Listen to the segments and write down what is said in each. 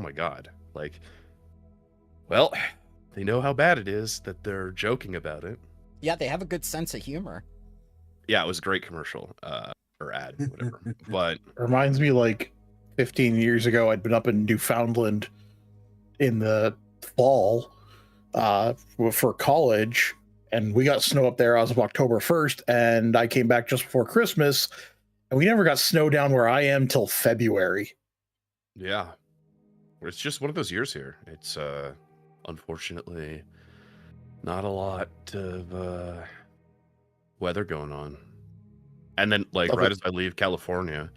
my God. Like, well, they know how bad it is that they're joking about it. Yeah, they have a good sense of humor. Yeah, it was a great commercial, or ad, whatever. But reminds me, like 15 years ago, I'd been up in Newfoundland in the fall for college, and we got snow up there as of October 1st, and I came back just before Christmas, and we never got snow down where I am till February. yeah, it's just one of those years here. It's unfortunately not a lot of weather going on. And then, like, right as I leave California,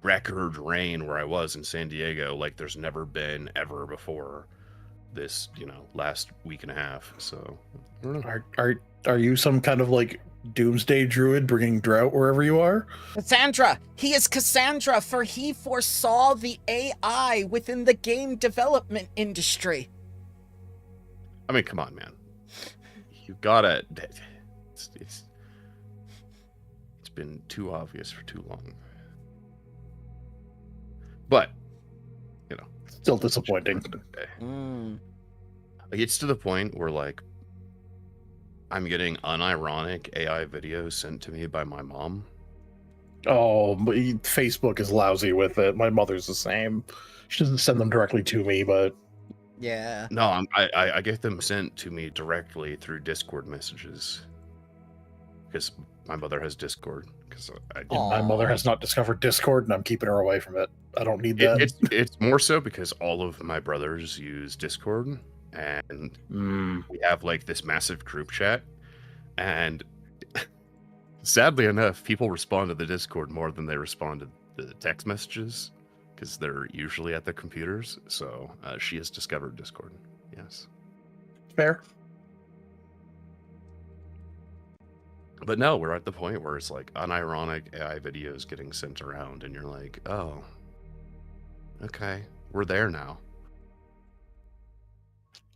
record rain where I was in San Diego, like there's never been ever before this, last week and a half. So I don't know. Are you some kind of like doomsday druid bringing drought wherever you are? Cassandra! He is Cassandra, for he foresaw the AI within the game development industry. I mean, come on, man. You gotta... It's been too obvious for too long. But, still disappointing. It's to the point where, like, I'm getting unironic AI videos sent to me by my mom. Oh, but Facebook is lousy with it. My mother's the same. She doesn't send them directly to me, but... Yeah. No, I get them sent to me directly through Discord messages. Because my mother has Discord. Because my mother has not discovered Discord, and I'm keeping her away from it. I don't need that. It's more so because all of my brothers use Discord, and we have like this massive group chat, and sadly enough, people respond to the Discord more than they respond to the text messages, because they're usually at their computers. So she has discovered Discord. Yes. Fair. But no, we're at the point where it's like unironic AI videos getting sent around, and you're like, oh, okay, we're there now.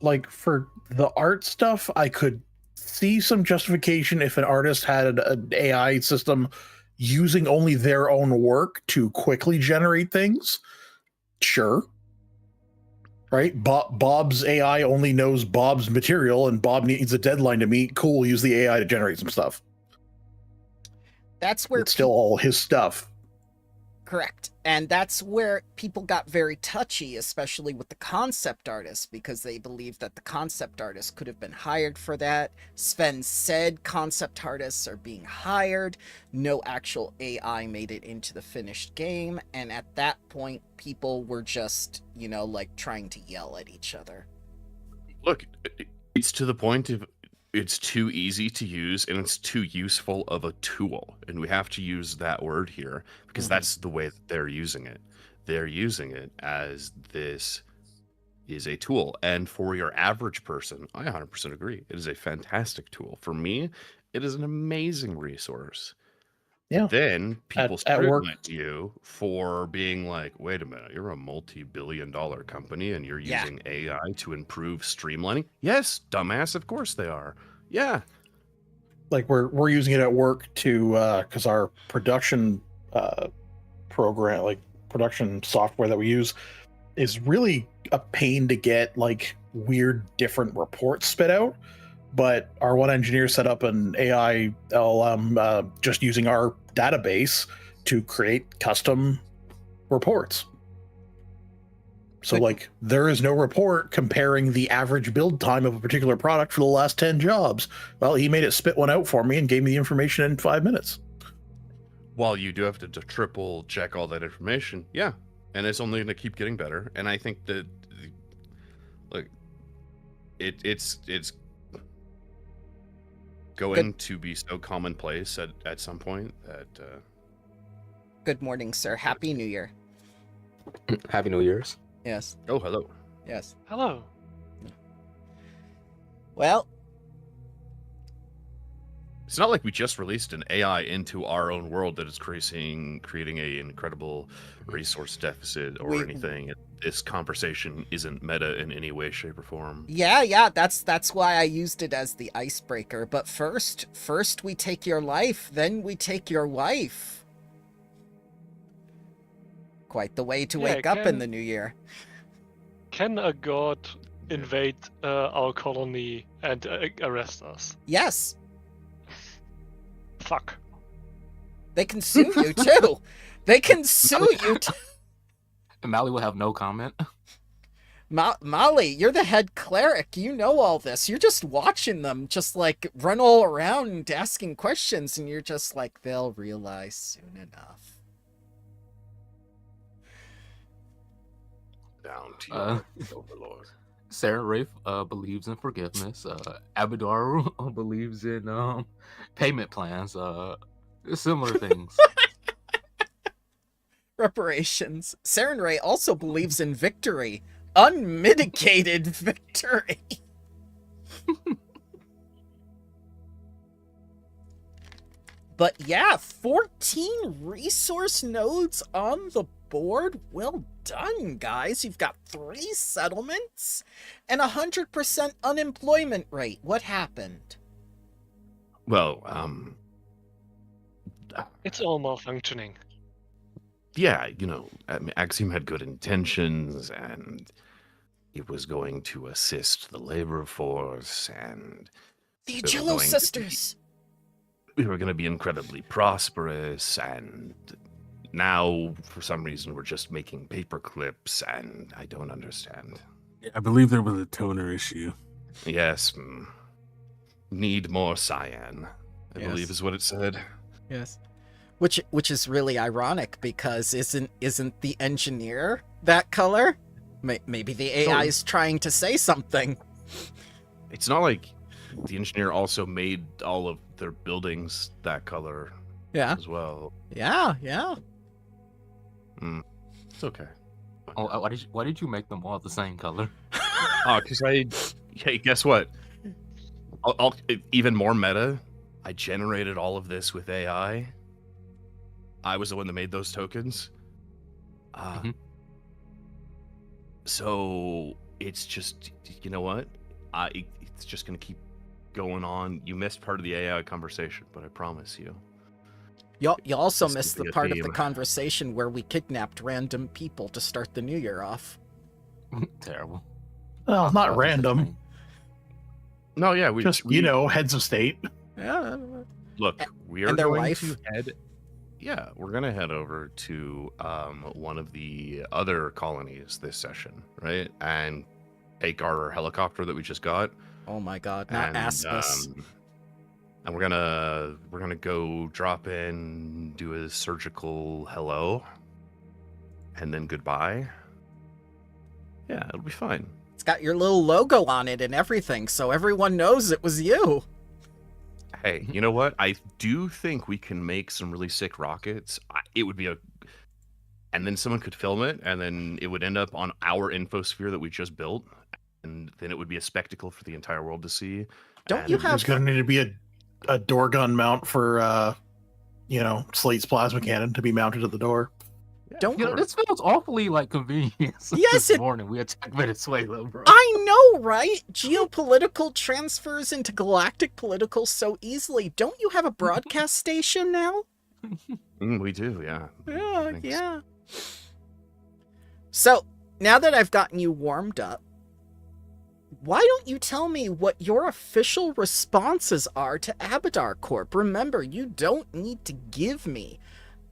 Like, for the art stuff, I could see some justification if an artist had an AI system using only their own work to quickly generate things. Sure. Right? Bob's AI only knows Bob's material, and Bob needs a deadline to meet. Cool, use the AI to generate some stuff. That's where it's still all his stuff. Correct. And that's where people got very touchy, especially with the concept artists, because they believed that the concept artists could have been hired for that. Sven said concept artists are being hired. No actual AI made it into the finished game. And at that point, people were just, like trying to yell at each other. Look, it's to the point of it's too easy to use, and it's too useful of a tool. And we have to use that word here because that's the way that they're using it. They're using it as this is a tool. And for your average person, I 100% agree. It is a fantastic tool. For me, it is an amazing resource. Yeah. Then people scrutinize you for being like, wait a minute, you're a multi-billion-dollar company and you're using AI to improve streamlining? Yes, dumbass, of course they are. Yeah. Like we're using it at work to because our production program, like production software that we use, is really a pain to get like weird different reports spit out. But our one engineer set up an AI LLM just using our database to create custom reports. So like there is no report comparing the average build time of a particular product for the last 10 jobs. Well, he made it spit one out for me and gave me the information in 5 minutes. While you do have to triple check all that information. Yeah. And it's only going to keep getting better. And I think that like it's going to be so commonplace at some point that Good morning, sir. Happy New Year. Happy New Year's. Yes. Oh, hello. Yes. Hello. Well, it's not like we just released an AI into our own world that is creating an incredible resource deficit or anything. This conversation isn't meta in any way, shape, or form. Yeah, that's why I used it as the icebreaker. But first we take your life, then we take your wife. Quite the way to wake up in the new year. Can a god invade our colony and arrest us? Yes, Fuck. they can sue you too. They can sue you too. And Mally will have no comment. Molly, you're the head cleric. You know all this. You're just watching them just like run all around asking questions, and you're just like, they'll realize soon enough. Down to your overlord. Sarah Rafe believes in forgiveness. Abadar believes in payment plans. Similar things. Reparations. Saren Ray also believes in victory. Unmitigated victory. But yeah, 14 resource nodes on the board. Well done, guys. You've got 3 settlements and 100% unemployment rate. What happened? Well, It's all malfunctioning. yeah, you know, I mean, Axiom had good intentions, and it was going to assist the labor force, and The we were Agillo going to be- sisters. we were going to be incredibly prosperous, and now, for some reason, we're just making paper clips, and I don't understand. I believe there was a toner issue. Yes, need more cyan, I Yes. believe is what it said. Yes. Which is really ironic because isn't the engineer that color? Maybe the AI is trying to say something. It's not like the engineer also made all of their buildings that color Yeah. as well. Yeah. It's okay. Oh, why did you make them all the same color? Oh, because hey, guess what? I'll even more meta. I generated all of this with AI. I was the one that made those tokens. Mhm. So it's just, you know what? It's just gonna keep going on. You missed part of the AI conversation, but I promise you. You also This missed could the be a part of the theme. conversation where we kidnapped random people to start the new year off. Terrible. Well, not That's random. interesting. No, yeah, we Just, you know, heads of state. Yeah. Look, we are and their going wife. to head. Yeah, we're gonna head over to one of the other colonies this session, right? And take our helicopter that we just got. Oh my god, not and, Asmus. And we're gonna go drop in, do a surgical hello, and then goodbye. Yeah, it'll be fine. It's got your little logo on it and everything, so everyone knows it was you. Hey, you know what? I do think we can make some really sick rockets. It would be and then someone could film it, and then it would end up on our infosphere that we just built, and then it would be a spectacle for the entire world to see. Don't you And- have- There's going to need to be a door gun mount for, Slate's plasma cannon to be mounted at the door. Yeah, Don't- You know, this feels awfully like convenience. Yes, this it- morning we attacked Venezuela, bro. I know, right? Geopolitical transfers into galactic political so easily. Don't you have a broadcast station now? We do, yeah. Yeah, Thanks. yeah. So, now that I've gotten you warmed up, why don't you tell me what your official responses are to Abadar Corp? Remember, you don't need to give me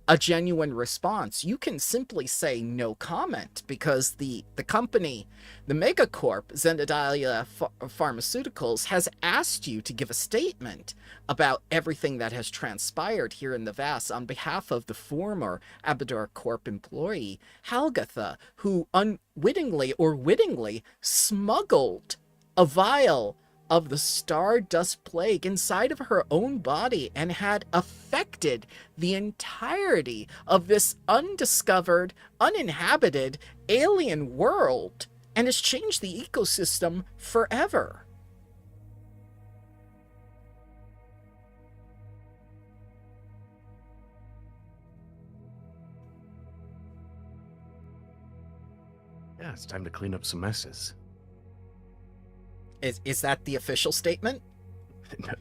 a genuine response. You can simply say no comment because the company, the Megacorp, Zendadalia Pharmaceuticals, has asked you to give a statement about everything that has transpired here in the VAS on behalf of the former Abadar Corp employee, Halgatha, who unwittingly or wittingly smuggled a vial of the Stardust Plague inside of her own body and had affected the entirety of this undiscovered, uninhabited alien world and has changed the ecosystem forever. Yeah, it's time to clean up some messes. Is that the official statement?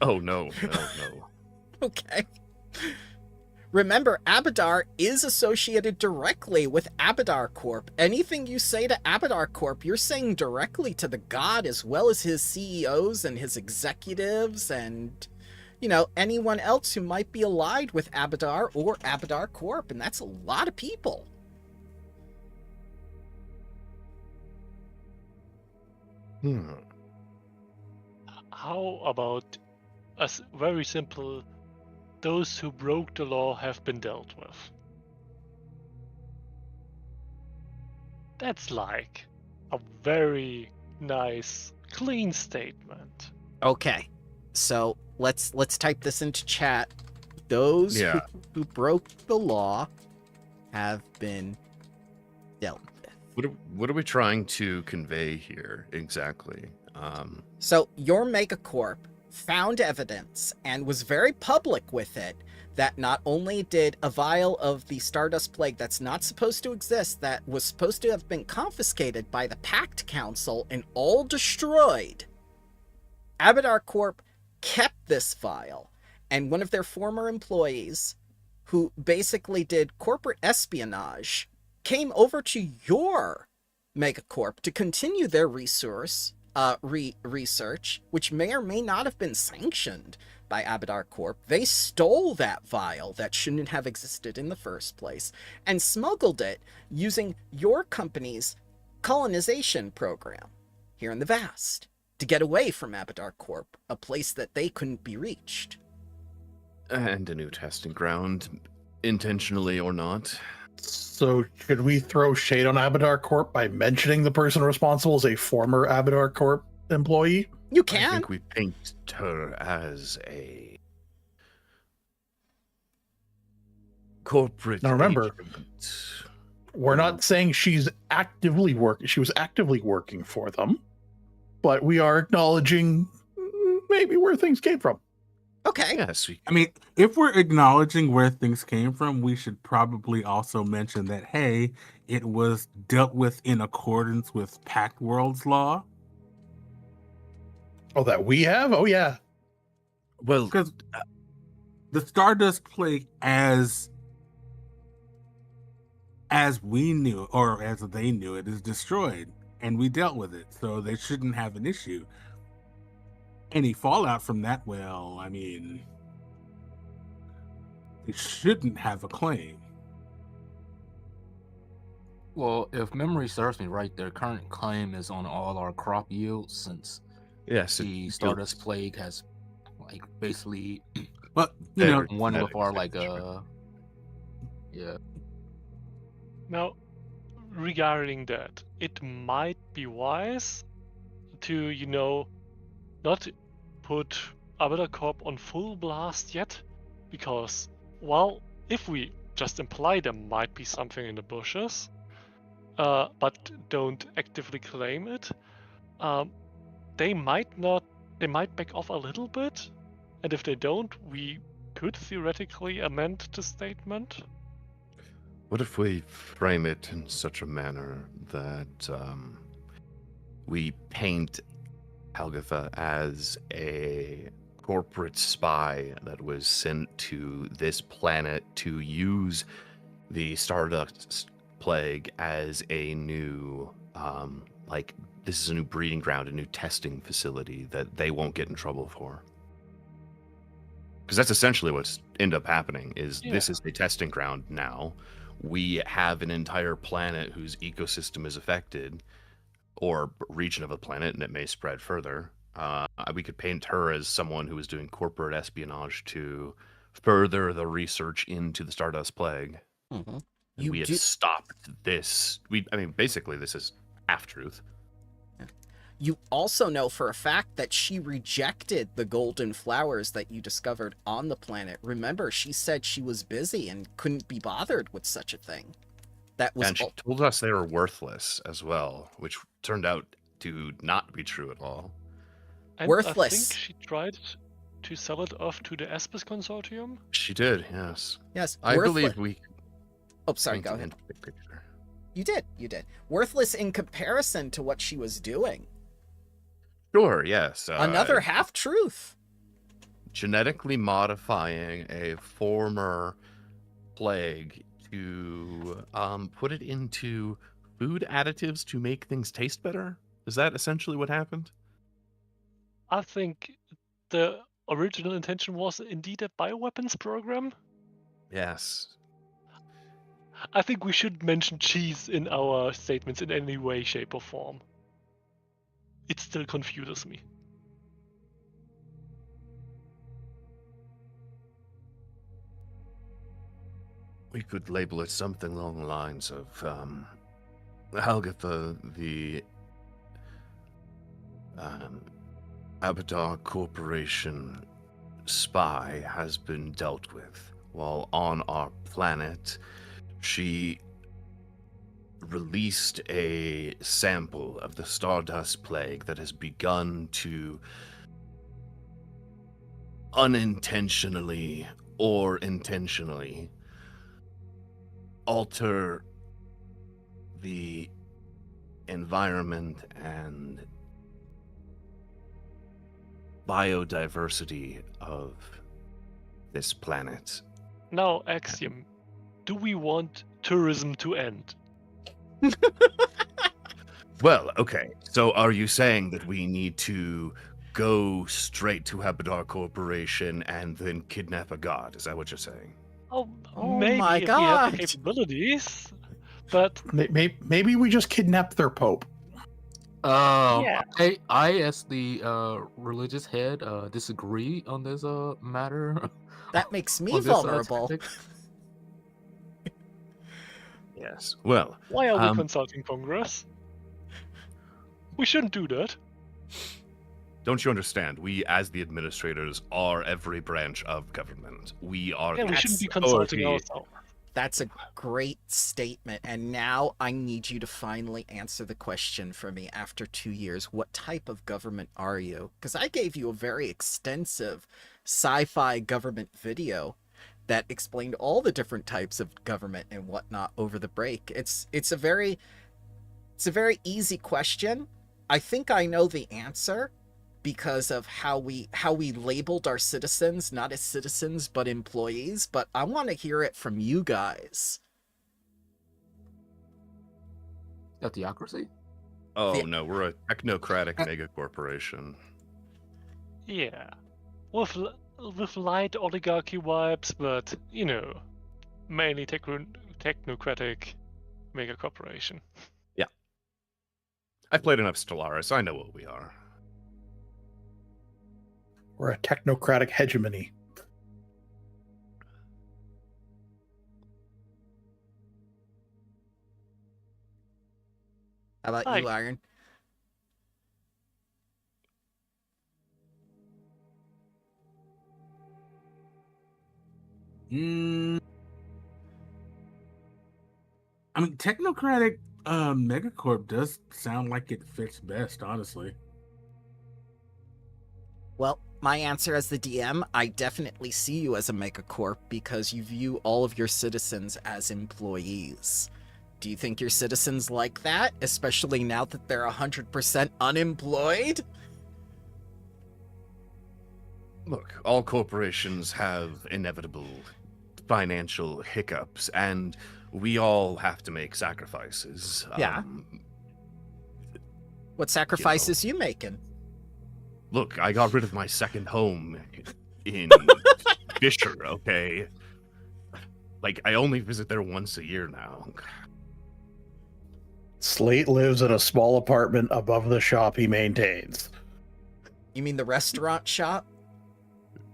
Oh, no. Okay. Remember, Abadar is associated directly with Abadar Corp. Anything you say to Abadar Corp, you're saying directly to the god, as well as his CEOs and his executives and, anyone else who might be allied with Abadar or Abadar Corp. And that's a lot of people. How about very simple, those who broke the law have been dealt with? That's like a very nice, clean statement. Okay, so let's type this into chat. Those who broke the law have been dealt with. What are we trying to convey here exactly? So your megacorp found evidence and was very public with it that not only did a vial of the Stardust Plague that's not supposed to exist, that was supposed to have been confiscated by the Pact Council and all destroyed, Abadar Corp kept this vial, and one of their former employees, who basically did corporate espionage, came over to your megacorp to continue their research, which may or may not have been sanctioned by Abadar Corp. They stole that vial that shouldn't have existed in the first place and smuggled it using your company's colonization program here in the Vast to get away from Abadar Corp, a place that they couldn't be reached. And a new testing ground, intentionally or not. So should we throw shade on Abadar Corp by mentioning the person responsible as a former Abadar Corp employee? You I can. think we paint her as a corporate. Now remember, agent. We're not saying she's actively working. She was actively working for them, but we are acknowledging maybe where things came from. Okay. Yes, I mean, if we're acknowledging where things came from, we should probably also mention that, hey, it was dealt with in accordance with Pact World's law. Oh, that we have? Oh, yeah. well, Because the Stardust Plague, as we knew, or as they knew it, is destroyed, and we dealt with it, so they shouldn't have an issue. Any fallout from that, well, I mean, they shouldn't have a claim. Well, if memory serves me right, their current claim is on all our crop yields, since yes, the Stardust Plague has, like, basically But, you know, one with Genetic our, like, signature. yeah. Now, regarding that, it might be wise to, not put Abadar Corp on full blast yet, because, well, if we just imply there might be something in the bushes, but don't actively claim it, they might back off a little bit, and if they don't, we could theoretically amend the statement. What if we frame it in such a manner that we paint Algatha as a corporate spy that was sent to this planet to use the Stardust Plague as a new, this is a new breeding ground, a new testing facility that they won't get in trouble for? Because that's essentially what's end up happening, is this is a testing ground now. We have an entire planet whose ecosystem is affected, or region of a planet, and it may spread further. We could paint her as someone who is doing corporate espionage to further the research into the Stardust Plague. Mm-hmm. And we have stopped this. Basically, this is half-truth. You also know for a fact that she rejected the golden flowers that you discovered on the planet. Remember, she said she was busy and couldn't be bothered with such a thing. That was And she told us they were worthless as well, which turned out to not be true at all. And Worthless. I think she tried to sell it off to the Espis Consortium. She did, yes. Yes, I worthless. believe we. Oh, sorry, paint go an ahead. big picture. You did. Worthless in comparison to what she was doing. Sure, yes. Another half-truth. Genetically modifying a former plague to put it into food additives to make things taste better? Is that essentially what happened? I think the original intention was indeed a bioweapons program. Yes. I think we should mention cheese in our statements in any way, shape, or form. It still confuses me. We could label it something along the lines of Agatha, the Abadar Corporation spy, has been dealt with. While on our planet, she released a sample of the Stardust Plague that has begun to unintentionally or intentionally alter the environment and biodiversity of this planet. Now, Axiom, do we want tourism to end? Well, okay. So are you saying that we need to go straight to Abadar Corporation and then kidnap a god? Is that what you're saying? Oh, Oh maybe my if we have the God. capabilities, but Maybe we just kidnap their pope. Yeah. I as the religious head, disagree on this matter. That makes me on this, vulnerable. tactic. Yes. Well, why are we consulting Congress? We shouldn't do that. don't you understand? We, as the administrators, are every branch of government. We are Yeah, the we shouldn't be authority. consulting ourselves. That's a great statement. And now I need you to finally answer the question for me after 2 years. What type of government are you? Because I gave you a very extensive sci-fi government video that explained all the different types of government and whatnot over the break. It's a very easy question. I think I know the answer because of how we labeled our citizens, not as citizens but employees, but I want to hear it from you guys. A theocracy? Oh The- no, we're a technocratic mega corporation. Yeah. With light oligarchy vibes, but, you know, mainly technocratic mega corporation. I've played enough Stellaris. I know what we are. We're a technocratic hegemony. How about Hi. you, Iron? I mean, technocratic megacorp does sound like it fits best, honestly. Well, my answer as the DM, I definitely see you as a megacorp because you view all of your citizens as employees. Do you think your citizens like that, especially now that they're 100% unemployed? Look, all corporations have inevitable financial hiccups, and we all have to make sacrifices. Yeah. What sacrifices you making? Look, I got rid of my second home in Fisher, okay? Like, I only visit there once a year now. Slate lives in a small apartment above the shop he maintains. You mean the restaurant shop?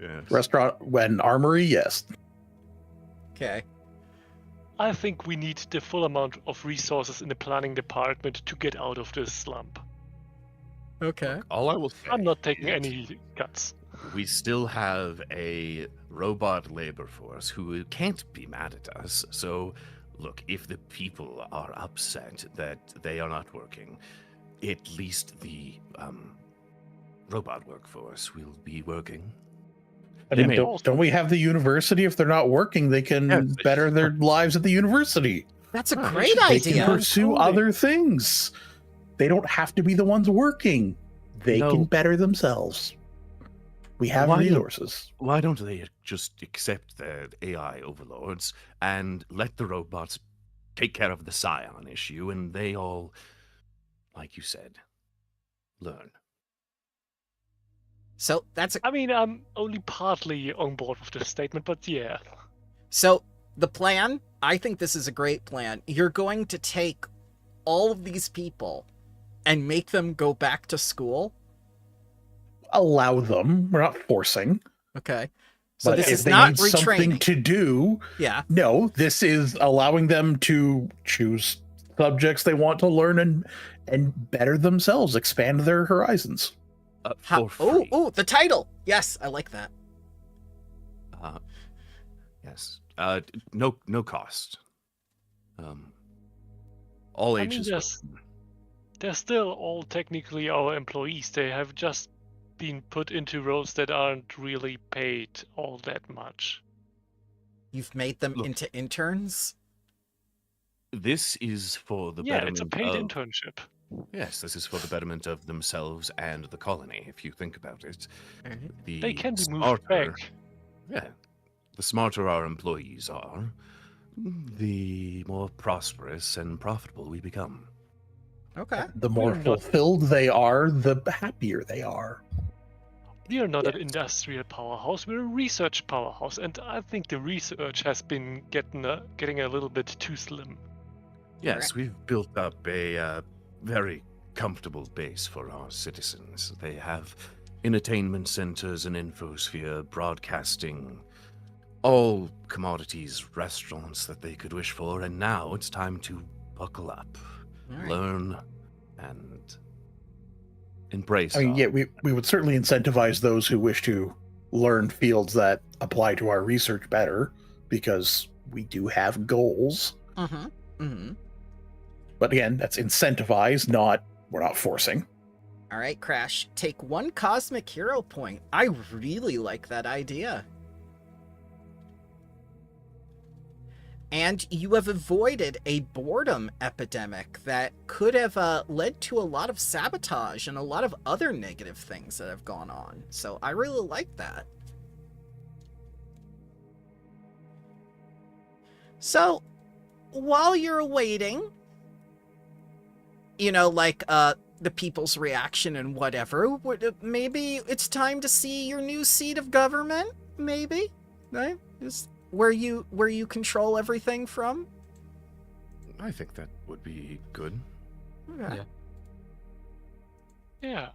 Yes. Restaurant when armory, yes. Okay. I think we need the full amount of resources in the planning department to get out of this slump. Okay. All I will say I'm not taking is any cuts. we still have a robot labor force who can't be mad at us. So, look, if the people are upset that they are not working, at least the robot workforce will be working. And They then may don't we have the university? If they're not working, they can Yes. better their lives at the university. That's a Oh, great They can idea. pursue Totally. other things. They don't have to be the ones working. They No. can better themselves. We have Why don't- resources. Why don't they just accept their AI overlords and let the robots take care of the Scion issue, and they all, like you said, learn. So that's I mean, I'm only partly on board with this statement, but yeah. so the plan. I think this is a great plan. You're going to take all of these people and make them go back to school. Allow them. We're not forcing. Okay. So But this if is they not need something retraining. to do, Yeah. no, this is allowing them to choose subjects they want to learn and better themselves, expand their horizons. For free. Oh, the title. Yes, I like that. Yes. No cost. All I mean, ages. they're still all technically our employees. They have just been put into roles that aren't really paid all that much. You've made them Look. into interns? This is for the Yeah, betterment it's a paid of... internship. Yes, this is for the betterment of themselves and the colony, if you think about it. The They can be moved smarter, back. Yeah. The smarter our employees are, the more prosperous and profitable we become. Okay. The more We're not- fulfilled they are, the happier they are. We are not Yes. an industrial powerhouse. We're a research powerhouse, and I think the research has been getting a little bit too slim. Yes, we've built up a very comfortable base for our citizens. They have entertainment centers, an infosphere, broadcasting, all commodities, restaurants that they could wish for, and now it's time to buckle up, All right. learn, and embrace. I mean, our- yeah, we would certainly incentivize those who wish to learn fields that apply to our research better, because we do have goals. Mm-hmm. Mm-hmm. But again, that's incentivized, we're not forcing. All right, Crash. Take 1 cosmic hero point. I really like that idea. And you have avoided a boredom epidemic that could have led to a lot of sabotage and a lot of other negative things that have gone on. So I really like that. So while you're waiting, the people's reaction and whatever, maybe it's time to see your new seat of government, maybe, right? Just where you control everything from. I think that would be good. Okay. Yeah.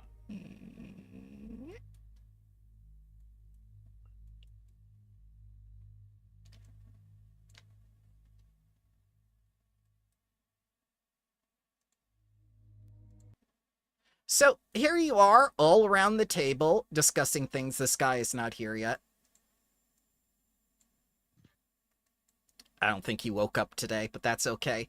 So here you are, all around the table, discussing things. This guy is not here yet. I don't think he woke up today, but that's okay.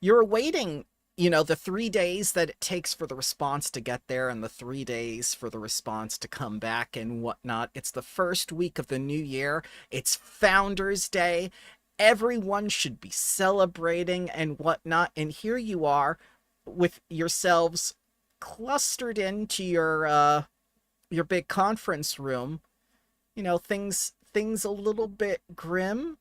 You're awaiting, the 3 days that it takes for the response to get there and the 3 days for the response to come back and whatnot. It's the first week of the new year. It's Founders Day. Everyone should be celebrating and whatnot. And here you are with yourselves clustered into your big conference room. Things a little bit grim.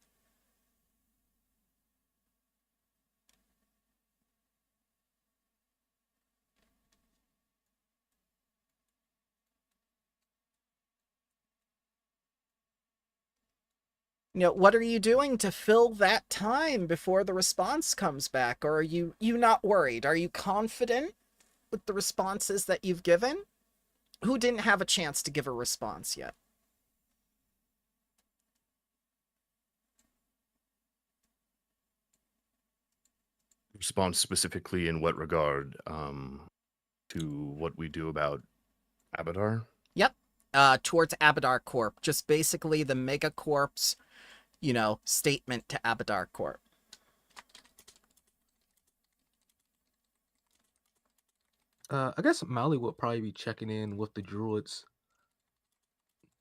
What are you doing to fill that time before the response comes back? Or are you not worried? Are you confident with the responses that you've given? Who didn't have a chance to give a response yet? Response specifically in what regard to what we do about Abadar? Yep. Towards Abadar Corp. Just basically the Megacorp's, statement to Abadar Corp. I guess Mally would probably be checking in with the druids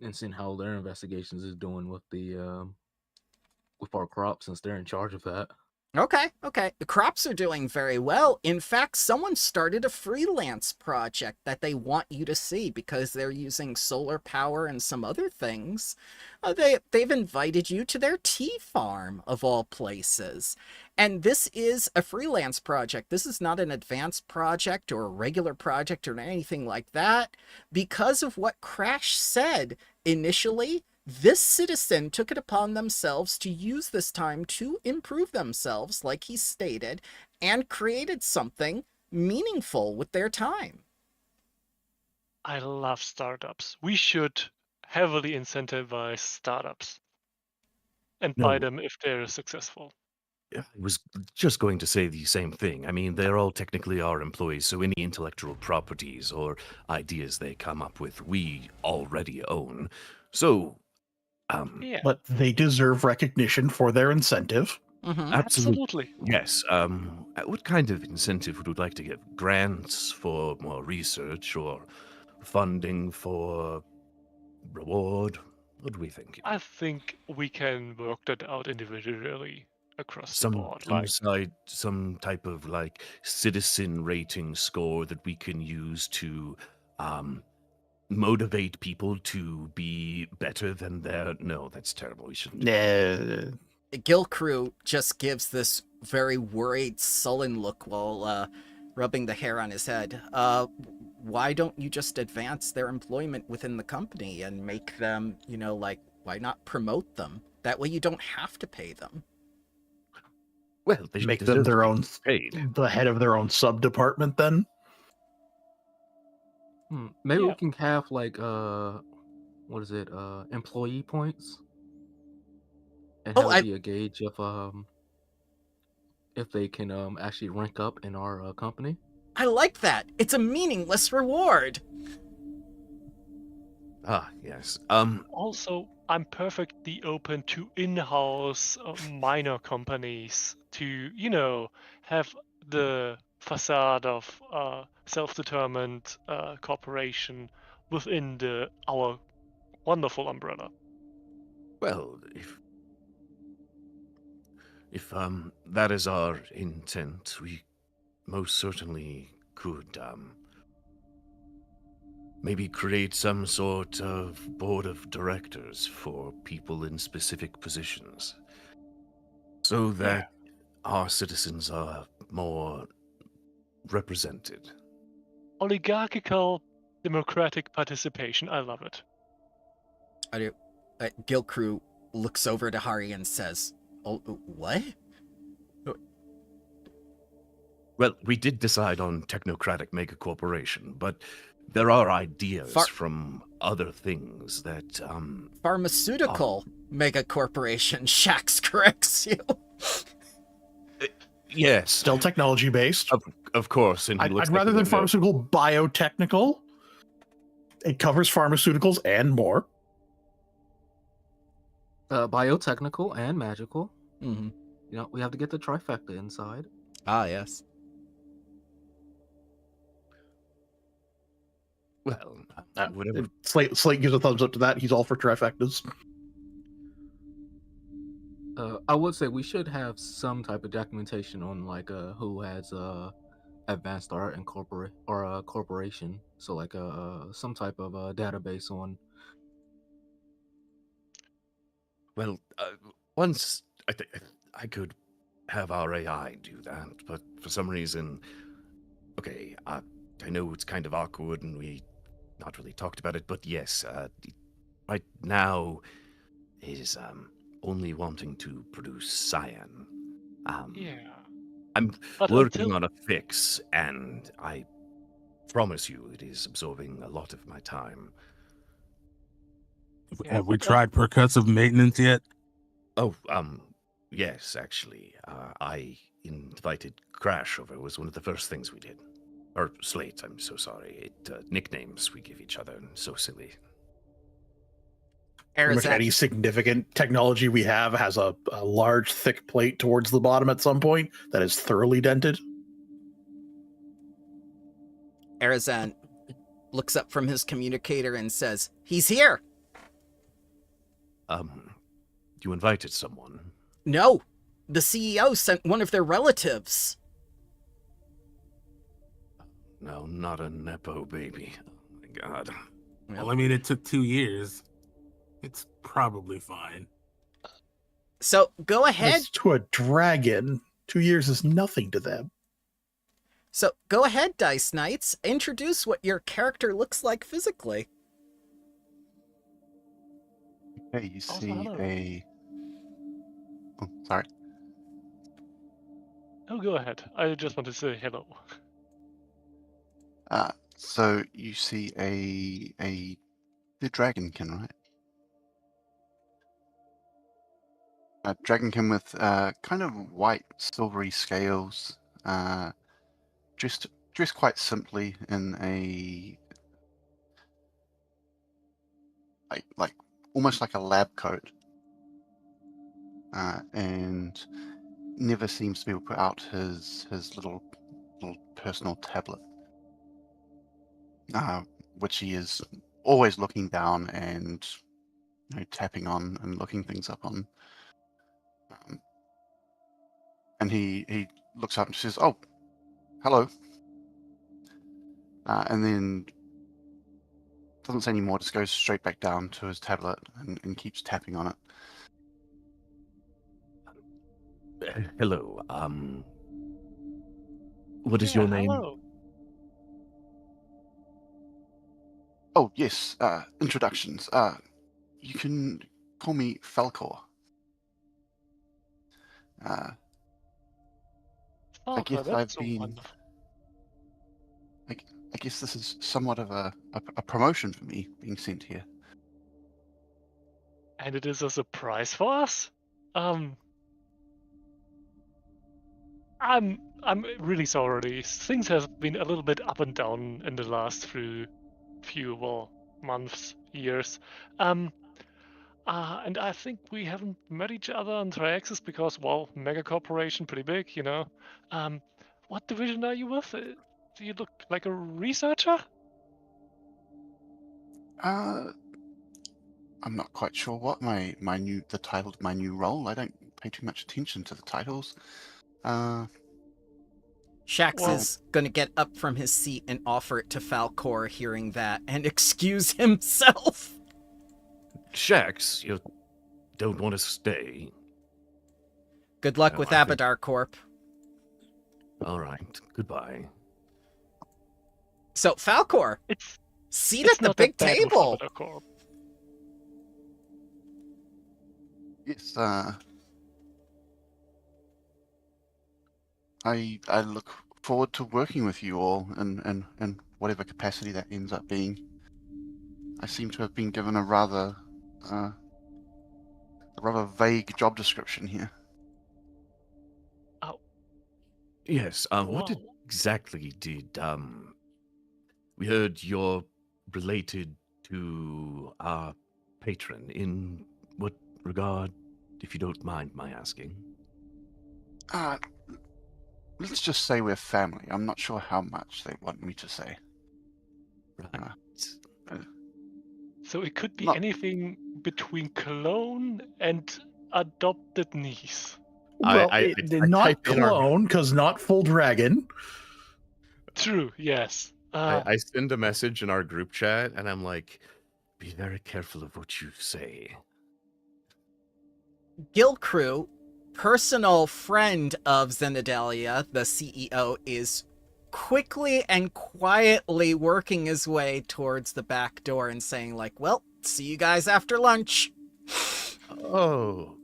and seeing how their investigations is doing with the with our crops, since they're in charge of that. Okay. The crops are doing very well. In fact, someone started a freelance project that they want you to see because they're using solar power and some other things. They've invited you to their tea farm, of all places. And this is a freelance project. This is not an advanced project or a regular project or anything like that. Because of what Crash said initially, this citizen took it upon themselves to use this time to improve themselves, like he stated, and created something meaningful with their time. I love startups. We should heavily incentivize startups and buy No. them if they're successful. I was just going to say the same thing. I mean, they're all technically our employees, so any intellectual properties or ideas they come up with, we already own. So, Yeah, But they deserve recognition for their incentive. Mm-hmm. absolutely. yes. What kind of incentive would you like to give? Grants for more research or funding for reward? What do we think? I think we can work that out individually across the Some board. some Like, side some type of like citizen rating score that we can use to motivate people to be better than their. No, that's terrible. We shouldn't. Gill Crew just gives this very worried, sullen look while rubbing the hair on his head. Why don't you just advance their employment within the company and make them, why not promote them? That way you don't have to pay them. Well, they Make deserve them their to be own, paid. the head of their own sub department. Then Maybe Yeah. we can have like employee points, and Oh, have it be a gauge of if they can actually rank up in our company. I like that. It's a meaningless reward. Ah, yes. Also, I'm perfectly open to in-house minor companies to, have the facade of self-determined corporation within our wonderful umbrella. Well, if that is our intent, we most certainly could maybe create some sort of board of directors for people in specific positions, so that our citizens are more represented. Oligarchical democratic participation. I love it. Gill Crew looks over to Haria and says, "Oh, what?" Well, we did decide on technocratic mega corporation, but there are ideas from other things that Pharmaceutical mega corporation, Shax corrects you. yes, still technology based. of course. And he I'd looks rather out the than window. pharmaceutical, biotechnical. It covers pharmaceuticals and more. Biotechnical and magical. Mm-hmm. We have to get the trifecta inside. Ah, yes. Well, whatever. Slate gives a thumbs up to that. He's all for trifectas. I would say we should have some type of documentation on like who has advanced art and corporation. So like some type of database on. Well, once I could have our AI do that, but for some reason, okay, I know it's kind of awkward and we not really talked about it, but yes, right now is only wanting to produce cyan. Yeah. I'm But working on a fix, and I promise you it is absorbing a lot of my time. Yeah, Have we but, tried percussive maintenance yet? Oh, yes, actually. I invited Crash over. It was one of the first things we did. Or Slate, I'm so sorry. Nicknames we give each other, so silly. Pretty much any significant technology we have has a large, thick plate towards the bottom at some point that is thoroughly dented. Arizan looks up from his communicator and says, "He's here." You invited someone? No, the CEO sent one of their relatives. No, not a Nepo baby. Oh my god. Well, I mean, it took 2 years. It's probably fine. So go ahead. It's to a dragon. 2 years is nothing to them. So go ahead, DiceKnights. Introduce what your character looks like physically. Okay, you Also, see hello. a. Oh, sorry. Oh, go ahead. I just want to say hello. So you see the dragonkin, right? A dragonkin with kind of white, silvery scales, dressed quite simply in a like almost like a lab coat, and never seems to be able to put out his little personal tablet, which he is always looking down and tapping on and looking things up on. And he looks up and says, "Oh, hello," and then doesn't say any more. Just goes straight back down to his tablet and keeps tapping on it. Hello. What is your name? Hello. Oh yes, introductions. You can call me Falcor. I guess That's I've so been. wonderful. I guess this is somewhat of a promotion for me being sent here. And it is a surprise for us. I'm really sorry. Things have been a little bit up and down in the last few months, years. And I think we haven't met each other on Triaxis because, well, mega corporation, pretty big, you know. What division are you with? Do you look like a researcher? I'm not quite sure what the title of my new role. I don't pay too much attention to the titles. Shax Well- is going to get up from his seat and offer it to Falcor, hearing that, and excuse himself. Shax, you don't want to stay. Good luck No, with I think- Abadar Corp. All right. Goodbye. So, Falcor, It's seat it's at the not that big bad with table. Abadar Corp. Yes, I look forward to working with you all in whatever capacity that ends up being. I seem to have been given a rather vague job description here. Yes. What Wow. exactly did we heard you're related to our patron? In what regard, if you don't mind my asking? Let's just say we're family. I'm not sure how much they want me to say. Right. So it could be Not- anything between clone and adopted niece. Well, I not type in our- clone, because not full dragon. True, yes. I send a message in our group chat, and I'm like, "Be very careful of what you say." Gilcrew, personal friend of Zenadalia, the CEO, is quickly and quietly working his way towards the back door and saying, like, well, see you guys after lunch. Oh,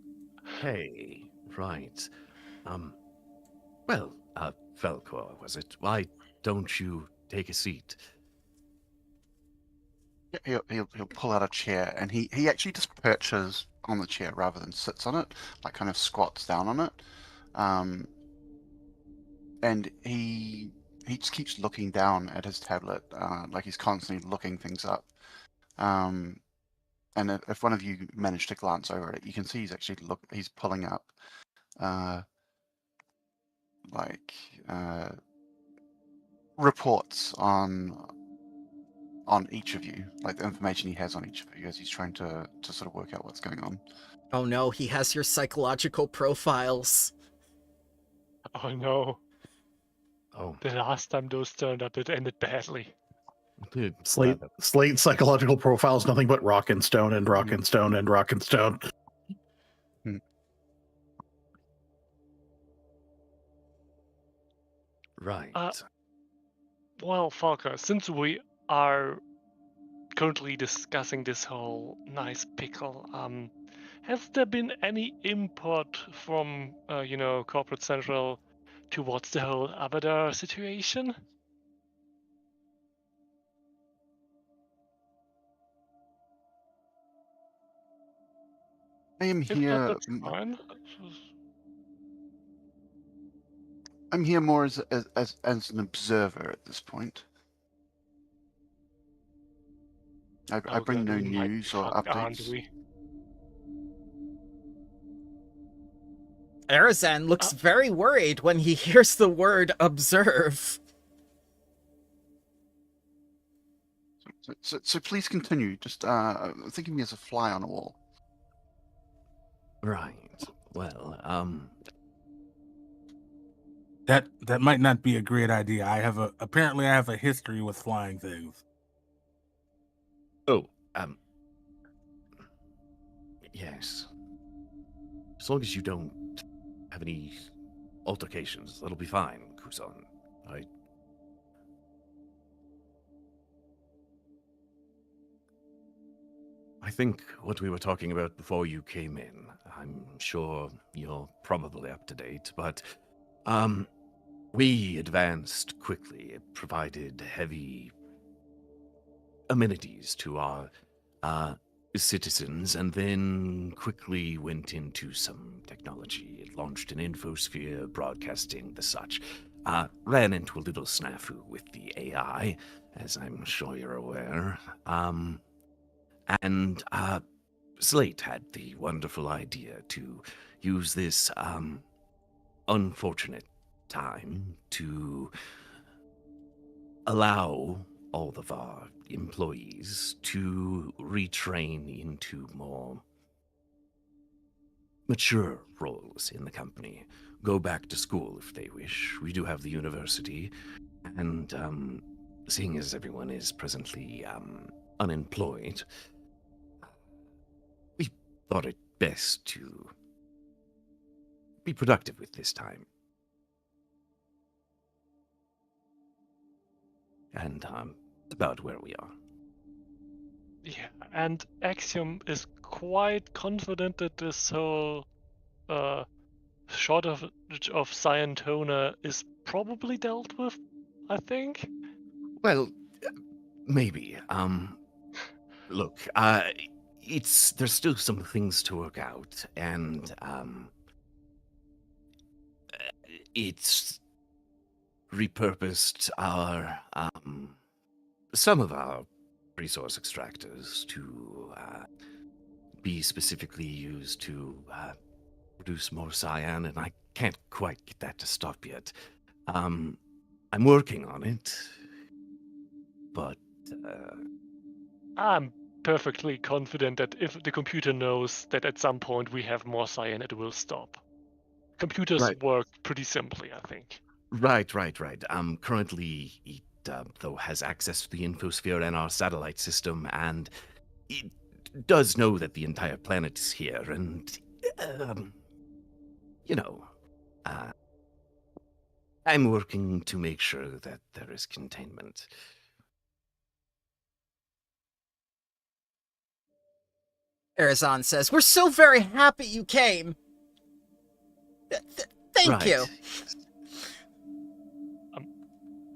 hey, right. Well, Falcor, was it? Why don't you take a seat? He'll pull out a chair, and he actually just perches on the chair rather than sits on it, like kind of squats down on it. And he just keeps looking down at his tablet, like he's constantly looking things up. And if one of you manage to glance over it, you can see he's pulling up reports on each of you, like the information he has on each of you as he's trying to sort of work out what's going on. Oh no, he has your psychological profiles. Oh no. Oh, The last time those turned up, it ended badly. dude, Slate psychological profile is nothing but rock and stone and rock Mhm. and stone and rock and stone. right. Well, Falker, since we are currently discussing this whole nice pickle, has there been any input from, Corporate Central towards the whole Abadar situation? I am If not, here. that's fine. I'm here more as an observer at this point. I Oh, bring God, no we might be news or fucked, aren't updates. we? Arizan looks very worried when he hears the word observe. So please continue. Just think of me as a fly on a wall. Right. Well, That might not be a great idea. Apparently I have a history with flying things. oh, yes. As long as you don't have any altercations, that'll be fine, Kusan. I think what we were talking about before you came in, I'm sure you're probably up to date, but we advanced quickly. It provided heavy amenities to our citizens, and then quickly went into some technology. It launched an infosphere broadcasting the such. Ran into a little snafu with the AI, as I'm sure you're aware. And Slate had the wonderful idea to use this unfortunate time to allow all of our employees to retrain into more mature roles in the company. Go back to school if they wish. We do have the university, and seeing as everyone is presently unemployed, we thought it best to be productive with this time. And about where we are. Yeah, and Axiom is quite confident that this whole shortage of cyan toner is probably dealt with, I think. Well, maybe. Look, there's still some things to work out, and it's repurposed our some of our resource extractors to be specifically used to produce more cyan, and I can't quite get that to stop yet. I'm working on it, but I'm perfectly confident that if the computer knows that at some point we have more cyan, it will stop. Computers Right. work pretty simply, I think. Right. Currently, it though has access to the infosphere and our satellite system, and it does know that the entire planet is here, and I'm working to make sure that there is containment. Arizan says, "We're so very happy you came. Thank you."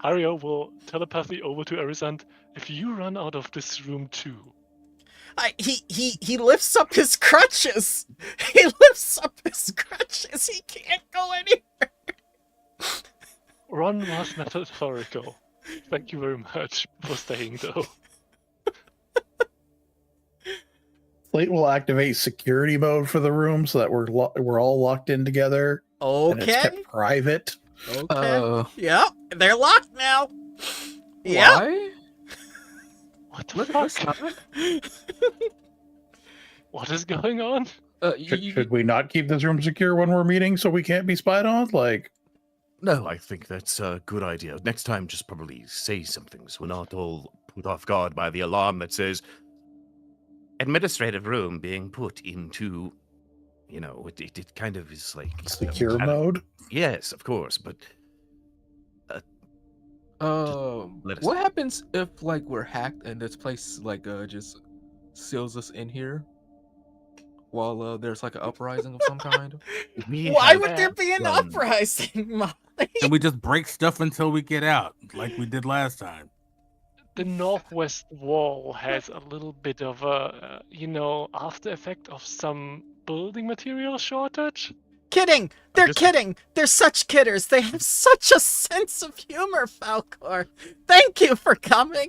Haria will telepathy over to Arizant. If you run out of this room too. He lifts up his crutches. He lifts up his crutches. He can't go anywhere. Run was metaphorical. Thank you very much for staying, though. Slate will activate security mode for the room so that we're all locked in together. And it's Okay. kept private. Okay. Yep. They're locked now. Yep. Why? What the fuck? What is going on? Should we not keep this room secure when we're meeting so we can't be spied on? Like, No, I think that's a good idea. Next time, just probably say something so we're not all put off guard by the alarm that says administrative room being put into, it kind of is like... secure mode? Yes, of course, but... let us what know. happens if like we're hacked and this place like just seals us in here while there's like an uprising of some kind? Why would there be an done- uprising, Molly? And we just break stuff until we get out, like we did last time. The northwest wall has a little bit of a, after effect of some building material shortage. Kidding! They're just- kidding! They're such kidders! They have such a sense of humor, Falcor! Thank you for coming!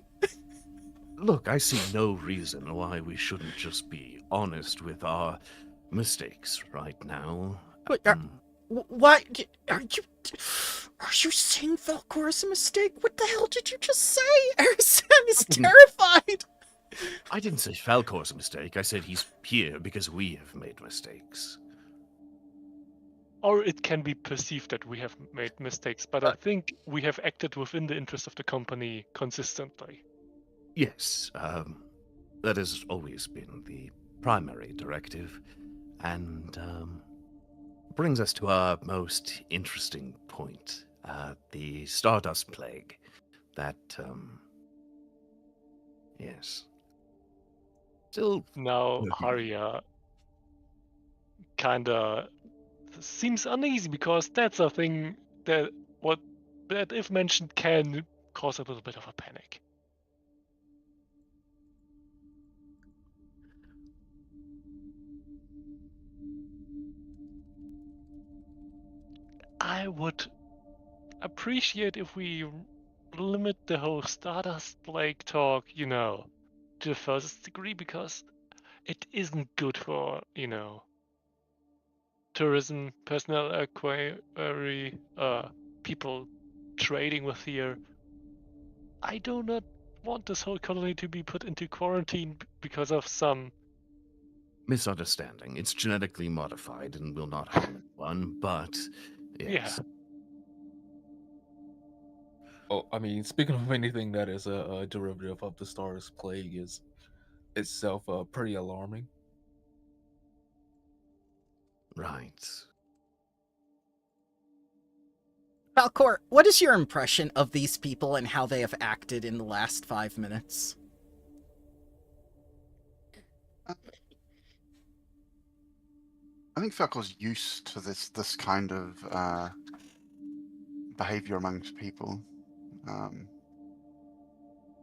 Look, I see no reason why we shouldn't just be honest with our mistakes right now. But why are you saying Falcor is a mistake? What the hell did you just say? Erison is terrified! I didn't say Falcor's a mistake. I said he's here because we have made mistakes. Or it can be perceived that we have made mistakes, but I think we have acted within the interest of the company consistently. Yes, that has always been the primary directive, and brings us to our most interesting point, the Stardust Plague. That, yes. Still, Now, Haria kinda seems uneasy because that's a thing that if mentioned can cause a little bit of a panic. I would appreciate if we limit the whole Stardust Plague talk, to the furthest degree, because it isn't good for, tourism, personnel inquiry, people trading with here. I do not want this whole colony to be put into quarantine because of some misunderstanding. It's genetically modified and will not harm anyone, but yes. Oh, I mean, speaking of anything that is a derivative of the Stardust Plague is itself pretty alarming. Right. Falcor, what is your impression of these people and how they have acted in the last 5 minutes? I think Falcor's used to this kind of behavior amongst people.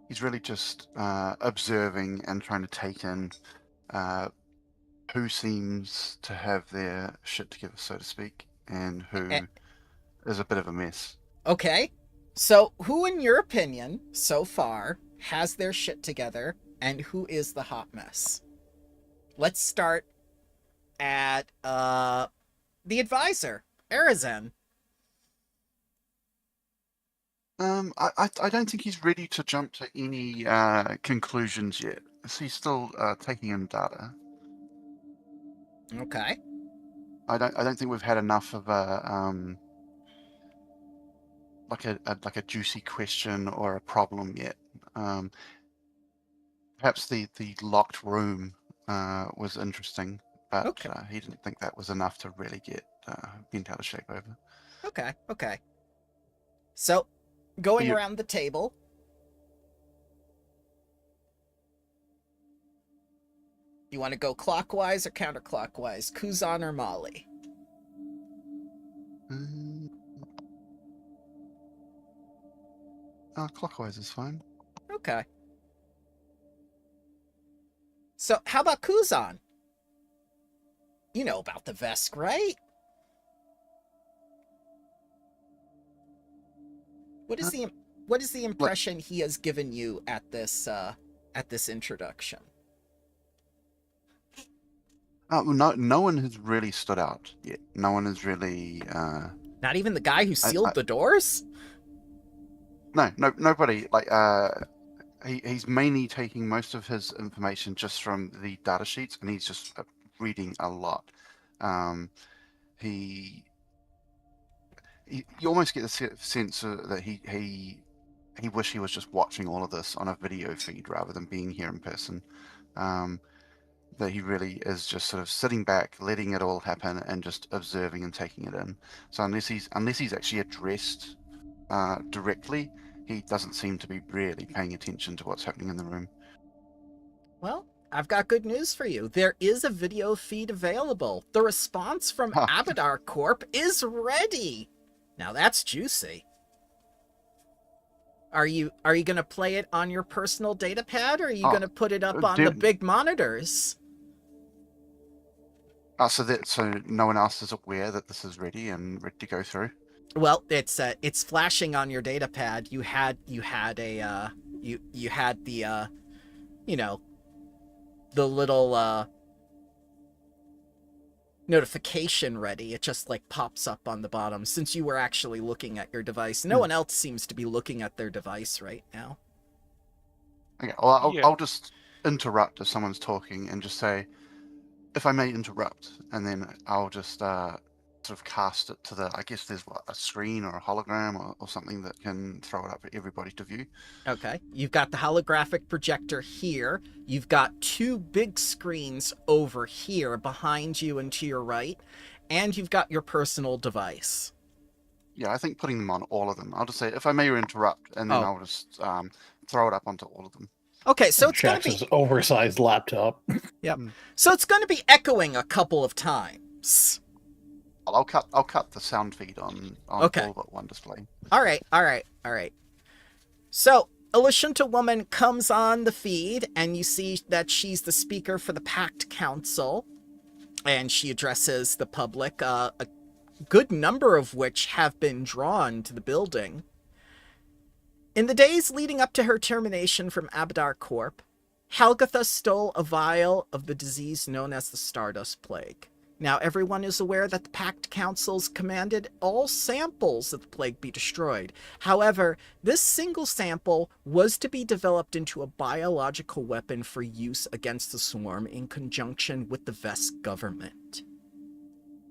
He's really just observing and trying to take in who seems to have their shit together, so to speak, and who is a bit of a mess. Okay, so who, in your opinion, so far, has their shit together, and who is the hot mess? Let's start at the advisor, Arizen. I don't think he's ready to jump to any conclusions yet. So he's still taking in data. Okay. I don't think we've had enough of a like a juicy question or a problem yet. Perhaps the locked room was interesting, but Okay. He didn't think that was enough to really get bent out of shape over. Okay. So, going You- around the table. You want to go clockwise or counterclockwise? Kuzan or Molly? Clockwise is fine. Okay. So, how about Kuzan? You know about the Vesk, right? What is the impression he has given you at this introduction? No one has really stood out yet. No one has really. Not even the guy who sealed the doors? No, nobody. Like, he's mainly taking most of his information just from the data sheets, and he's just reading a lot. You almost get the sense that he wish he was just watching all of this on a video feed rather than being here in person. That he really is just sort of sitting back, letting it all happen, and just observing and taking it in. So unless he's actually addressed directly, he doesn't seem to be really paying attention to what's happening in the room. Well, I've got good news for you. There is a video feed available. The response from Abadar Corp is ready. Now that's juicy. Are you going to play it on your personal data pad, or are you going to put it up on the big monitors? So no one else is aware that this is ready and ready to go through? Well, it's flashing on your data pad. You had the the little notification ready. It just like pops up on the bottom since you were actually looking at your device. No one else seems to be looking at their device right now. Okay, well, I'll just interrupt if someone's talking and just say, if I may interrupt, and then I'll just sort of cast it to I guess there's a screen or a hologram or something that can throw it up for everybody to view. Okay, you've got the holographic projector here. You've got two big screens over here behind you and to your right, and you've got your personal device. Yeah, I think putting them on all of them. I'll just say, if I may interrupt, and then I'll just throw it up onto all of them. Okay, so it's going to be Jax's oversized laptop. Yep. So it's going to be echoing a couple of times. I'll cut the sound feed on Okay. all but one display. All right. So Elishunta woman comes on the feed, and you see that she's the speaker for the Pact Council, and she addresses the public, a good number of which have been drawn to the building. In the days leading up to her termination from Abadar Corp, Halgatha stole a vial of the disease known as the Stardust Plague. Now everyone is aware that the Pact Councils commanded all samples of the plague be destroyed. However, this single sample was to be developed into a biological weapon for use against the swarm in conjunction with the Vest government.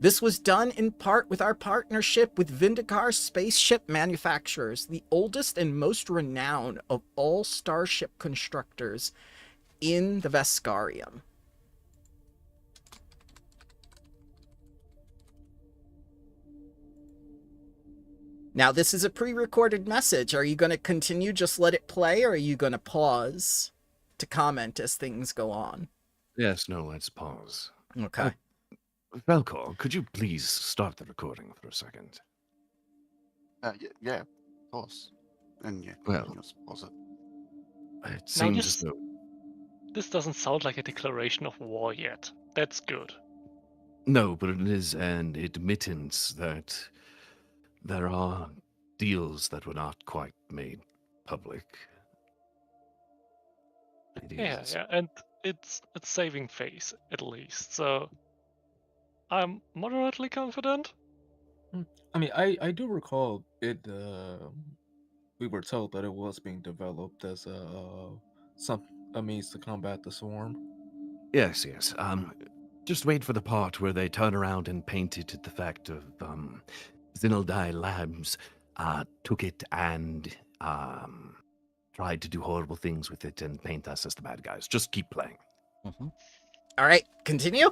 This was done in part with our partnership with Vindicar Spaceship Manufacturers, the oldest and most renowned of all starship constructors in the Veskarium. Now, this is a pre-recorded message. Are you going to continue, just let it play, or are you going to pause to comment as things go on? Yes, no, let's pause. Okay. Velcor, could you please start the recording for a second? Yeah, of course. And yeah, Well, just pause it. It seems just- as though... This doesn't sound like a declaration of war yet. That's good. No, but it is an admittance that there are deals that were not quite made public. It is. Yeah, and it's saving face at least. So I'm moderately confident. I mean, I do recall it. We were told that it was being developed as a means to combat the swarm. Yes. Just wait for the part where they turn around and paint it at the fact of Zinaldai Labs took it and tried to do horrible things with it and paint us as the bad guys. Just keep playing. Mm-hmm. All right, continue?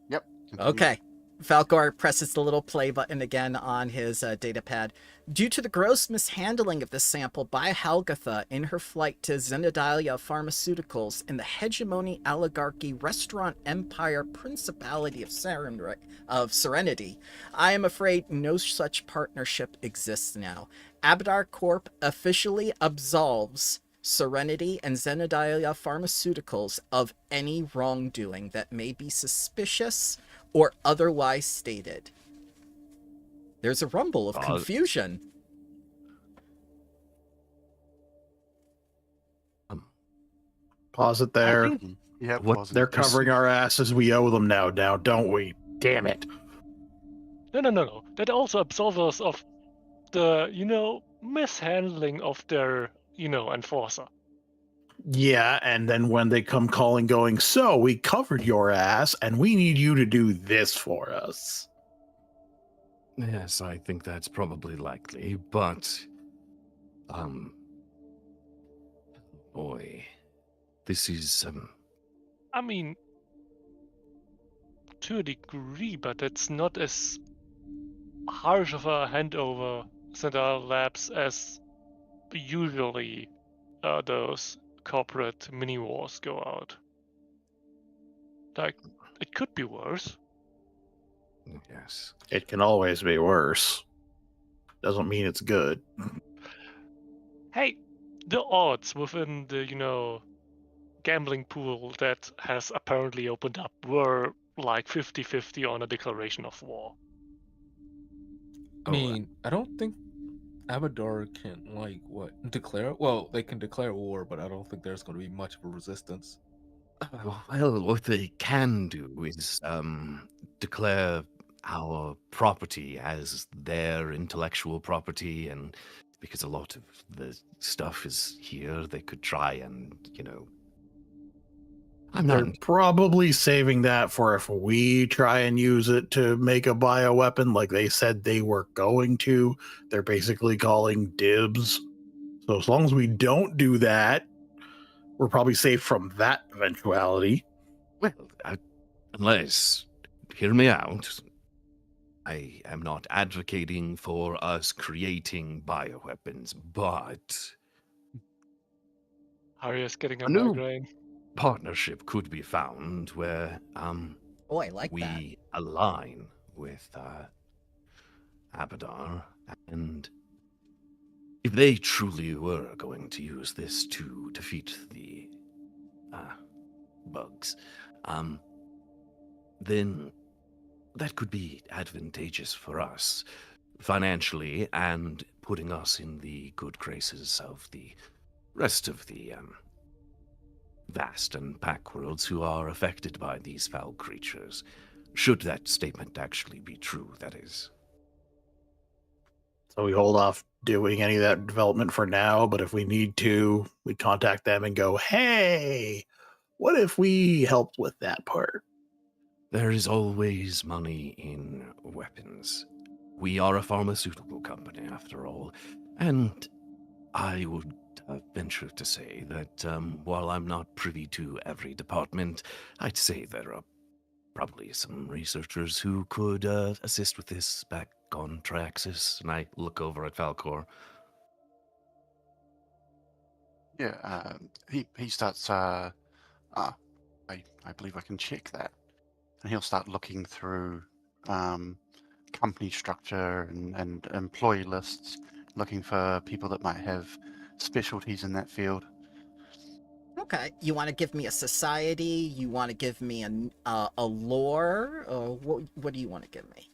Yep. Continue. Okay. Falcor presses the little play button again on his data pad. Due to the gross mishandling of this sample by Halgatha in her flight to Zenadalia Pharmaceuticals in the Hegemony Oligarchy Restaurant Empire Principality of Serenity, I am afraid no such partnership exists now. Abadar Corp officially absolves Serenity and Zenadalia Pharmaceuticals of any wrongdoing that may be suspicious or otherwise stated. There's a rumble of confusion. Pause it there. Yeah, What- pause it. They're covering our asses. We owe them now, don't we? Damn it. No. That also absolves us of the, mishandling of their, enforcer. Yeah, and then when they come calling, going, so we covered your ass, and we need you to do this for us. Yes, I think that's probably likely, but boy, this is I mean, to a degree, but it's not as harsh of a handover center labs as usually those corporate mini wars go out. Like, it could be worse. yes. It can always be worse. Doesn't mean it's good. Hey, the odds within the, gambling pool that has apparently opened up were like 50-50 on a declaration of war. I mean, I don't think Abadar can declare. Well, they can declare war, but I don't think there's going to be much of a resistance. Well, what they can do is declare our property as their intellectual property, and because a lot of the stuff is here, they could try and, I'm They're not. probably saving that for if we try and use it to make a bioweapon like they said they were going to. They're basically calling dibs. So as long as we don't do that, we're probably safe from that eventuality. Well, unless, hear me out. I am not advocating for us creating bioweapons, but Haria's getting a new migraine. partnership could be found where Oh, I like that. we align with Abadar, and if they truly were going to use this to defeat the bugs, then that could be advantageous for us financially and putting us in the good graces of the rest of the vast and pack worlds who are affected by these foul creatures. Should that statement actually be true, that is. So we hold off doing any of that development for now, but if we need to, we contact them and go, hey, what if we helped with that part? There is always money in weapons. We are a pharmaceutical company, after all, and I would venture to say that while I'm not privy to every department, I'd say there are probably some researchers who could assist with this back on Triaxis, and I look over at Falcor. Yeah, he starts. I believe I can check that, and he'll start looking through company structure and employee lists, looking for people that might have specialties in that field. Okay, you want to give me a society? You want to give me a lore? Or what do you want to give me?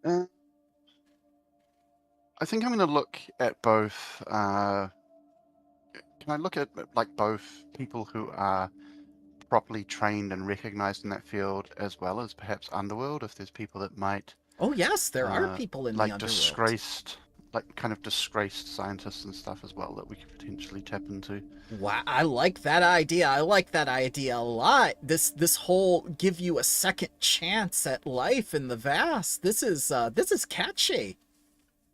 I think I'm going to look at both. Can I look at both people who are properly trained and recognized in that field, as well as perhaps Underworld, if there's people that might? Oh yes, there are people in the Underworld. Disgraced, disgraced scientists and stuff as well that we could potentially tap into. Wow, I like that idea. I like that idea a lot. This whole give you a second chance at life in the vast. This is catchy.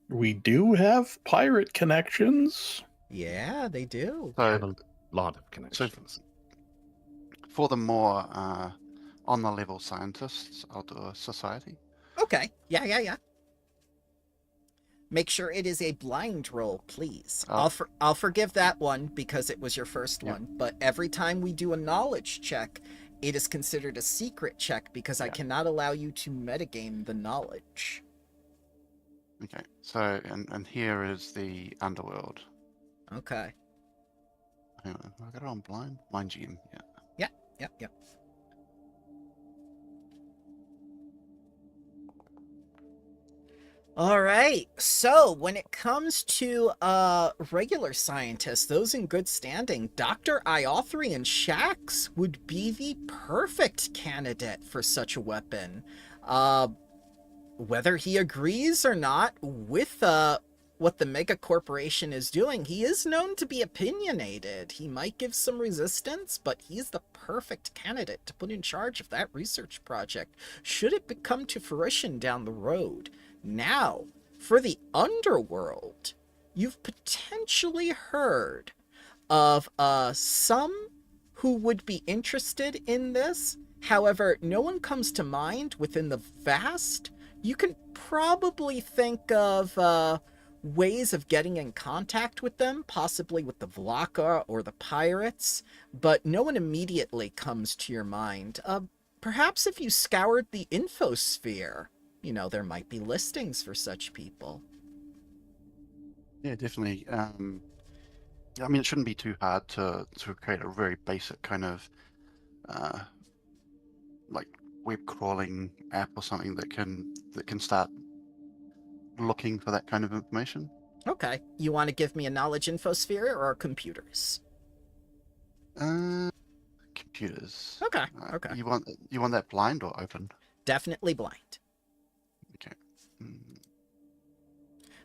We do have pirate connections. Yeah, they do. So, have a lot of connections. For the more on the level scientists, I'll do a society. Okay. Yeah. Make sure it is a blind roll, please. I'll forgive that one because it was your first one. But every time we do a knowledge check, it is considered a secret check because I cannot allow you to metagame the knowledge. Okay. So and here is the Underworld. Okay. Hang on, I got it on blind. Mind GM. Yep. All right. So when it comes to regular scientists, those in good standing, Dr. Iothrian Shax would be the perfect candidate for such a weapon. Whether he agrees or not with what the mega corporation is doing, he is known to be opinionated. He might give some resistance, but he's the perfect candidate to put in charge of that research project, should it come to fruition down the road. Now, for the underworld, you've potentially heard of some who would be interested in this. However, no one comes to mind within the vast. You can probably think of ways of getting in contact with them, possibly with the Vlaka or the pirates, but no one immediately comes to your mind. Perhaps if you scoured the infosphere, you know, there might be listings for such people. Yeah, definitely. I mean, it shouldn't be too hard to create a very basic kind of like web crawling app or something that can start looking for that kind of information. Okay. You want to give me a knowledge infosphere or computers? Computers. Okay. Okay. You want that blind or open? Definitely blind. Okay.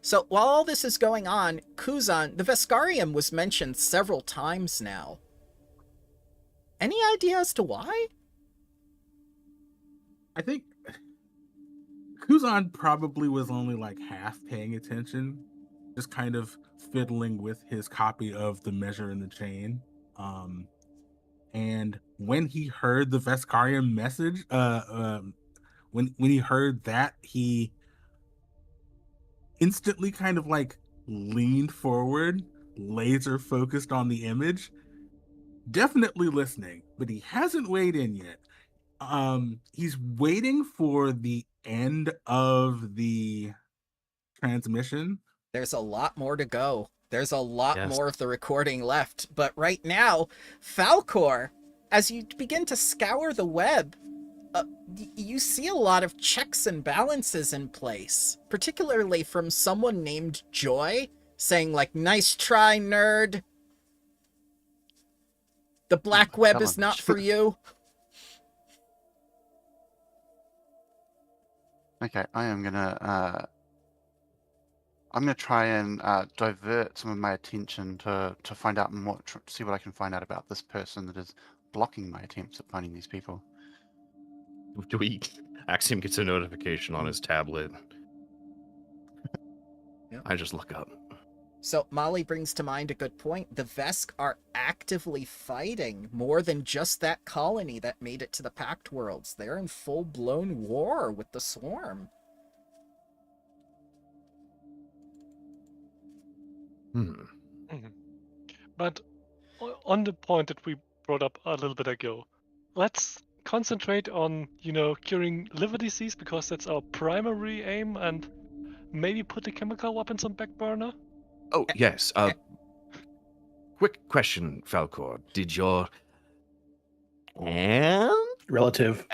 So while all this is going on, Kuzan, the Vescarium was mentioned several times now. Any idea as to why? I think Kuzan probably was only like half paying attention, just kind of fiddling with his copy of The Measure in the Chain. And when he heard the Vescarium message, when he heard that, he instantly kind of like leaned forward, laser focused on the image, definitely listening, but he hasn't weighed in yet. He's waiting for the end of the transmission. There's a lot more to go. There's a lot Yes. more of the recording left. But right now, Falcor, as you begin to scour the web, you see a lot of checks and balances in place, particularly from someone named Joy, saying like, "Nice try, nerd. The black web is not for you." Okay, I'm gonna try and divert some of my attention to find out more, see what I can find out about this person that is blocking my attempts at finding these people. Axiom gets a notification on his tablet. Yeah. I just look up. So Molly brings to mind a good point. The Vesk are actively fighting more than just that colony that made it to the Pact Worlds. They're in full-blown war with the Swarm. But on the point that we brought up a little bit ago, let's concentrate on, curing liver disease, because that's our primary aim, and maybe put the chemical weapons on back burner. Oh, yes. Quick question, Falcor. Did your Relative.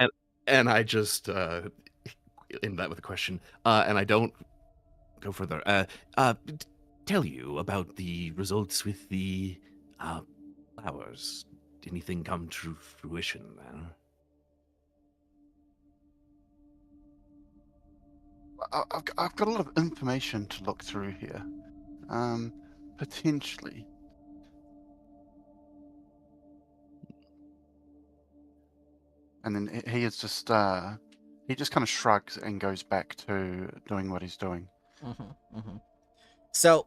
And I just end that with a question. And I don't go further. Tell you about the results with the flowers. Did anything come to fruition there? I've got a lot of information to look through here. Potentially. And then he is just he just kind of shrugs and goes back to doing what he's doing. So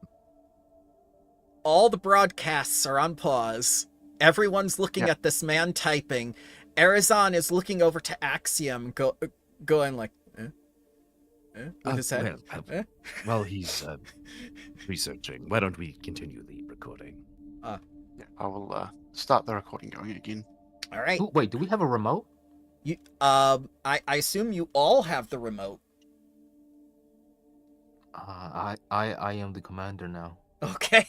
all the broadcasts are on pause. Everyone's looking at this man typing. Arizon is looking over to Axiom, going like, with his head. Well, he's researching. Why don't we continue the recording? Yeah, I will start the recording going again. All right. Ooh, wait, do we have a remote? You, I assume you all have the remote. I am the commander now. Okay.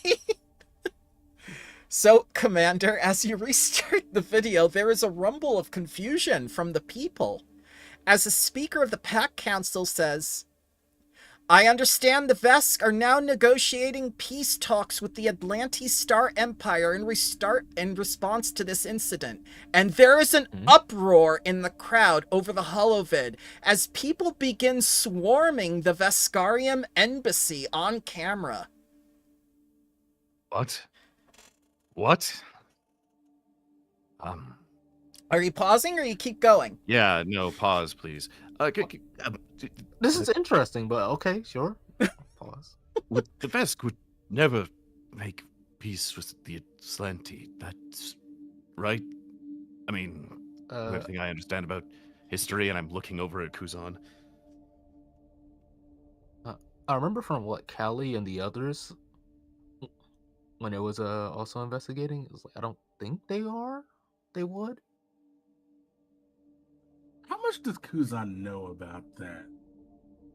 So, Commander, as you restart the video, there is a rumble of confusion from the people. As a speaker of the Pack Council says, I understand the Vesk are now negotiating peace talks with the Atlantis Star Empire in response to this incident. And there is an uproar in the crowd over the holovid as people begin swarming the Veskarium embassy on camera. What? What? Are you pausing or you keep going? Yeah, no, pause, please. This is interesting, but okay, sure. Pause. The Vesk would never make peace with the Atlanti. That's right. I mean, everything I understand about history, and I'm looking over at Kuzan. I remember from what Cali and the others, when it was also investigating, it was like, I don't think they would. How much does Kuzan know about that?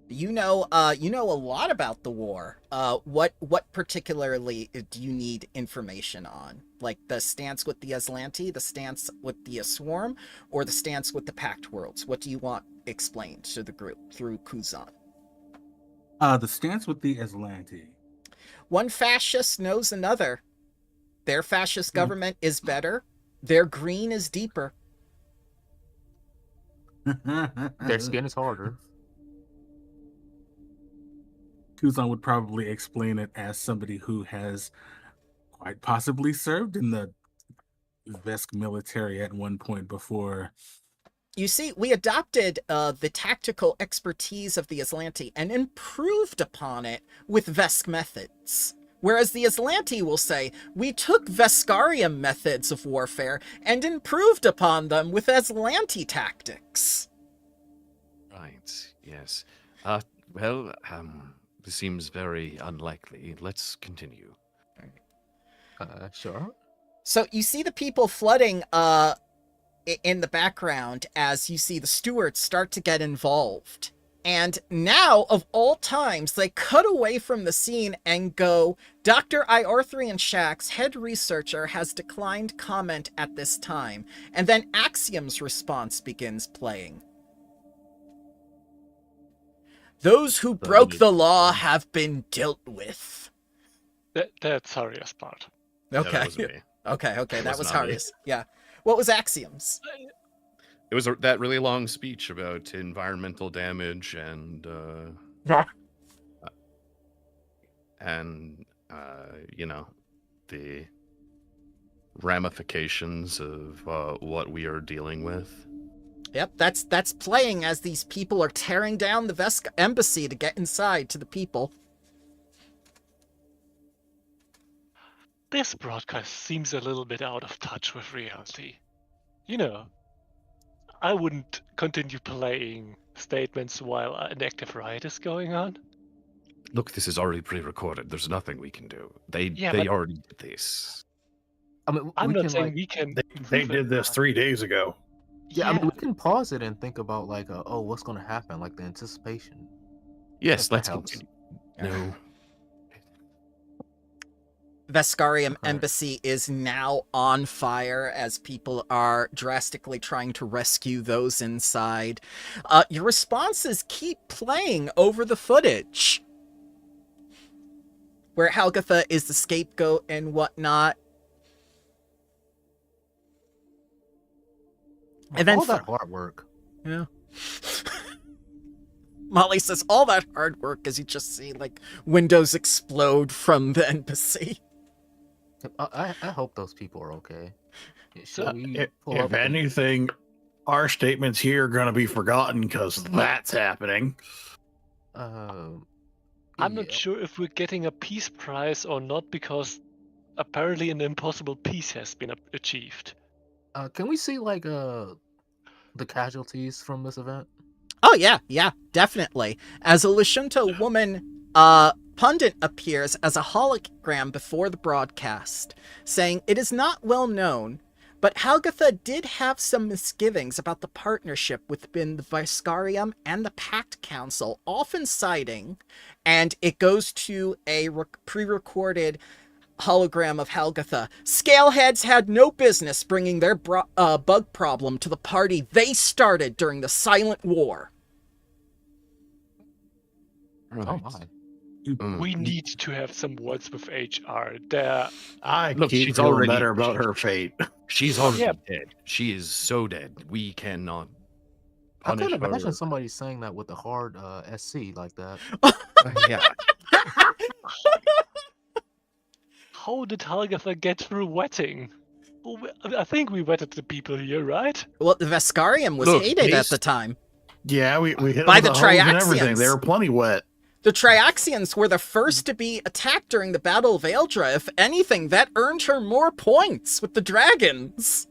You know a lot about the war. What particularly do you need information on? Like the stance with the Aslanti, the stance with the Swarm, or the stance with the Pact Worlds? What do you want explained to the group through Kuzan? The stance with the Aslanti. One fascist knows another. Their fascist government is better. Their green is deeper. Their skin is harder. Kuzan would probably explain it as somebody who has quite possibly served in the Vesk military at one point before. You see, we adopted the tactical expertise of the Aslanti and improved upon it with Vesk methods. Whereas the Aslanti will say, we took Veskarium methods of warfare and improved upon them with Aslanti tactics. Right, yes. This seems very unlikely. Let's continue. Sure. So you see the people flooding in the background as you see the stewards start to get involved. And now, of all times, they cut away from the scene and go, Dr. Iorthrian Shack's head researcher has declined comment at this time. And then Axiom's response begins playing. Those who broke the law have been dealt with. That's Haria's part. Okay. Yeah, that wasn't me. Okay. That was not me. Haria's. Yeah. What was Axiom's? It was that really long speech about environmental damage and the ramifications of what we are dealing with. Yep, that's playing as these people are tearing down the Vesk embassy to get inside to the people. This broadcast seems a little bit out of touch with reality. You know, I wouldn't continue playing statements while an active riot is going on. Look, this is already pre-recorded. There's nothing we can do. They already did this. I mean, I'm we not can, saying like, we can. They improve it. did this 3 days ago. Yeah, I mean, we can pause it and think about like, what's going to happen, like the anticipation. Yes, That let's helps. continue. No. Veskarium Okay. embassy is now on fire as people are drastically trying to rescue those inside. Your responses keep playing over the footage, where Halgatha is the scapegoat and whatnot. And then all that hard work. Yeah. Molly says all that hard work as you just see like windows explode from the embassy. I hope those people are okay. So, Should we pull If up anything, our statements here are going to be forgotten because that's happening. I'm yeah. not sure if we're getting a peace prize or not because apparently an impossible peace has been achieved. Can we see like the casualties from this event? Oh yeah, definitely. As a Lashunta woman pundit appears as a hologram before the broadcast, saying it is not well known, but Halgatha did have some misgivings about the partnership within the Veskarium and the Pact Council, often citing, and it goes to a pre-recorded hologram of Halgatha. Scaleheads had no business bringing their bug problem to the party they started during the Silent War. Oh Right. my. We need to have some words with HR. There, I Look, keep she's feeling already- better about her fate. She's already Yeah. dead. She is so dead. We cannot I punish couldn't imagine her. somebody saying that with a hard SC like that. Yeah. how did Helgatha get through wetting? Well, I think we wetted the people here, right? Well, the Vescarium was Look, hated at based- the time. Yeah, we hit By them with the the hose and everything. Triaxians. They were plenty wet. The Triaxians were the first to be attacked during the Battle of Eldra. If anything, that earned her more points with the dragons.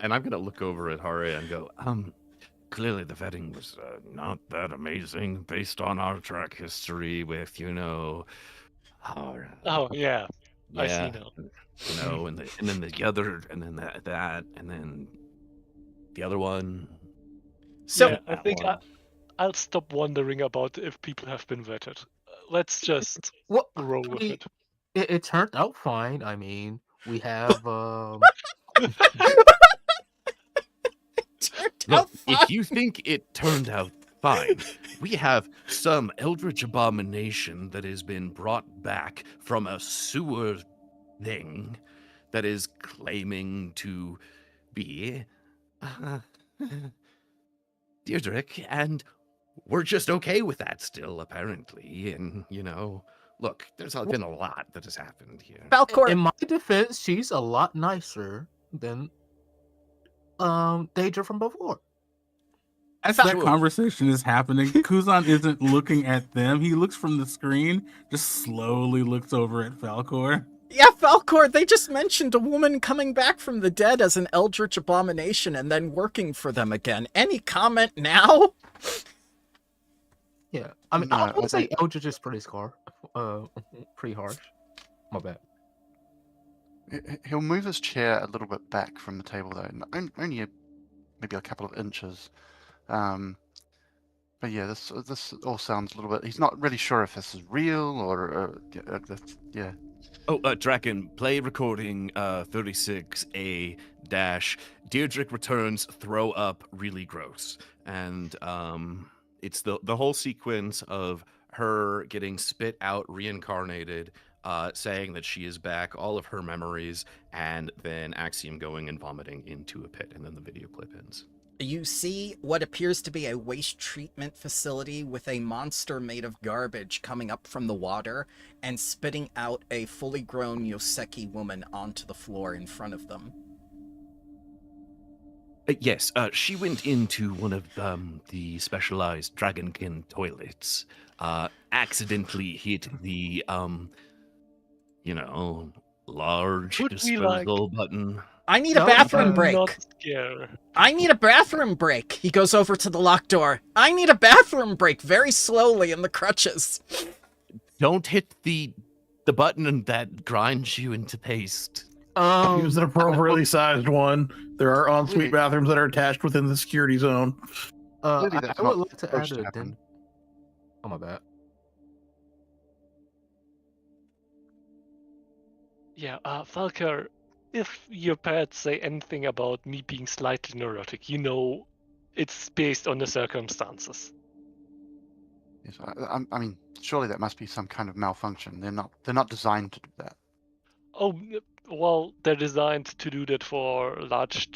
And I'm gonna look over at Haria and go, clearly the vetting was not that amazing based on our track history with, our, Oh yeah, I see yeah, now. and then the other, and then that, and then the other one. So, yeah, I that think one. I'll stop wondering about if people have been vetted. Let's just Well, roll with mean, it. it turned out fine. I mean, we have turned Look, out fine. if you think it turned out fine, we have some eldritch abomination that has been brought back from a sewer thing that is claiming to be Deirdrick, and we're just okay with that still, apparently. And, look, there's been a lot that has happened here. Falcor, in my defense, she's a lot nicer than Daedra from before. As Fa- that conversation is happening, Kuzan isn't looking at them. He looks from the screen, just slowly looks over at Falcor. yeah, Falcor, they just mentioned a woman coming back from the dead as an eldritch abomination and then working for them again. Any comment now? Yeah, I mean, No, I I would say think- Eldritch is pretty pretty harsh. My bad. He'll move his chair a little bit back from the table, though, only maybe a couple of inches. But yeah, this all sounds a little bit. He's not really sure if this is real or yeah. Oh, Draken, play recording 36A dash. Deirdrick returns, throw up, really gross. And it's the whole sequence of her getting spit out, reincarnated, saying that she is back, all of her memories, and then Axiom going and vomiting into a pit, and then the video clip ends. You see what appears to be a waste treatment facility with a monster made of garbage coming up from the water and spitting out a fully grown Yoseki woman onto the floor in front of them. Yes, she went into one of the specialized dragonkin toilets, accidentally hit the, large Would we like- disposal button. I need a No, bathroom I'm break. Not scared. I need a bathroom break. He goes over to the locked door. I need a bathroom break very slowly in the crutches. Don't hit the button that grinds you into paste. Use an appropriately sized one. There are ensuite bathrooms that are attached within the security zone. Clearly I that's would not like to add supposed to a happen. Oh my bad. Yeah, Falker, if your parents say anything about me being slightly neurotic, it's based on the circumstances. Yes, I mean, surely that must be some kind of malfunction. They're not designed to do that. Oh, well, they're designed to do that for large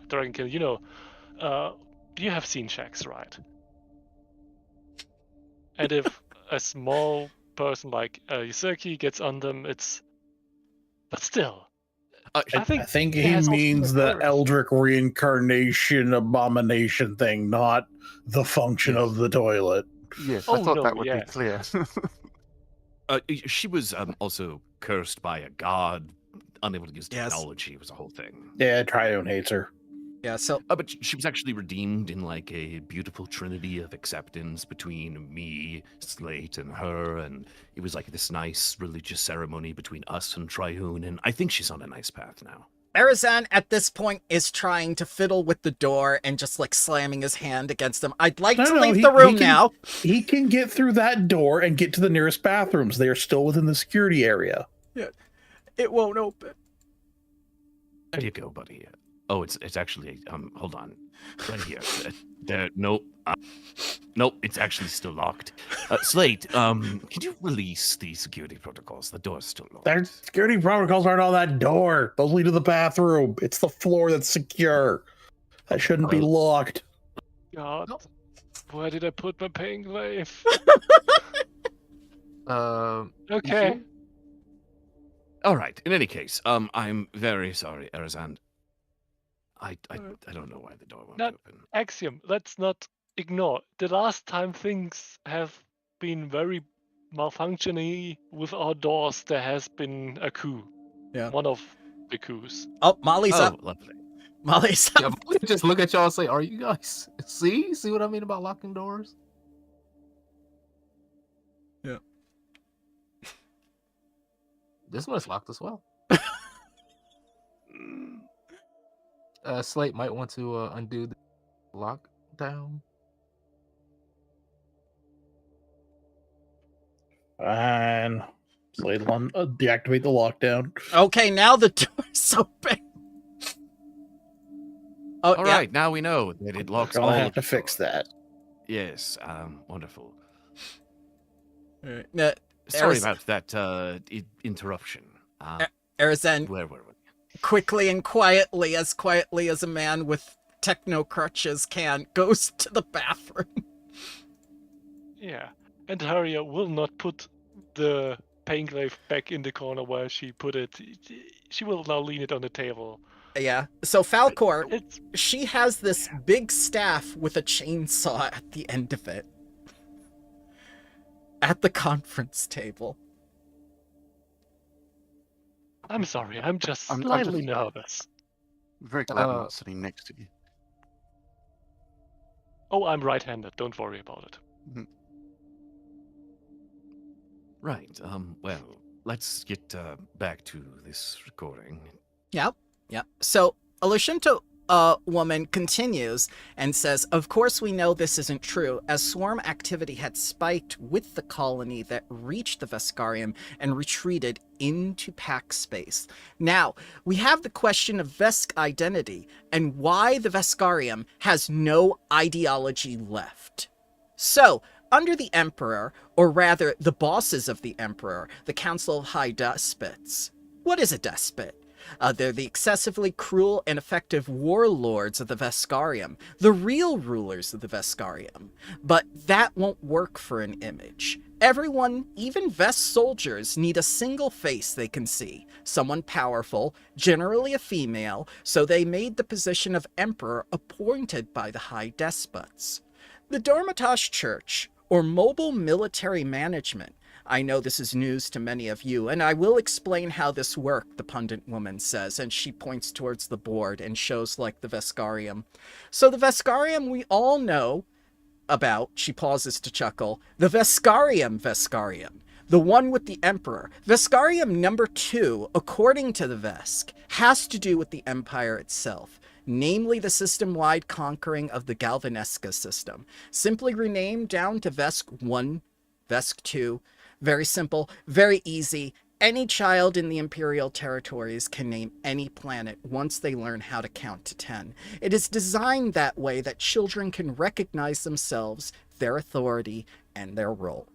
dragon. You have seen checks, right? And if a small person like Yoseki gets on them, but still. I think he it has also means the occurred. Eldritch reincarnation abomination thing, not the function of the toilet. Yes, Oh, I thought no, that would yeah. be clear. She was also cursed by a god, unable to use Yes. technology. It was a whole thing. Yeah, Trione hates her. Yeah, so But she was actually redeemed in like a beautiful trinity of acceptance between me, Slate, and her, and it was like this nice religious ceremony between us and Triune, and I think she's on a nice path now. Arizan at this point is trying to fiddle with the door and just like slamming his hand against them. I'd like to leave the room now. He can get through that door and get to the nearest bathrooms. They are still within the security area. It won't open. There you go, buddy. Oh, it's actually hold on. Right here. Nope. Nope, it's actually still locked. Slate, can you release the security protocols? The door's still locked. Their security protocols aren't on that door. Those lead to the bathroom. It's the floor that's secure. That shouldn't be locked. God, where did I put my pain glaive? Okay. All right. In any case, I'm very sorry, Arizan. I don't know why the door won't open. Axiom, let's not ignore. The last time things have been very malfunctioning with our doors, there has been a coup. Yeah. One of the coups. Oh, Molly's up. Lovely. Molly's Yeah, up. we just look at y'all and say, "Are you guys see what I mean about locking doors?" Yeah. This one's locked as well. Slate might want to undo the lockdown. And Slade will deactivate the lockdown. Okay, now the door's open. Oh, All right, now we know that it locks all Gonna of have to the fix doors. that. Yes, wonderful. Right. Sorry about that interruption. Arizan, Where were we? quickly as quietly as a man with techno crutches can, goes to the bathroom. Yeah. And Haria will not put the pain glaive back in the corner where she put it. She will now lean it on the table. Yeah. So Falcor, she has this big staff with a chainsaw at the end of it. At the conference table. I'm sorry, I'm just slightly nervous. Very glad I'm not sitting next to you. Oh, I'm right-handed. Don't worry about it. Right. Well, let's get back to this recording. Yep. So Alushinto woman continues and says, of course we know this isn't true, as swarm activity had spiked with the colony that reached the Veskarium and retreated into pack space. Now, we have the question of Vesk identity and why the Veskarium has no ideology left. So, under the Emperor, or rather the bosses of the Emperor, the Council of High Despots. What is a despot? They're the excessively cruel and effective warlords of the Veskarium, the real rulers of the Veskarium. But that won't work for an image. Everyone, even Vest soldiers, need a single face they can see, someone powerful, generally a female, so they made the position of Emperor appointed by the High Despots. The Dormitosh Church, or Mobile Military Management, I know this is news to many of you, and I will explain how this worked, the pundit woman says, and she points towards the board and shows, like, the Veskarium. So the Veskarium we all know about, she pauses to chuckle, the Veskarium, the one with the Emperor. Veskarium number 2, according to the Vesk, has to do with the Empire itself, namely the system-wide conquering of the Galvanesca system, simply renamed down to Vesk 1, Vesk 2, very simple, very easy. Any child in the Imperial territories can name any planet once they learn how to count to 10. It is designed that way that children can recognize themselves, their authority, and their role.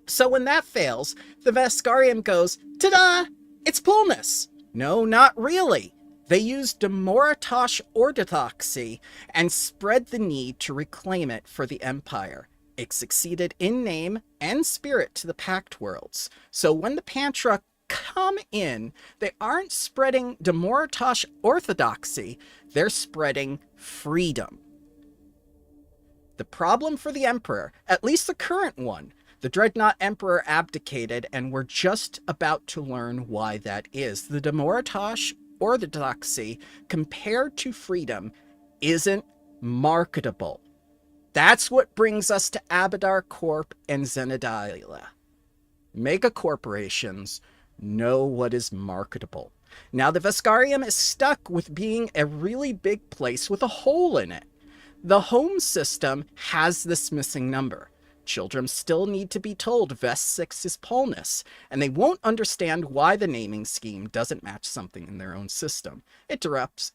So when that fails, the Veskarium goes, ta-da! It's Pulnus! No, not really. They used Demoratosh orthodoxy and spread the need to reclaim it for the Empire. It succeeded in name and spirit to the Pact Worlds. So when the Pantra come in, they aren't spreading Demoratosh orthodoxy, they're spreading freedom. The problem for the Emperor, at least the current one, the Dreadnought Emperor abdicated, and we're just about to learn why that is. The Demoratosh orthodoxy, compared to freedom, isn't marketable. That's what brings us to Abadar Corp and Zenadila. Mega corporations know what is marketable. Now the Veskarium is stuck with being a really big place with a hole in it. The home system has this missing number. Children still need to be told Vest 6 is Polnus, and they won't understand why the naming scheme doesn't match something in their own system. It disrupts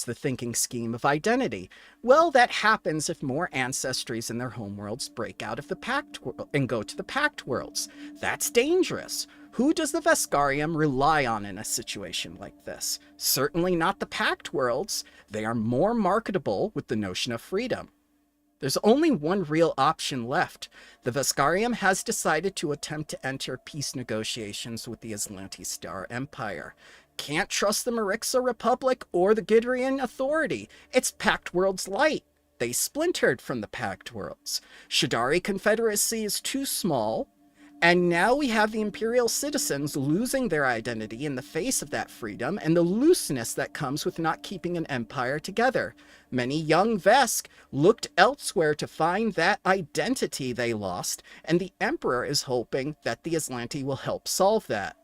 the thinking scheme of identity. Well, that happens if more ancestries in their homeworlds break out of the Pact and go to the Pact worlds. That's dangerous. Who does the Veskarium rely on in a situation like this? Certainly not the Pact worlds. They are more marketable with the notion of freedom. There's only one real option left. The Veskarium has decided to attempt to enter peace negotiations with the Aslanti Star Empire. Can't trust the Marixa Republic or the Gidrian Authority. It's Pact Worlds Light. They splintered from the Pact Worlds. Shadari Confederacy is too small. And now we have the Imperial citizens losing their identity in the face of that freedom and the looseness that comes with not keeping an empire together. Many young Vesk looked elsewhere to find that identity they lost, and the Emperor is hoping that the Aslanti will help solve that.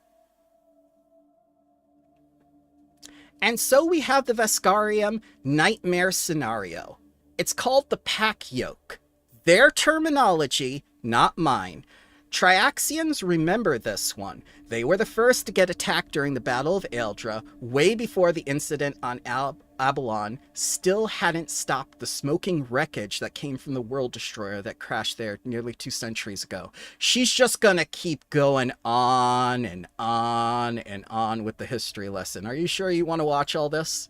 And so we have the Veskarium nightmare scenario. It's called the Pack Yoke. Their terminology, not mine. Triaxians remember this one. They were the first to get attacked during the Battle of Eldra, way before the incident on Abalon still hadn't stopped the smoking wreckage that came from the World Destroyer that crashed there nearly 2 centuries ago. She's just gonna keep going on and on and on with the history lesson. Are you sure you want to watch all this?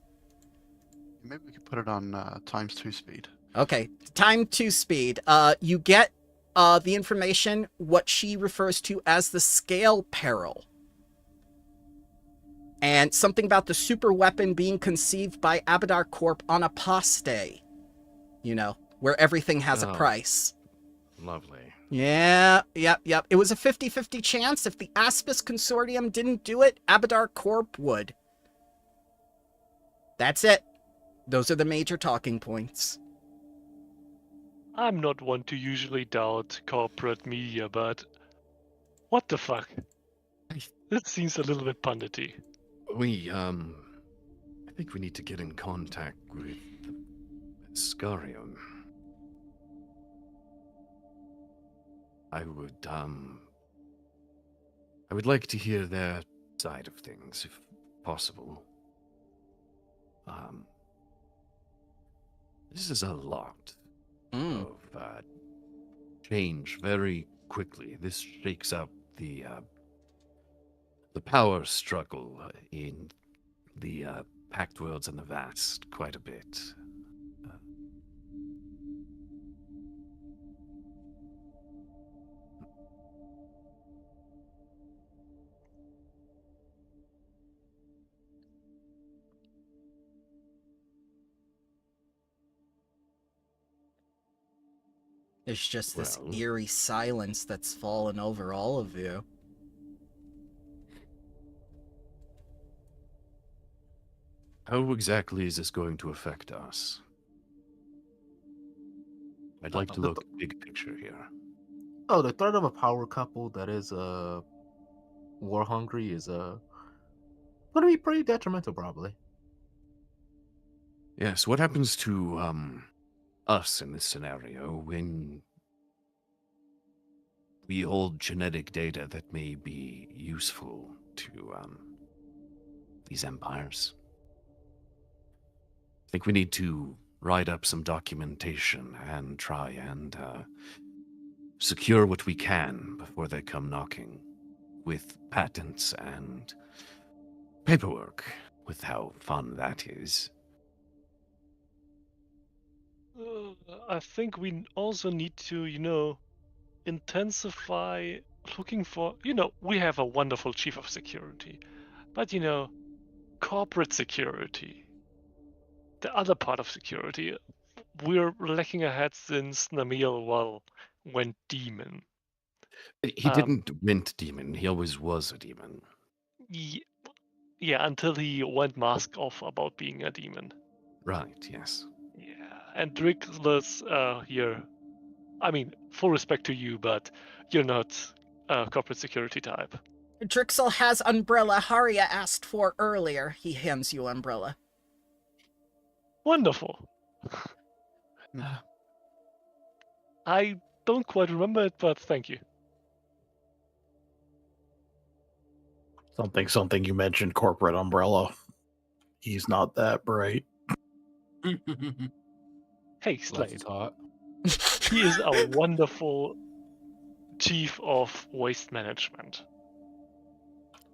Maybe we could put it on ×2 speed. Okay, ×2 speed. You get the information, what she refers to as the scale peril. And something about the super weapon being conceived by Abadar Corp on Aposte. You know, where everything has a price. Lovely. Yeah, yep. It was a 50-50 chance. If the Aspis Consortium didn't do it, Abadar Corp would. That's it. Those are the major talking points. I'm not one to usually doubt corporate media, but what the fuck? This seems a little bit pundity. I think we need to get in contact with Scarium. I would like to hear their side of things, if possible. This is a lot of change very quickly. This shakes up the power struggle in the Pact Worlds and the Vast quite a bit. There's just this Well. eerie silence that's fallen over all of you. How exactly is this going to affect us? I'd like to look big picture here. Oh, the threat of a power couple that is war hungry is going to be pretty detrimental, probably. Yes, what happens to us in this scenario when we hold genetic data that may be useful to these empires? I think we need to write up some documentation and try and secure what we can before they come knocking, with patents and paperwork, with how fun that is. I think we also need to, intensify looking for, we have a wonderful chief of security, but, corporate security, the other part of security, we're lacking ahead since Namiel, went demon. He didn't went demon, he always was a demon. Yeah, until he went mask off about being a demon. Right, yes. Yeah, and Drickless here, I mean, full respect to you, but you're not a corporate security type. Drixel has umbrella Haria asked for earlier. He hands you umbrella. Wonderful. I don't quite remember it, but thank you. Something you mentioned corporate umbrella. He's not that bright. Hey, Left Slate. hot. He is a wonderful chief of waste management.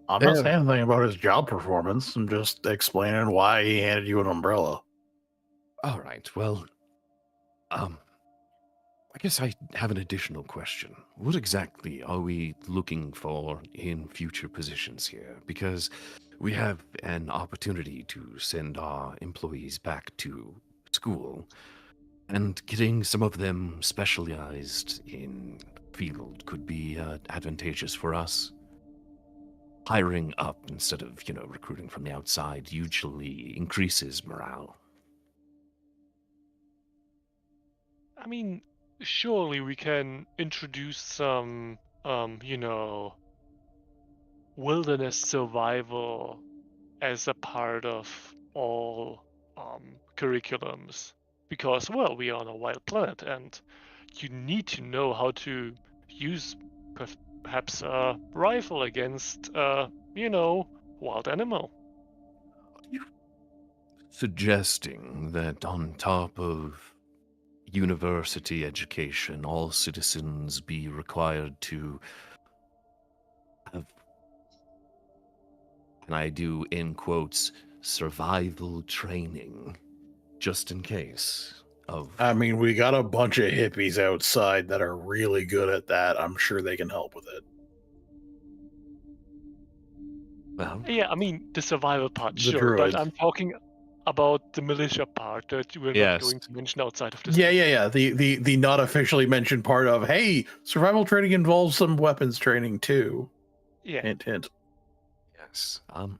I'm not saying anything about his job performance. I'm just explaining why he handed you an umbrella. All right. Well, I guess I have an additional question. What exactly are we looking for in future positions here? Because we have an opportunity to send our employees back to school, and getting some of them specialized in field could be advantageous for us. Hiring up instead of, recruiting from the outside usually increases morale. I mean, surely we can introduce some, wilderness survival as a part of all curriculums. Because, well, we are on a wild planet and you need to know how to use perhaps a rifle against, wild animal. Suggesting that on top of university education, all citizens be required to have, and I do in quotes, survival training, just in case of. I mean, we got a bunch of hippies outside that are really good at that. I'm sure they can help with it. Well, Yeah, I mean, the survival part, The sure, but druid. I'm talking about the militia part that we're Yes. not going to mention outside of this. Yeah. The not officially mentioned part of, hey, survival training involves some weapons training too. Yeah. Hint, hint. yes. I'm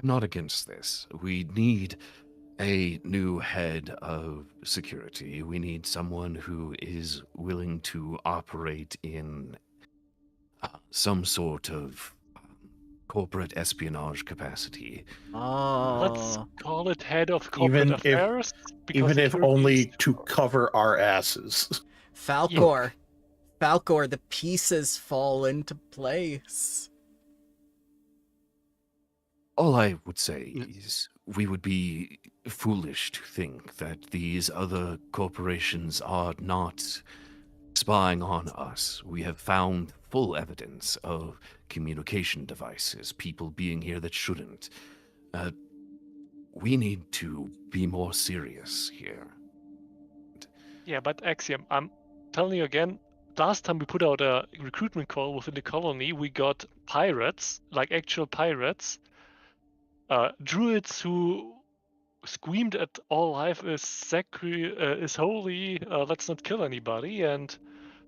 not against this. We need a new head of security. We need someone who is willing to operate in some sort of corporate espionage capacity. Let's Oh, call it head of corporate affairs. Even it if currently only is to too cover our asses. Falcor. Falcor, the pieces fall into place. All I would say Yeah. is we would be foolish to think that these other corporations are not spying on us. We have found full evidence of communication devices, people being here that shouldn't. We need to be more serious here. Yeah, but Axiom, I'm telling you again, last time we put out a recruitment call within the colony, we got pirates, like actual pirates, druids who screamed at all life is holy, let's not kill anybody, and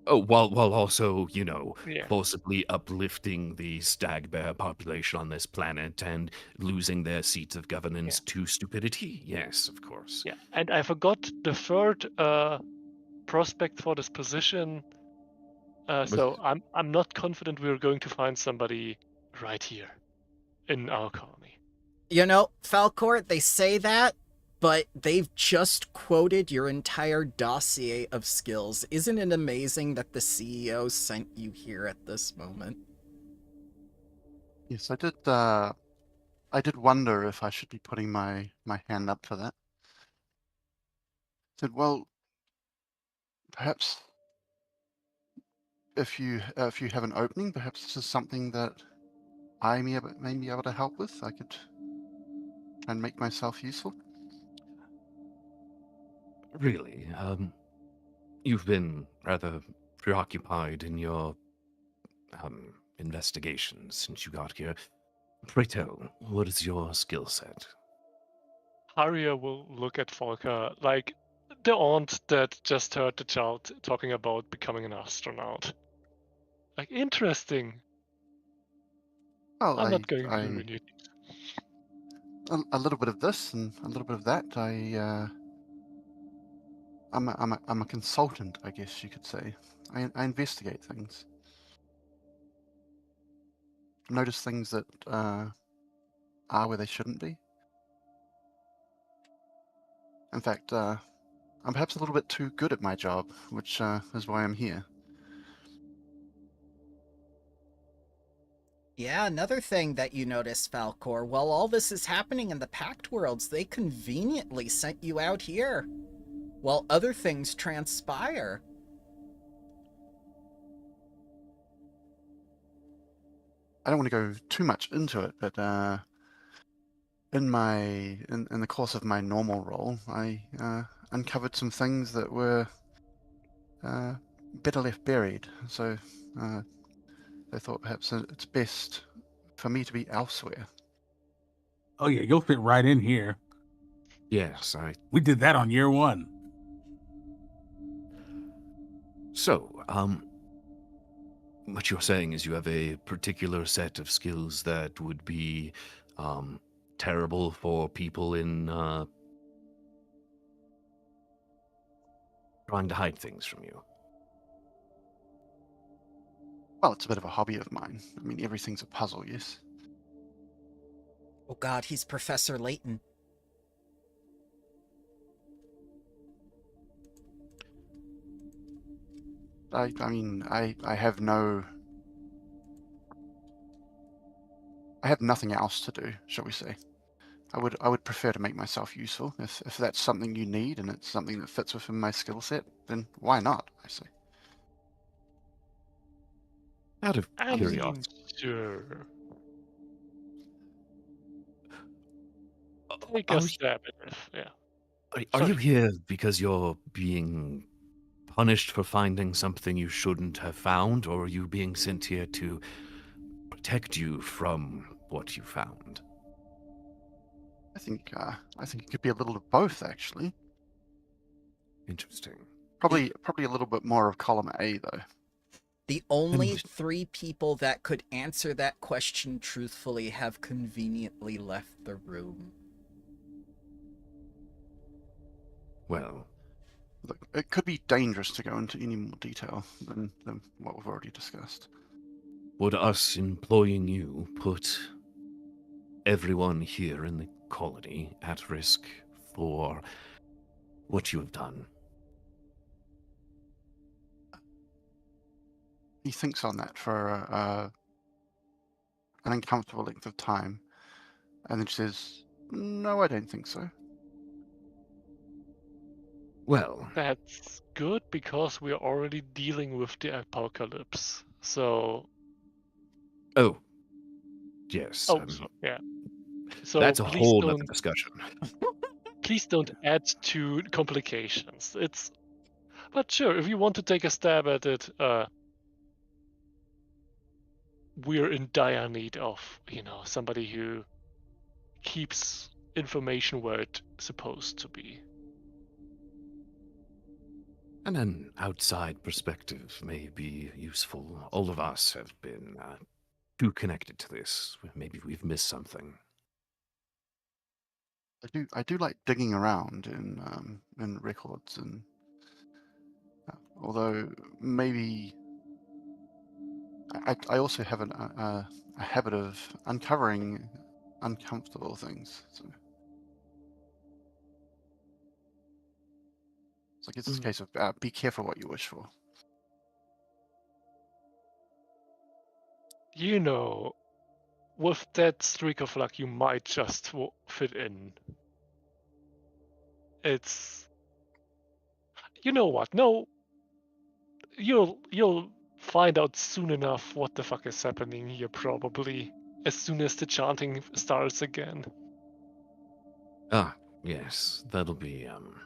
Oh, while also, yeah. forcibly uplifting the Stag-Bear population on this planet and losing their seats of governance to stupidity. Yes, of course. Yeah, and I forgot the third prospect for this position. So I'm not confident we're going to find somebody right here in our colony. You know, Falcor, they say that, but they've just quoted your entire dossier of skills. Isn't it amazing that the CEO sent you here at this moment? Yes, I did wonder if I should be putting my hand up for that. Said, well, perhaps if you have an opening, perhaps this is something that I may be able to help with. I could try and make myself useful. Really, you've been rather preoccupied in your investigations since you got here. Pray tell, what is your skill set? Haria will look at Volker like the aunt that just heard the child talking about becoming an astronaut. Like, interesting. Well, I'm not going to ruin it. a little bit of this and a little bit of that. I'm a consultant, I guess you could say. I investigate things, notice things that are where they shouldn't be. In fact, I'm perhaps a little bit too good at my job, which is why I'm here. Yeah, another thing that you notice, Falcor, while all this is happening in the Pact Worlds, they conveniently sent you out here, while other things transpire. I don't want to go too much into it, but in the course of my normal role, I uncovered some things that were better left buried. So they thought perhaps it's best for me to be elsewhere. Oh yeah, you'll fit right in here. Yes, We did that on year 1. So, what you're saying is you have a particular set of skills that would be terrible for people in trying to hide things from you. Well, it's a bit of a hobby of mine. I mean, everything's a puzzle, yes. Oh god, he's Professor Layton. I mean, I have nothing else to do, shall we say. I would prefer to make myself useful. If that's something you need and it's something that fits within my skill set, then why not, I say. Out of I mean, curiosity, sure. Take a stab at it, yeah. are you Sorry. here because you're being punished for finding something you shouldn't have found, or are you being sent here to protect you from what you found? I think it could be a little of both, actually. Interesting. Probably a little bit more of column A, though. The only 3 people that could answer that question truthfully have conveniently left the room. Well, Look, it could be dangerous to go into any more detail than what we've already discussed. would us employing you put everyone here in the colony at risk for what you have done? He thinks on that for an uncomfortable length of time, and then says, "No, I don't think so." Well, That's good because we're already dealing with the apocalypse. So, oh, yes. yeah. So That's a please whole don't other discussion. please don't add to complications. But sure, if you want to take a stab at it, we're in dire need of, somebody who keeps information where it's supposed to be. And an outside perspective may be useful. All of us have been too connected to this. Maybe we've missed something. I do like digging around in records, and although maybe I also have a habit of uncovering uncomfortable things. So it's like it's a case of be careful what you wish for. With that streak of luck, you might just fit in. It's, you know what? No, you'll find out soon enough what the fuck is happening here. Probably as soon as the chanting starts again. Ah, yes, that'll be I'm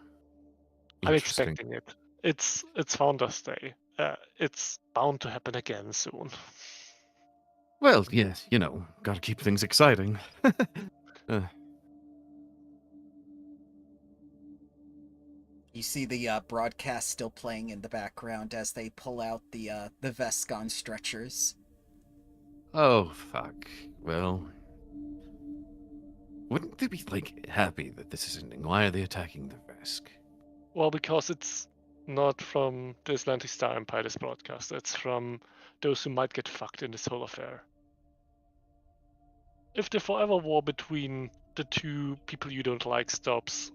interesting. expecting it. It's Founders Day. It's bound to happen again soon. Well, yes, gotta keep things exciting. You see the broadcast still playing in the background as they pull out the Vescon stretchers. Oh, fuck. Well, wouldn't they be, happy that this is ending? Why are they attacking the Vesk? Well, because it's not from the Atlantic Star Empire, this broadcast. It's from those who might get fucked in this whole affair. If the forever war between the 2 people you don't like stops,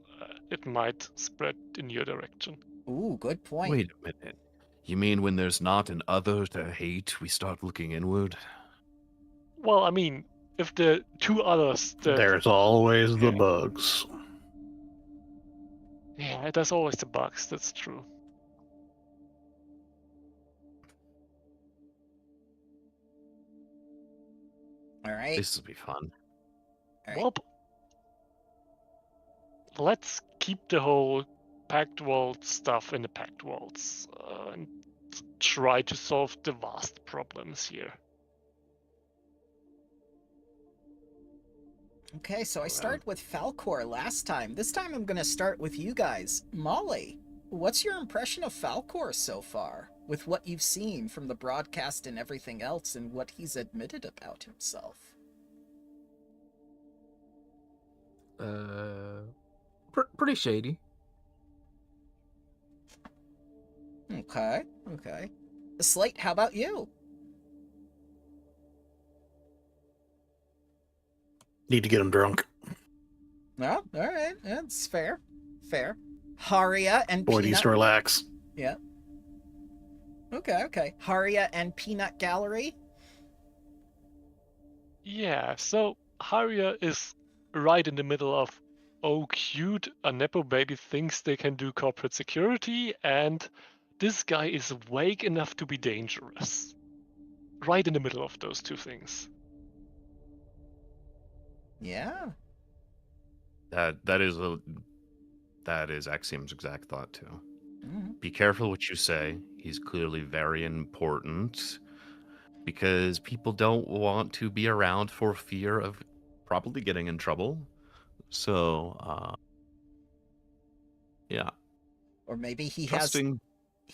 it might spread in your direction. Ooh, good point. Wait a minute. You mean when there's not an other to hate, we start looking inward? Well, I mean, if the two others that There's always the Yeah. bugs. yeah, there's always the bugs. That's true. All right. This will be fun. All right. Well, let's keep the whole packed world stuff in the packed worlds and try to solve the vast problems here. Okay, so I Well. started with Falcor last time. This time I'm going to start with you guys. Molly, what's your impression of Falcor so far? With what you've seen from the broadcast and everything else and what he's admitted about himself? Pretty shady. Okay. Slate, how about you? Need to get him drunk. No, all right, that's fair. Haria and Boy Peanut. needs to relax. Yeah. Okay. Haria and Peanut Gallery. Yeah, so Haria is right in the middle of, oh cute, a Nepo baby thinks they can do corporate security, and this guy is vague enough to be dangerous. Right in the middle of those two things. Yeah. That is Axiom's exact thought too. Mhm. Be careful what you say. He's clearly very important because people don't want to be around for fear of probably getting in trouble. So, yeah, Or maybe he trusting.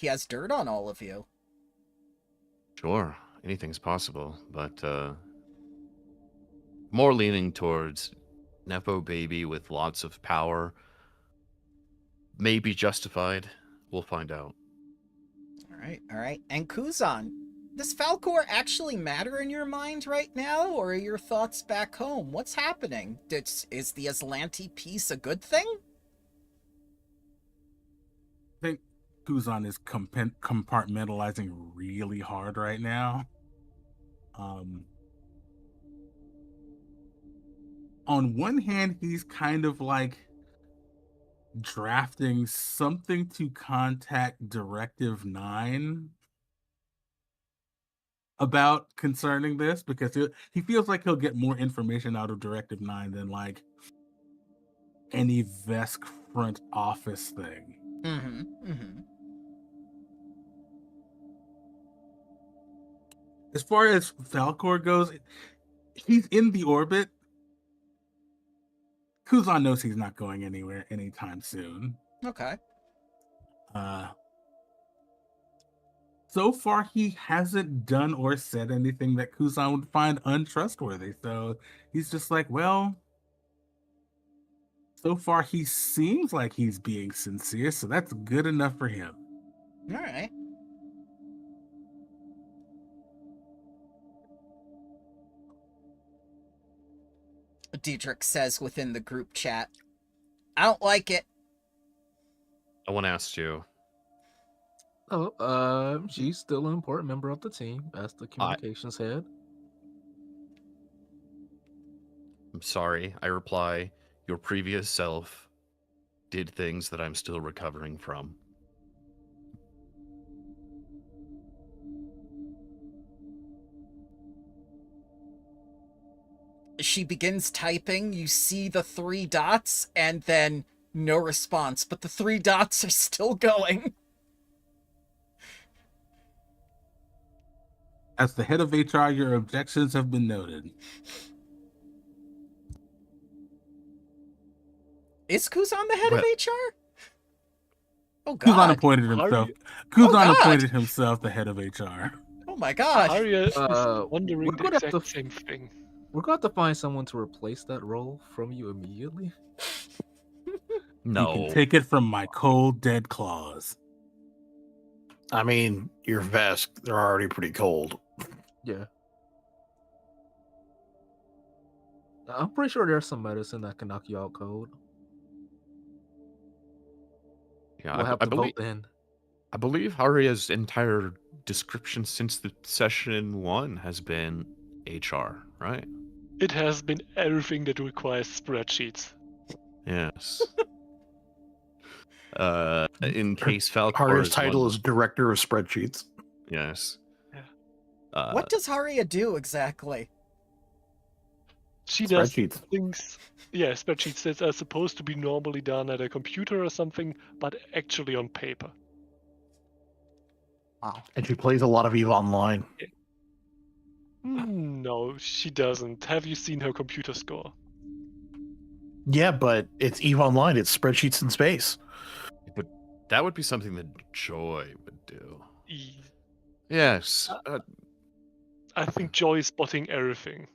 has dirt on all of you. Sure, anything's possible, but more leaning towards Nepo baby with lots of power. May be justified. We'll find out. All right. And Kuzan, does Falcor actually matter in your mind right now, or are your thoughts back home? What's happening? Is the Aslanti peace a good thing? I think Kuzan is compartmentalizing really hard right now. On one hand, he's kind of like drafting something to contact Directive 9 about concerning this, because he feels like he'll get more information out of Directive 9 than like any Vesk front office thing. As far as Falcor goes, he's in the orbit. Kuzan knows he's not going anywhere anytime soon. Okay. So far, he hasn't done or said anything that Kuzan would find untrustworthy. So he's just like, well, so far he seems like he's being sincere, so that's good enough for him. All right. Diedrich says within the group chat, I don't like it. I want to ask you. Oh, she's still an important member of the team as the communications head. I'm sorry. I reply, your previous self did things that I'm still recovering from. She begins typing, you see the 3 dots, and then no response, but the 3 dots are still going. As the head of HR, your objections have been noted. Is Kuzan the head of HR? Oh Kuzan god. appointed himself. God. Appointed himself the head of HR. Oh my god. Haria is wondering we're the gonna have exact to- same thing. We're going to have to find someone to replace that role from you immediately. No. You can take it from my cold, dead claws. I mean, your Vesk, they're already pretty cold. Yeah. I'm pretty sure there's some medicine that can knock you out cold. Yeah, We'll have I to believe, vote then. I believe Haria's entire description since the session 1 has been HR, right? It has been everything that requires spreadsheets. Yes. In case Falcor Haria's is title one- is Director of Spreadsheets. Yes. Yeah. What does Haria do exactly? She does Spreadsheets. things, spreadsheets that are supposed to be normally done at a computer or something, but actually on paper. Wow. And she plays a lot of EVE Online. No, she doesn't. Have you seen her computer score? Yeah, but it's EVE Online. It's spreadsheets in space. But that would be something that Joy would do. E- Yes. I think Joy is spotting everything.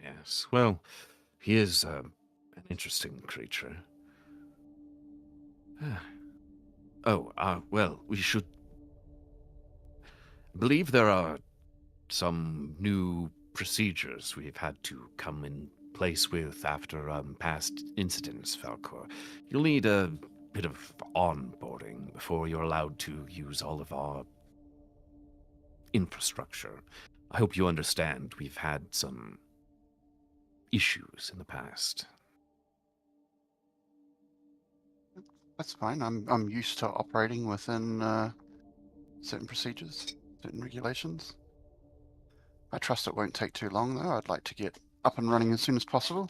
Yes. Well, he is an interesting creature. Well, we should. I believe there are some new procedures we've had to come in place with after past incidents, Falcor. You'll need a bit of onboarding before you're allowed to use all of our infrastructure. I hope you understand we've had some issues in the past. That's fine. I'm used to operating within certain procedures, certain regulations. I trust it won't take too long, though. I'd like to get up and running as soon as possible.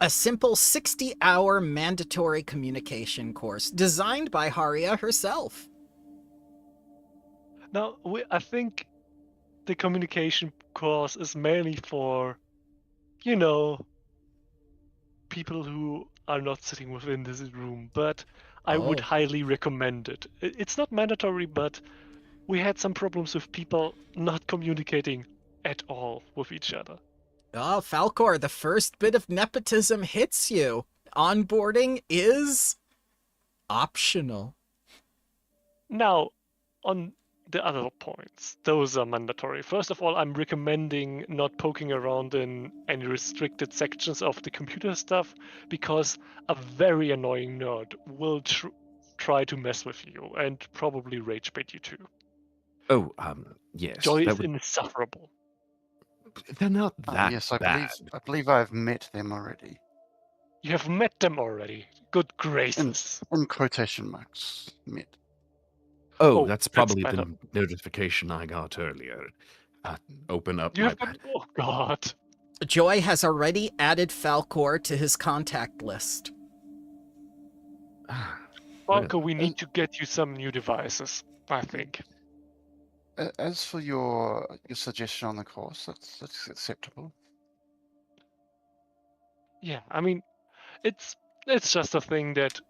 A simple 60-hour mandatory communication course designed by Haria herself. Now, I think the communication course is mainly for, people who are not sitting within this room, but I would Oh. highly recommend it. It's not mandatory, but we had some problems with people not communicating at all with each other. Oh, Falcor, the first bit of nepotism hits you. Onboarding is optional. Now, on the other points, those are mandatory. First of all, I'm recommending not poking around in any restricted sections of the computer stuff, because a very annoying nerd will try to mess with you and probably rage bait you too. Oh, yes. Joy that is would- insufferable. They're not that Yes, I bad. believe I've met them already. You have met them already. Good gracious. In quotation marks, met. Oh, Oh, that's that's probably better. the notification I got earlier. Open up You my have got... Oh, God. Joy has already added Falcor to his contact list. Falco, we need to get you some new devices, I think. As for your suggestion on the course, that's acceptable. Yeah, I mean, it's just a thing that,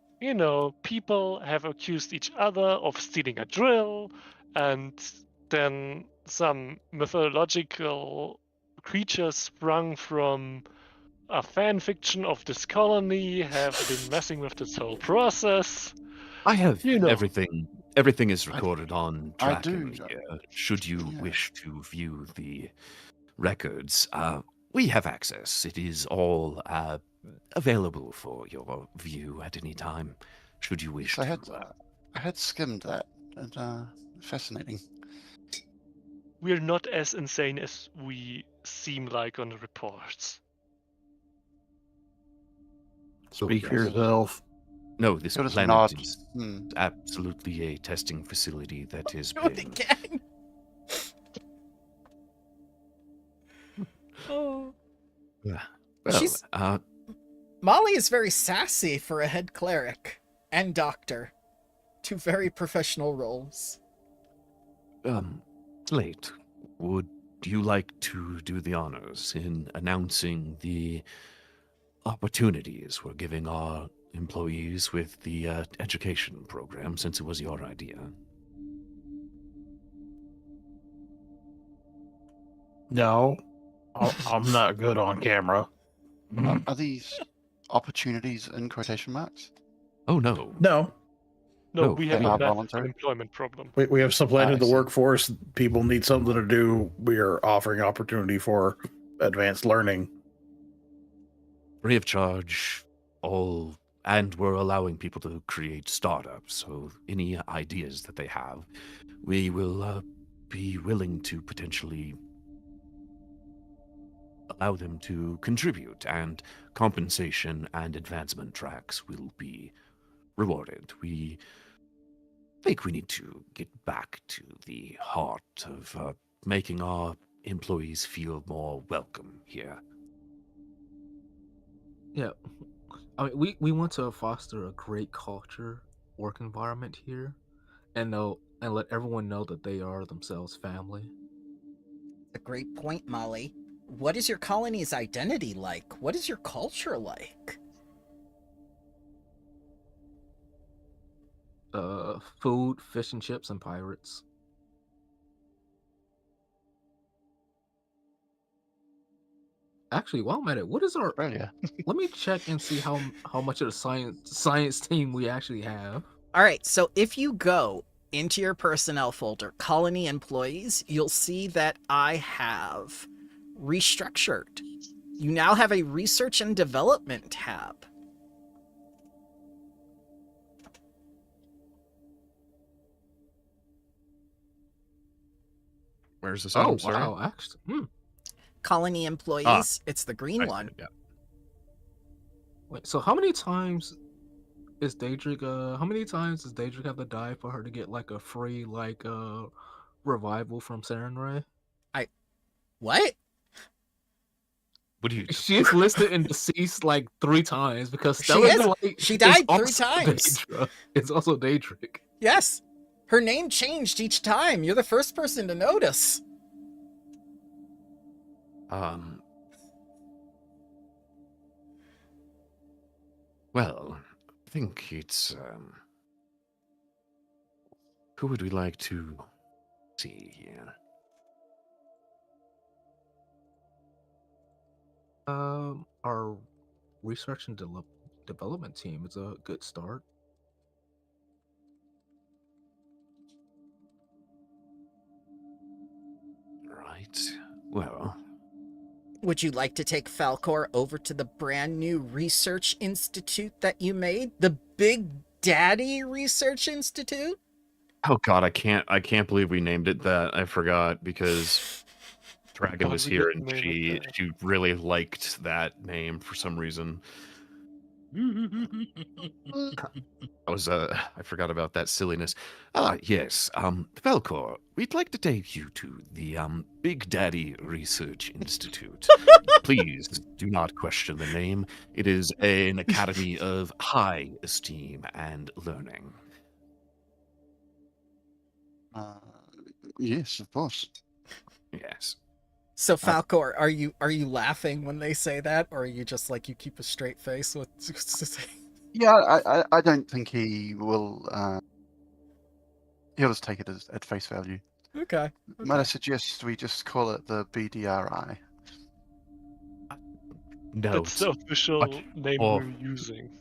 people have accused each other of stealing a drill, and then some mythological creatures sprung from a fan fiction of this colony have been messing with this whole process. I have You know. everything. Everything is recorded on I tracking do. here. Should you Yeah. wish to view the records, we have access. It is all available for your view at any time. Should you wish I to. had skimmed that, and fascinating. We're not as insane as we seem like on the reports. Speak for yes. yourself. No, this It was planet nod. is Hmm. absolutely a testing facility that has Do it been. again. Oh. Well, She's- Molly is very sassy for a head cleric and doctor. Two very professional roles. Slate, would you like to do the honors in announcing the opportunities we're giving our employees with the education program, since it was your idea? No, I'm not good on camera. Are these opportunities in quotation marks? Oh, no. No, No, No, we have they a are massive voluntary. unemployment problem. we have supplanted I the see. workforce. People need something to do. We are offering opportunity for advanced learning. Free of charge, all, and we're allowing people to create startups, so any ideas that they have, we will be willing to potentially allow them to contribute, and compensation and advancement tracks will be rewarded. We think we need to get back to the heart of making our employees feel more welcome here. Yeah, I mean, we want to foster a great culture, work environment here, and let everyone know that they are themselves family. A great point, Molly. What is your colony's identity like? What is your culture like? Food, fish and chips, and pirates. Actually, while I'm at it, what is our? Australia. Let me check and see how much of the science team we actually have. All right, so if you go into your personnel folder, colony employees, you'll see that I have restructured. You now have a research and development tab. Where's the Oh song? wow, actually. Colony employees, it's the green one. Yeah. Wait, so how many times is Daedric? How many times does Daedric have to die for her to get like a free revival from Sarenrae? What? What do you? She's listed in deceased like 3 times because She Stellar is? Delight She is died 3 also times. Daedra. It's also Daedric. Yes. Her name changed each time. You're the first person to notice. Well, I think it's who would we like to see here? Our research and development team is a good start. Right. Well, Would you like to take Falcor over to the brand new research institute that you made? The Big Daddy Research Institute? Oh God, I can't believe we named it that. I forgot because Dragon God, was we here did and name it that. she really liked that name for some reason. I forgot about that silliness. Yes, Falcor, we'd like to take you to the Big Daddy Research Institute. Please do not question the name. It is an academy of high esteem and learning. Yes, of course. Yes. So Falcor, are you laughing when they say that, or are you just like you keep a straight face with? Yeah, I don't think he will. He'll just take it as at face value. Okay. Might I suggest we just call it the BDRI? No, That's the official much name more- we're using.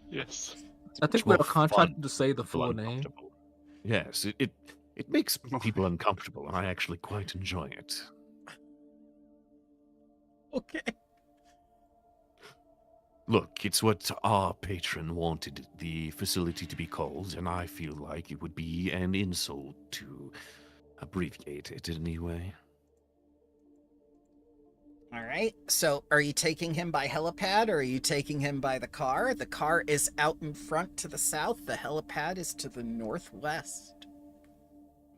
Yes. I think more we're contracted fun to say the feel full name. uncomfortable. Yes, it makes people uncomfortable, and I actually quite enjoy it. Okay. Look, it's what our patron wanted the facility to be called, and I feel like it would be an insult to abbreviate it in any way. All right. So, are you taking him by helipad, or are you taking him by the car? The car is out in front to the south. The helipad is to the northwest.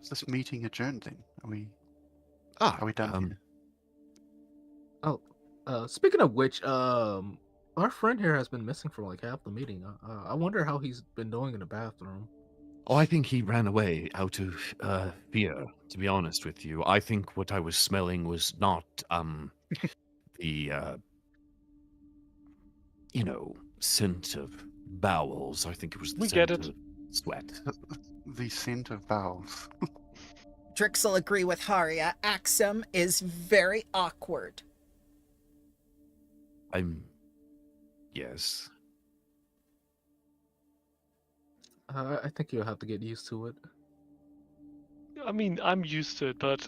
Is this meeting adjourned then? Are we done? here? Speaking of which, our friend here has been missing for like half the meeting. I wonder how he's been doing in the bathroom. Oh, I think he ran away out of fear, to be honest with you. I think what I was smelling was not the scent of bowels. I think it was the We scent get it. of sweat. The scent of bowels. Drix'll agree with Haria. Axiom is very awkward. Yes. I think you'll have to get used to it. I mean, I'm used to it, but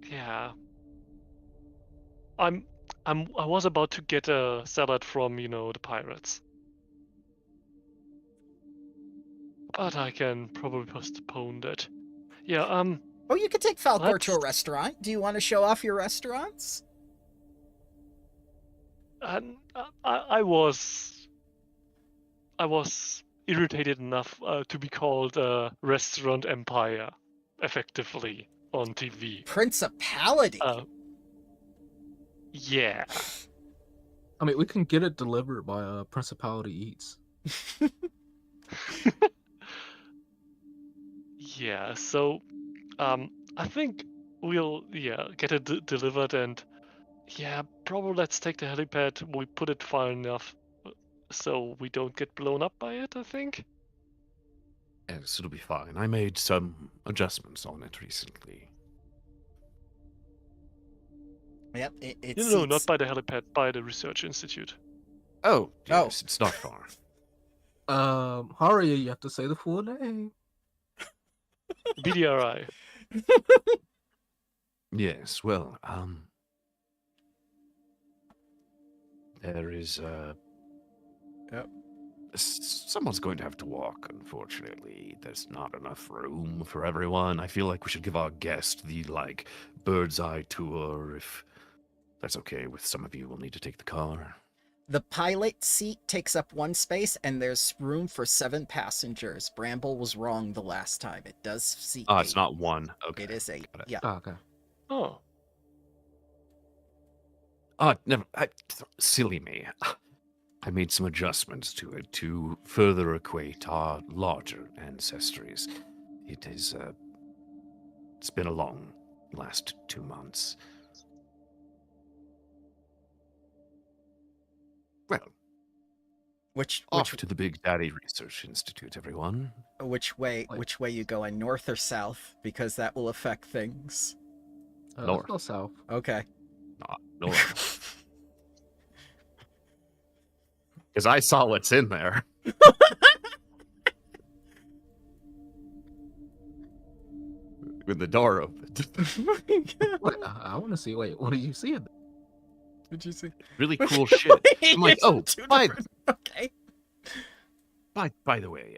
yeah. I was about to get a salad from, the pirates. But I can probably postpone that. Yeah, Oh, you could take Falcor to a Let's- restaurant. Do you want to show off your restaurants? And I was irritated enough to be called Restaurant Empire, effectively, on TV. Principality. Yeah. I mean, we can get it delivered by Principality Eats. Yeah, so I think we'll get it delivered, and probably let's take the helipad. We put it far enough so we don't get blown up by it, I think. Yes, it'll be fine. I made some adjustments on it recently. Yep, it No, not by the helipad, by the research institute. Oh, yes, it's not far. Haria, you have to say the full name. BDRI. Yes, well, there is, someone's going to have to walk, unfortunately. There's not enough room for everyone. I feel like we should give our guest the, bird's eye tour. If that's okay with some of you, we'll need to take the car. The pilot seat takes up 1 space, and there's room for 7 passengers. Bramble was wrong the last time. It does seat. Oh, it's 8. not 1. Okay. It is 8. Got it. Yeah. Oh, okay. Oh. Oh, never. Silly me. I made some adjustments to it to further equate our larger ancestries. It is, it's been a long last 2 months. Well, off to the Big Daddy Research Institute, everyone. Which way you going, north or south? Because that will affect things. North. Let's go south. Okay. North. Because I saw what's in there. When the door opened. Wait, I want to see. Wait, what do you see? Did you see? Really cool shit. I'm like, Okay. By the way,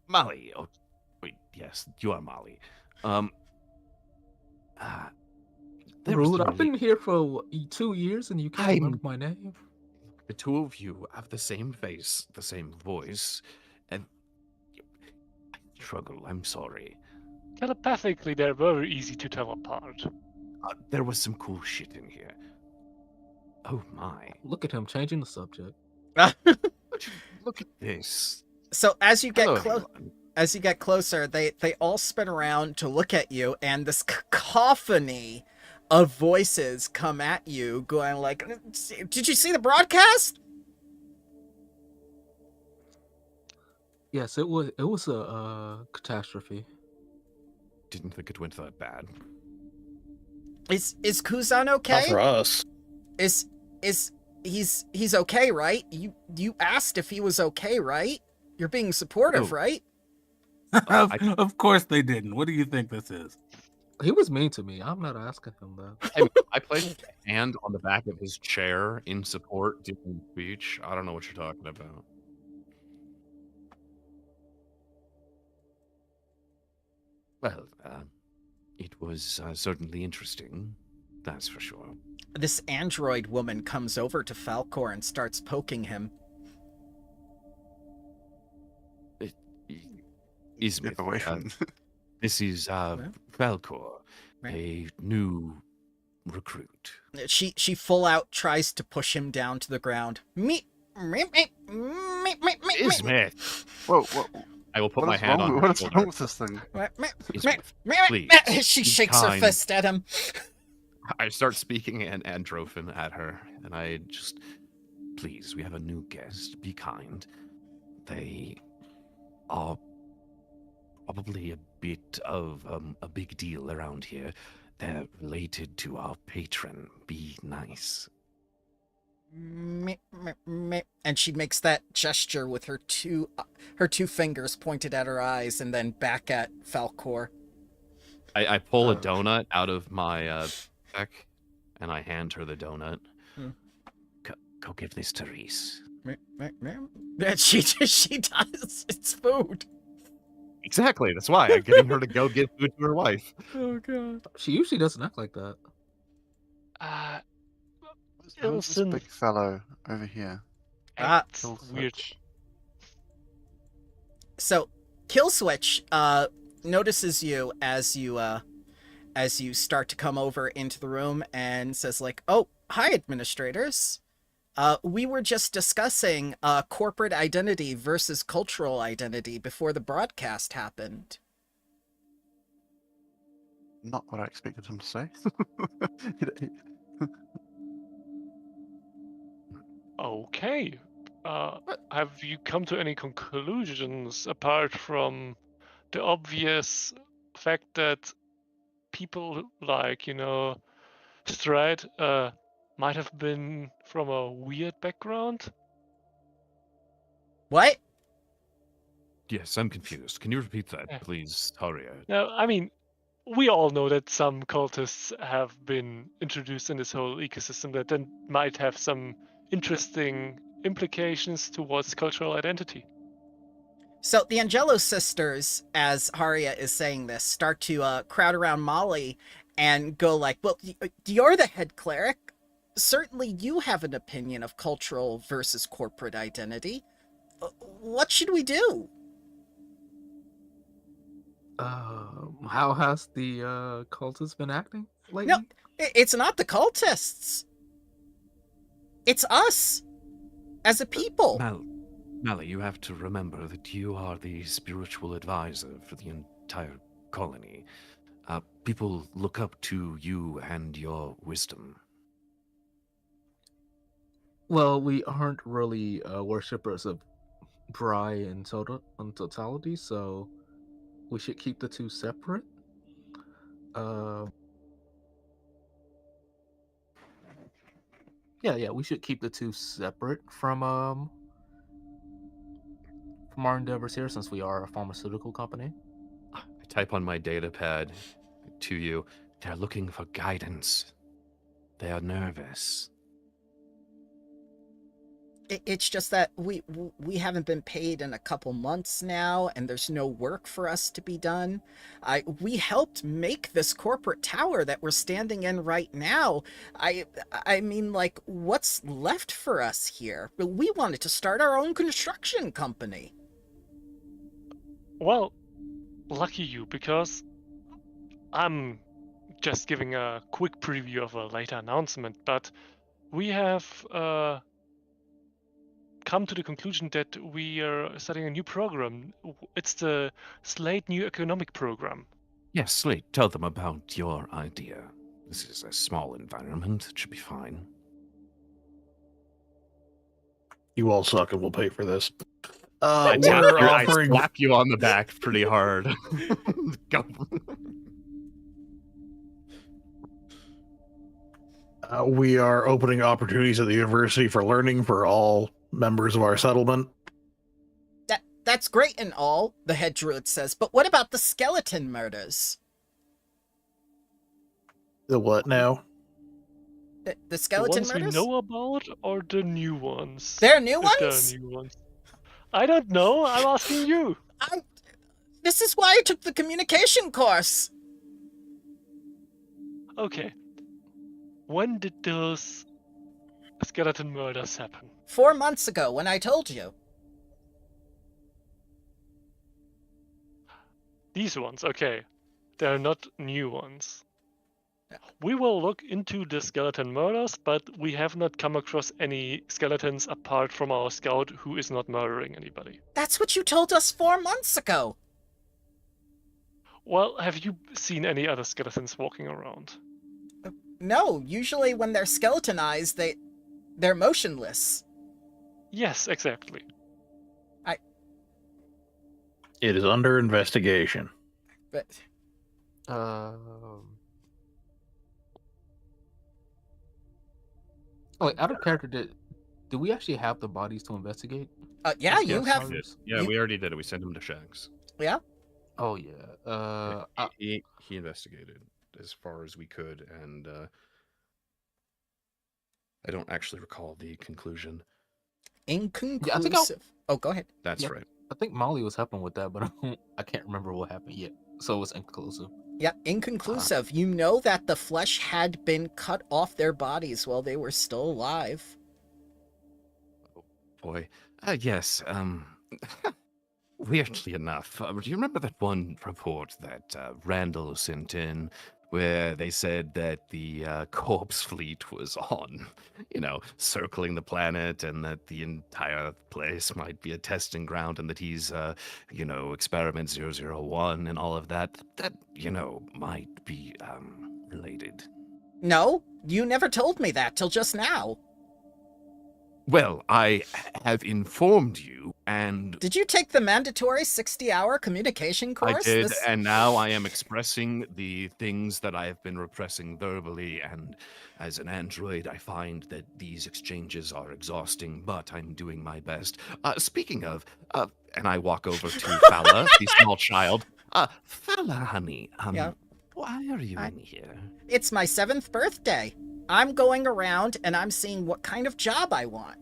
Molly. Oh, wait, yes, you are Molly. Rude, I've been here for 2 years and you can't remember my name. The two of you have the same face, the same voice, and I struggle. I'm sorry. Telepathically, they're very easy to tell apart. There was some cool shit in here. Oh my! Look at him changing the subject. Look at this. So as you get Hello, closer, they all spin around to look at you, and this cacophony of voices come at you, going like, "Did you see the broadcast?" Yes, it was a catastrophe. Didn't think it went that bad. Is Kuzan okay? Not for us. He's okay, right? You asked if he was okay, right? You're being supportive, right? Of course they didn't. What do you think this is? He was mean to me. I'm not asking him that. I placed a hand on the back of his chair in support during speech. I don't know what you're talking about. Well, it was certainly interesting. That's for sure. This android woman comes over to Falcor and starts poking him. Step away from This is Falcor, a new recruit. She full out tries to push him down to the ground. Ismith! Whoa. I will put my What is hand wrong? on What her is wrong shoulder. with this thing? Please, She be shakes her kind. fist at him. I start speaking in Androphin at her, and I just, please, we have a new guest. Be kind. They are probably a bit of a big deal around here. They're related to our patron. Be nice. And she makes that gesture with her two fingers pointed at her eyes and then back at Falcor. I pull a donut out of my pack, and I hand her the donut. Go give this to Reese. She does. It's food. Exactly. That's why I'm getting her to go give food to her wife. Oh god. She usually doesn't act like that. Who's this big fellow over here? Ah. That's weird. So, Killswitch notices you as you start to come over into the room and says like, "Oh, hi, administrators. We were just discussing corporate identity versus cultural identity before the broadcast happened." Not what I expected him to say. Okay. Have you come to any conclusions apart from the obvious fact that people like, Stride might have been from a weird background? What? Yes, I'm confused. Can you repeat that, Yeah. please, Haria? Now, I mean, we all know that some cultists have been introduced in this whole ecosystem that then might have some interesting implications towards cultural identity. So the Angelo sisters, as Haria is saying this, start to crowd around Molly and go like, "Well, you're the head cleric. Certainly you have an opinion of cultural versus corporate identity. What should we do?" How has the cultist been acting lately? No, it's not the cultists. It's us, as a people. Mally, you have to remember that you are the spiritual advisor for the entire colony. People look up to you and your wisdom. Well, we aren't really worshippers of Bry in totality, so we should keep the two separate. Yeah, we should keep the two separate from our endeavors here, since we are a pharmaceutical company. I type on my data pad to you. They're looking for guidance. They are nervous. It's just that we haven't been paid in a couple months now, and there's no work for us to be done. We helped make this corporate tower that we're standing in right now. I mean, like, what's left for us here? We wanted to start our own construction company. Well, lucky you, because I'm just giving a quick preview of a later announcement, but we have come to the conclusion that we are starting a new program. It's the Slate New Economic Program. Yes, Slate, tell them about your idea. This is a small environment. It should be fine. You all suck and we'll pay for this. I slap you on the back pretty hard. Go. We are opening opportunities at the university for learning for all members of our settlement. That's great and all, the head druid says, but what about the skeleton murders? The what now? The skeleton the ones murders? we know about, or the new ones? They're new If there ones? are new ones. I don't know. I'm asking you. This is why I took the communication course. Okay. When did those skeleton murders happen? 4 months ago, when I told you. These ones, okay. They're not new ones. We will look into the skeleton murders, but we have not come across any skeletons apart from our scout who is not murdering anybody. That's what you told us 4 months ago. Well, have you seen any other skeletons walking around? No, usually when they're skeletonized, they're motionless. Yes, exactly. It is under investigation. But wait, out of character, did we actually have the bodies to investigate? yeah, you have. Yeah, we already did it. We sent him to Shags. Yeah. Oh yeah. He investigated as far as we could, and I don't actually recall the conclusion. Inconclusive. Oh, go ahead. That's right. I think Molly was helping with that, but I can't remember what happened yet, so it was inconclusive. Yeah, inconclusive. You know that the flesh had been cut off their bodies while they were still alive. Boy. Yes, weirdly enough, do you remember that one report that Randal sent in where they said that the corpse fleet was on, circling the planet and that the entire place might be a testing ground and that he's, experiment 001 and all of that? That, might be related. No, you never told me that till just now. Well, I have informed you, and Did you take the mandatory 60-hour communication course? I did, and now I am expressing the things that I have been repressing verbally, and as an android, I find that these exchanges are exhausting, but I'm doing my best. Speaking of, and I walk over to Fala, the small child. Fala, honey, Yeah. why are you in here? It's my 7th birthday. I'm going around and I'm seeing what kind of job I want.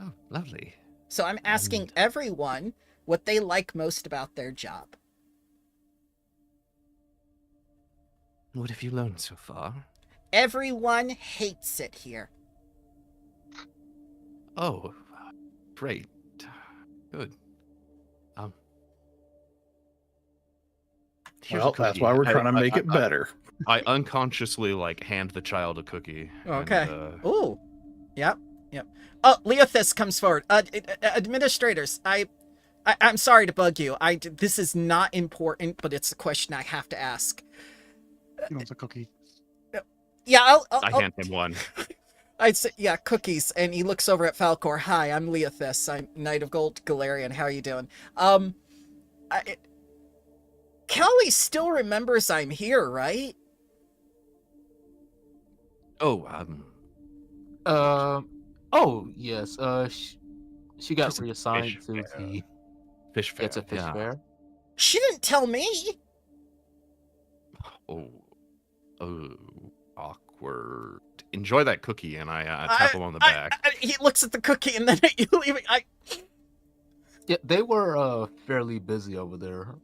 Oh, lovely. So I'm asking everyone what they like most about their job. What have you learned so far? Everyone hates it here. Oh, great. Good. Here's a Well, that's cookie. why we're trying to I- make it I- better. I unconsciously hand the child a cookie. Okay. And, Ooh. Yep. Oh, Leothis comes forward. Administrators, I'm sorry to bug you. This is not important, but it's a question I have to ask. He wants a cookie. Yeah, I'll I hand him one. I'd say, yeah, cookies. And he looks over at Falcor. Hi, I'm Leothis. I'm Knight of Gold Galarian. How are you doing? Cali still remembers I'm here, right? Oh, Oh yes. She got Just a reassigned fish to fair. the fish fair. It's a fish yeah. fair. She didn't tell me. Oh, awkward. Enjoy that cookie, and I tap him on the back. He looks at the cookie and then at you leaving. Yeah, they were fairly busy over there,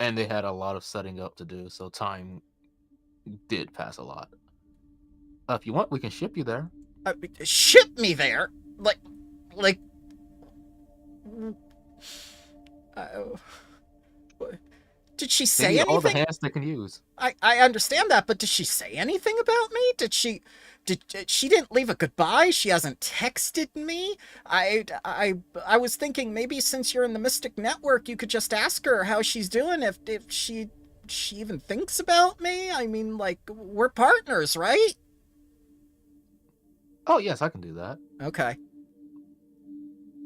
and they had a lot of setting up to do, so time did pass a lot. If you want, we can ship you there. Ship me there, like. Did she They say need all the anything? hands they can use. I understand that, but did she say anything about me? She didn't leave a goodbye? She hasn't texted me? I was thinking maybe since you're in the Mystic Network, you could just ask her how she's doing if she even thinks about me. I mean, like, we're partners, right? Oh yes, I can do that. Okay.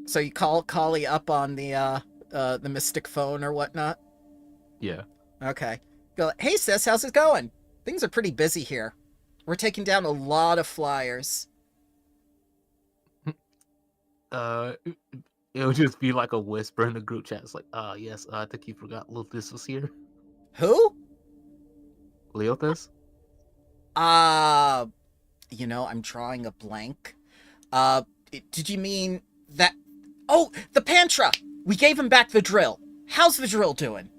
So you call Cali up on the Mystic phone or whatnot? Yeah. Okay. Go, hey sis, how's it going? Things are pretty busy here. We're taking down a lot of flyers. It'll just be like a whisper in the group chat. It's like, yes, I think you forgot Leothis was here. Who? Leothis? I'm drawing a blank. Did you mean that? Oh, the Pantra! We gave him back the drill. How's the drill doing?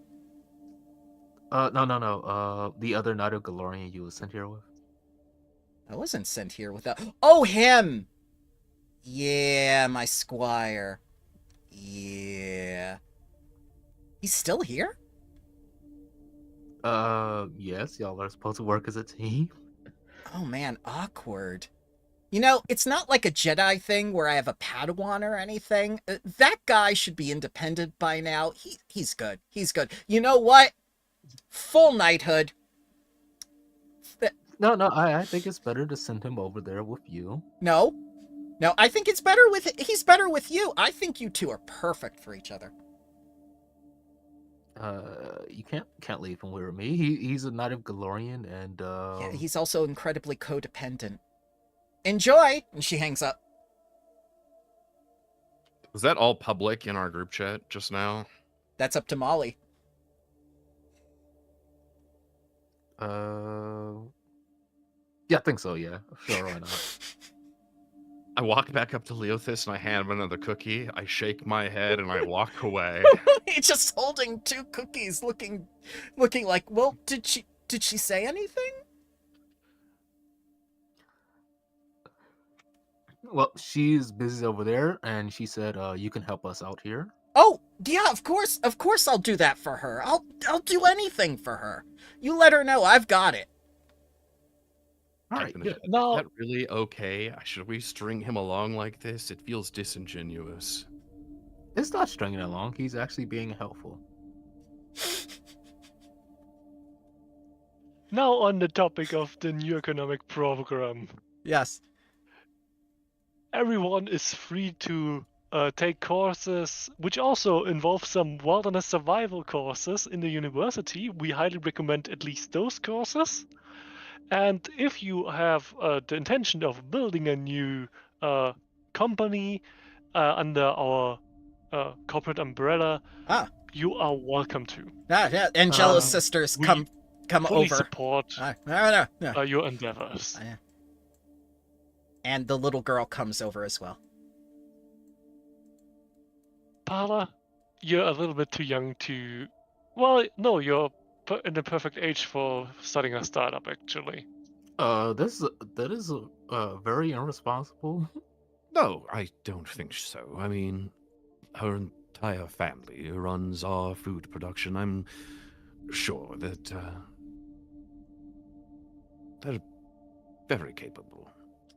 No. The other Knight of Galarian you was sent here with. I wasn't sent here without. Oh, him! Yeah, my squire. Yeah. He's still here? Yes, y'all are supposed to work as a team. Oh man, awkward. It's not like a Jedi thing where I have a Padawan or anything. That guy should be independent by now. He's good. He's good. You know what? Full knighthood. No, I think it's better to send him over there with you. No, I think he's better with you. I think you two are perfect for each other. You can't leave him with me. He's a Knight of Galarian, and Yeah, he's also incredibly codependent. Enjoy! And she hangs up. Was that all public in our group chat just now? That's up to Molly. Yeah, I think so. Yeah, sure, why not? I walk back up to Leothis and I hand him another cookie. I shake my head and I walk away. He's just holding 2 cookies, looking like, well, did she say anything? Well, she's busy over there, and she said, "You can help us out here." Oh, yeah, of course I'll do that for her. I'll do anything for her. You let her know I've got it. All right, Is good. that really okay? Should we string him along like this? It feels disingenuous. It's not stringing along. He's actually being helpful. Now on the topic of the new economic program. Yes. Everyone is free to take courses, which also involve some wilderness survival courses in the university. We highly recommend at least those courses. And if you have the intention of building a new company under our corporate umbrella, you are welcome to. Yeah, Angelo's sisters come fully over. Support No. your endeavors. And the little girl comes over as well. Paula, you're a little bit too young to... Well, no, you're in the perfect age for starting a startup, actually. That is very irresponsible. No, I don't think so. I mean, her entire family runs our food production. I'm sure that they're very capable.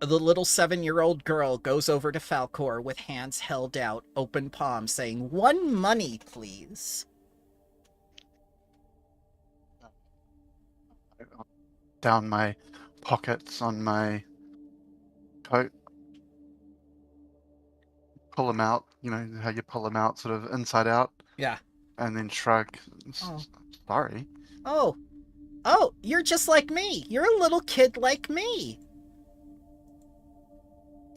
The little 7-year-old girl goes over to Falcor with hands held out, open palm, saying, "1 money, please." Down my pockets on my coat. Pull them out, you know how you pull them out sort of inside out. Yeah. And then shrug. Oh. Sorry. Oh, you're just like me. You're a little kid like me.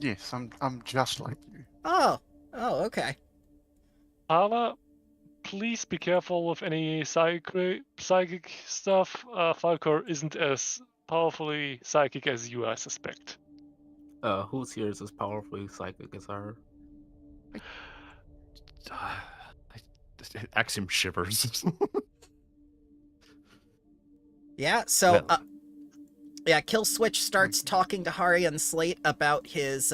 Yes, I'm just like you. Oh, okay. Paula, please be careful with any psychic stuff. Falcor isn't as powerfully psychic as you, I suspect. Who's here is as powerfully psychic as her? Axiom shivers. Yeah, so, Well. Kill Switch starts talking to Haria and Slate about his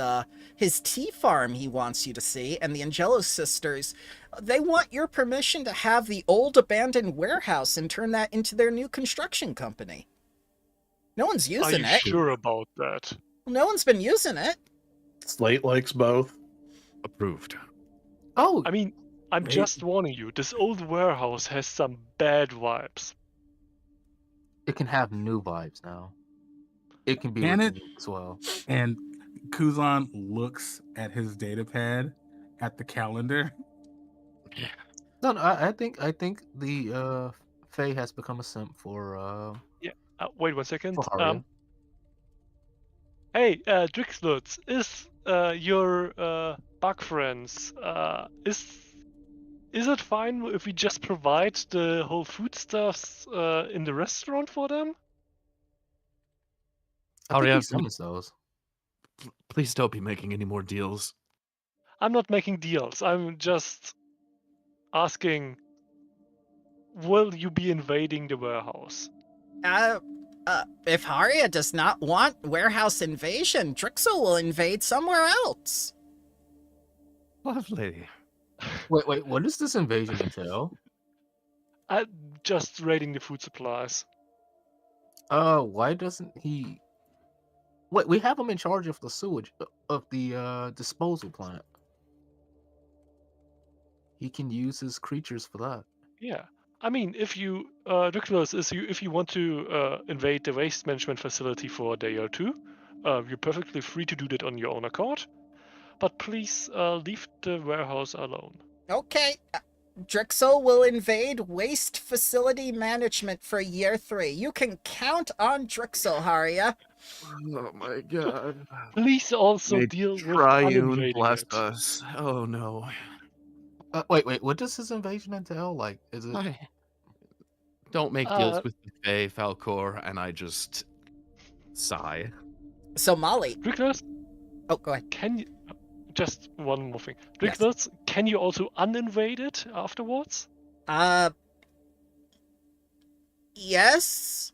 tea farm he wants you to see, and the Angelo sisters, they want your permission to have the old abandoned warehouse and turn that into their new construction company. No one's using Are you it. sure about that? No one's been using it. Slate likes both. Approved. Oh, I mean, I'm just warning you, this old warehouse has some bad vibes. it can have new vibes now. It can be Can it? renewed as well. And Kuzan looks at his data pad at the calendar. No, I think the Fae has become a simp for Wait 1 second. for Haria. Hey, Drixlutz, is your bug friends, is it fine if we just provide the whole foodstuffs in the restaurant for them? I think Haria, he summons those. please don't be making any more deals. I'm not making deals. I'm just asking, will you be invading the warehouse? If Haria does not want warehouse invasion, Drixel will invade somewhere else. Lovely. Wait, what does this invasion entail? Just raiding the food supplies. Why doesn't he? Wait, we have him in charge of the sewage of the disposal plant. He can use his creatures for that. Yeah. I mean, if you, if you want to invade the waste management facility for a day or two, you're perfectly free to do that on your own accord. But please leave the warehouse alone. Okay. Drixel will invade waste facility management for year 3. You can count on Drixel, Haria. Oh my god. Please also May deal with Triune uninvading bless it. us. Oh no. Wait, what does his invasion entail? Like, is it? Don't make deals with the Fae, Falcor, and I just sigh. So, Molly. Drixlutz, Oh, go ahead. Can you just one more thing? Yes. Drinknuts, can you also uninvade it afterwards? Yes.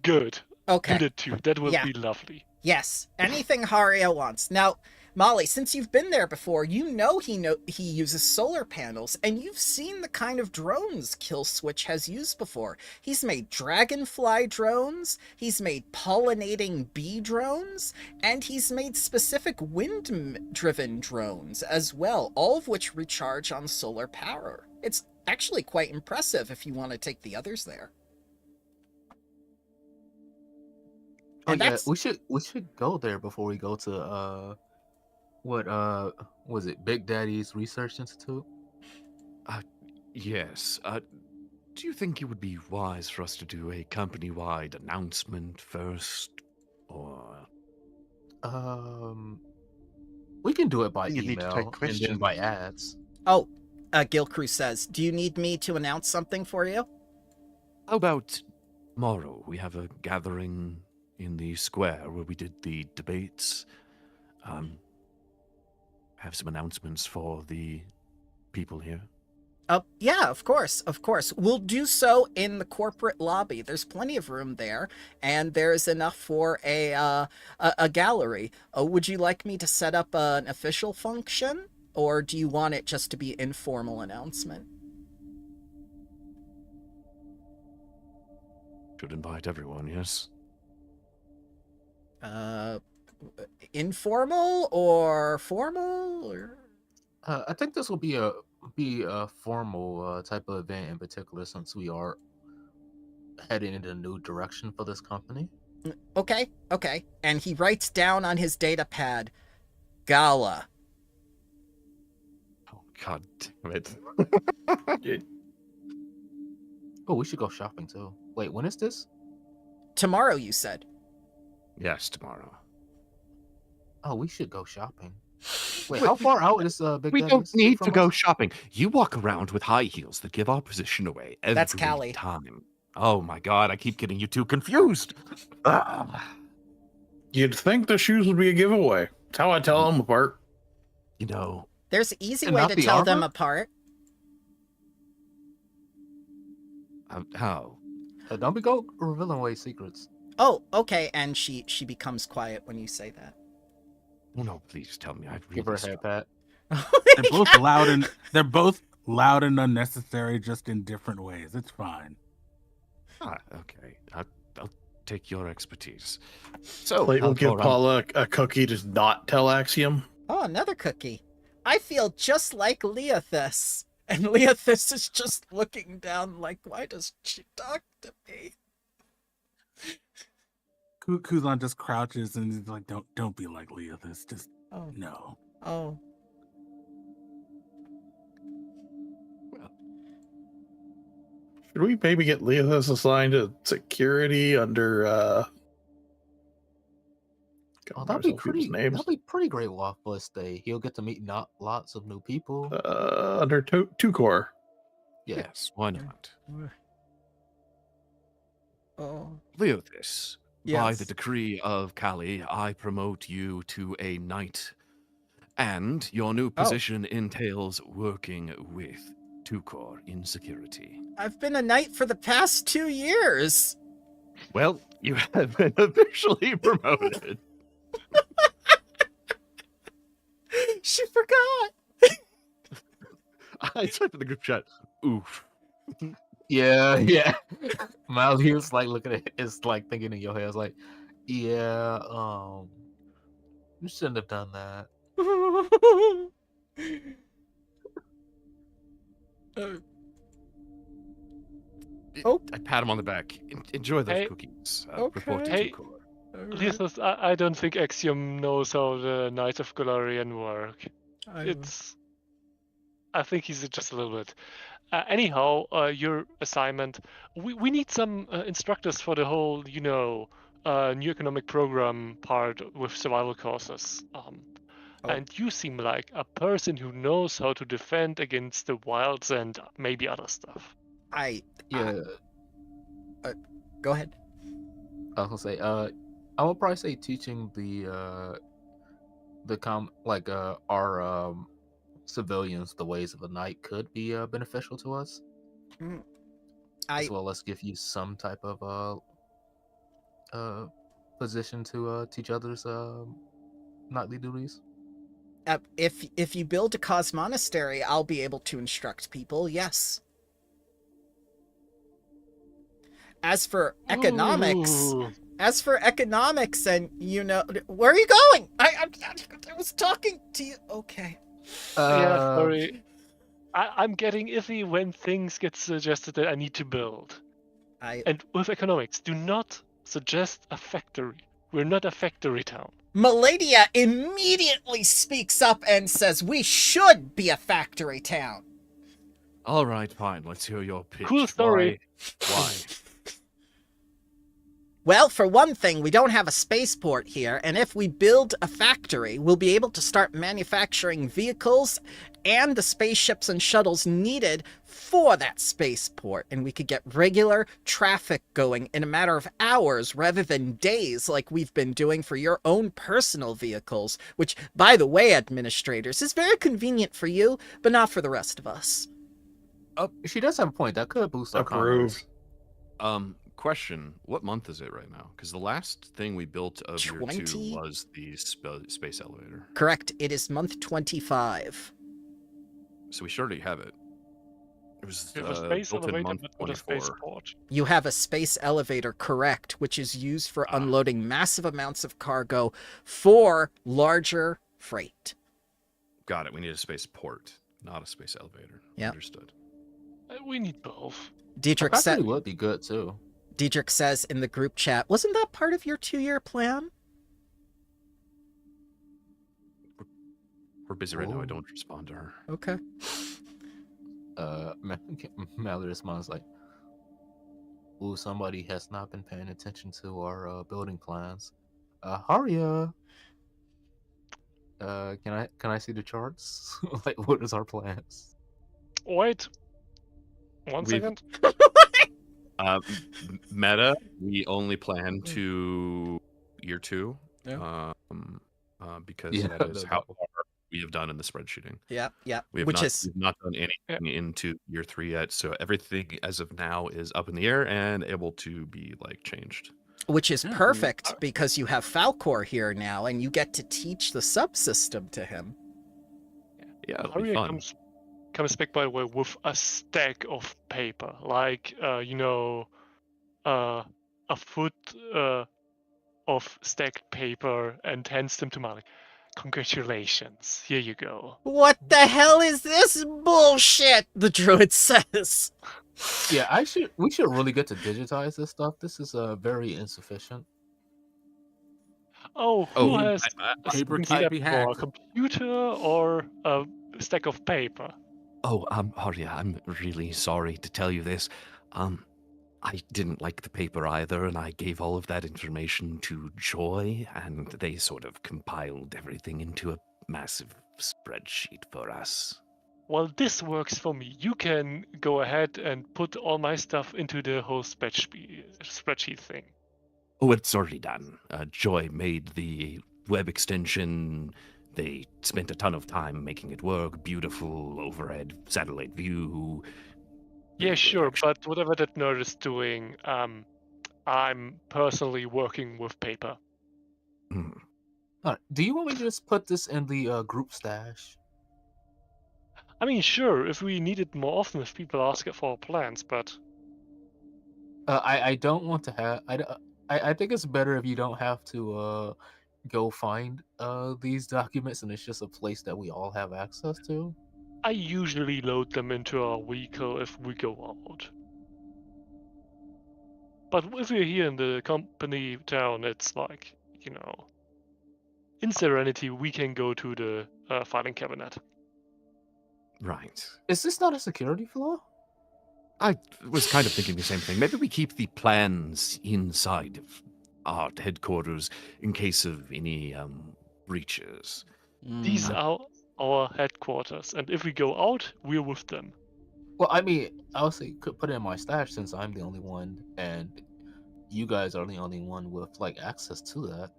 Good. Okay. Do that too. That will Yeah. be lovely. Yes, anything Haria wants. Now, Molly, since you've been there before, you know he uses solar panels, and you've seen the kind of drones Killswitch has used before. He's made dragonfly drones, he's made pollinating bee drones, and he's made specific wind-driven drones as well, all of which recharge on solar power. It's actually quite impressive if you want to take the others there. Oh yeah, we should go there before we go to what was it, Big Daddy's Research Institute? Yes. Do you think it would be wise for us to do a company-wide announcement first, or? We can do it by You need to take email and then questions. by ads. Oh, Gilcrew says, do you need me to announce something for you? How about tomorrow? We have a gathering in the square where we did the debates. Have some announcements for the people here. Yeah, of course. We'll do so in the corporate lobby. There's plenty of room there, and there's enough for a gallery. Would you like me to set up an official function, or do you want it just to be informal announcement? Should invite everyone, yes? Informal or formal, or? I think this will be a formal type of event in particular, since we are heading in a new direction for this company. Okay. And he writes down on his data pad, Gala. Oh, God damn it. Oh, we should go shopping too. Wait, when is this? Tomorrow, you said. Yes, tomorrow. Oh, we should go shopping. Wait, how far out is Big We Daddy don't Institute need from to go us? shopping. You walk around with high heels that give our position away every That's Cali. time. Oh my God, I keep getting you two confused. You'd think the shoes would be a giveaway. That's how I tell them apart. You know, There's an easy And way not to the tell them armor? apart. how? Don't be go revealing away secrets. Oh, okay. And she becomes quiet when you say that. Oh no, please tell me. I've Give her a head pat. They're both loud and unnecessary, just in different ways. It's fine. Okay. I'll take your expertise. So, Slate will I'll give go around- Paula a cookie to not tell Axiom. Oh, another cookie. I feel just like Leothis. And Leothis is just looking down like, why does she talk to me? Kuzan just crouches and he's like, "Don't be like Leothis. Just Oh, no." oh. Should we maybe get Leothis assigned to security under Oh, can't that'd be remember some people's pretty. names. That'd be pretty great while for us stay. He'll get to meet not lots of new people. Under Tukor. Yeah. Yes, why not? Oh. Leothis, by Yes. the decree of Cali, I promote you to a knight. And your new position entails working with Tukor in security. I've been a knight for the past 2 years. Well, you have been officially promoted. She forgot. I typed in the group chat, oof. Yeah. Miles, he was like looking at it. It's like thinking in your head. It's like, yeah, you shouldn't have done that. I pat him on the back. Enjoy those Hey. cookies. Okay. Report to Hey. Tukor. Leothis, I don't think Axiom knows how the Knights of Golarion work. I think he's just a little bit. Anyhow, your assignment. We need some instructors for the whole, new economic program part with survival courses. And you seem like a person who knows how to defend against the wilds and maybe other stuff. Yeah, Go ahead. I was gonna say, I would probably say teaching the our civilians, the ways of the night could be beneficial to us, as well as give you some type of position to teach others nightly duties. If you build a cause monastery, I'll be able to instruct people. Yes. As for economics, Ooh. and where are you going? I was talking to you. Okay. Yeah, sorry. I'm getting iffy when things get suggested that I need to build. And with economics, do not suggest a factory. We're not a factory town. Maladia immediately speaks up and says we should be a factory town. All right, fine. Let's hear your pitch. Cool story. Why? Well, for one thing, we don't have a spaceport here, and if we build a factory, we'll be able to start manufacturing vehicles and the spaceships and shuttles needed for that spaceport, and we could get regular traffic going in a matter of hours rather than days like we've been doing for your own personal vehicles, which, by the way, administrators, is very convenient for you, but not for the rest of us. She does have a point. That could boost our Approve. commerce. Question, what month is it right now? Because the last thing we built of year 2 20? was the space elevator. Correct. It is month 25. So we should already have it. It was We have a space built in elevator, month but not a 24. spaceport. You have a space elevator, correct, which is used for unloading massive amounts of cargo for larger freight. Got it. We need a space port, not a space elevator. Yep. Understood. We need both. Dietrich, Factory would be good too. Dietrich says in the group chat, wasn't that part of your 2-year plan? We're busy right now. I Ooh. don't respond to her. Okay. Mallory responds like, "Ooh, somebody has not been paying attention to our building plans." Haria, can I see the charts? Like, what is our plans? Wait. One We've- second. Meta, we only plan to year 2. Yeah. Because Yeah, that is that- how far we have done in the spreadsheeting. Yeah. We have Which not, is we've not done anything into year 3 yet, so everything as of now is up in the air and able to be changed. Yeah. perfect because you have Falcor here now and you get to teach the subsystem to him. Yeah, it'll be Haria fun. comes back, by the way, with a stack of paper, a foot of stacked paper, and hands them to Malik. Congratulations, here you go. What the hell is this bullshit? The druid says. Yeah, we should really get to digitize this stuff. This is very insufficient. Oh, Oh, who has Paper a can't be step for a hacked. computer or a stack of paper? Oh, Haria, I'm really sorry to tell you this. I didn't like the paper either, and I gave all of that information to Joy, and they sort of compiled everything into a massive spreadsheet for us. Well, this works for me. You can go ahead and put all my stuff into the whole spreadsheet thing. Oh, it's already done. Joy made the web extension. They spent a ton of time making it work. Beautiful overhead satellite view. Yeah, sure, but whatever that nerd is doing, I'm personally working with paper. Do you want me to just put this in the group stash? I mean, sure, if we need it more often, if people ask it for plans, but I don't want to have. I think it's better if you don't have to go find these documents, and it's just a place that we all have access to. I usually load them into our vehicle if we go out. But if we're here in the company town, it's in Serenity, we can go to the filing cabinet. Right. Is this not a security flaw? I was kind of thinking the same thing. Maybe we keep the plans inside of our headquarters in case of any breaches. These are our headquarters, and if we go out, we're with them. Well, I mean, I also could put it in my stash since I'm the only one, and you guys are the only one with access to that.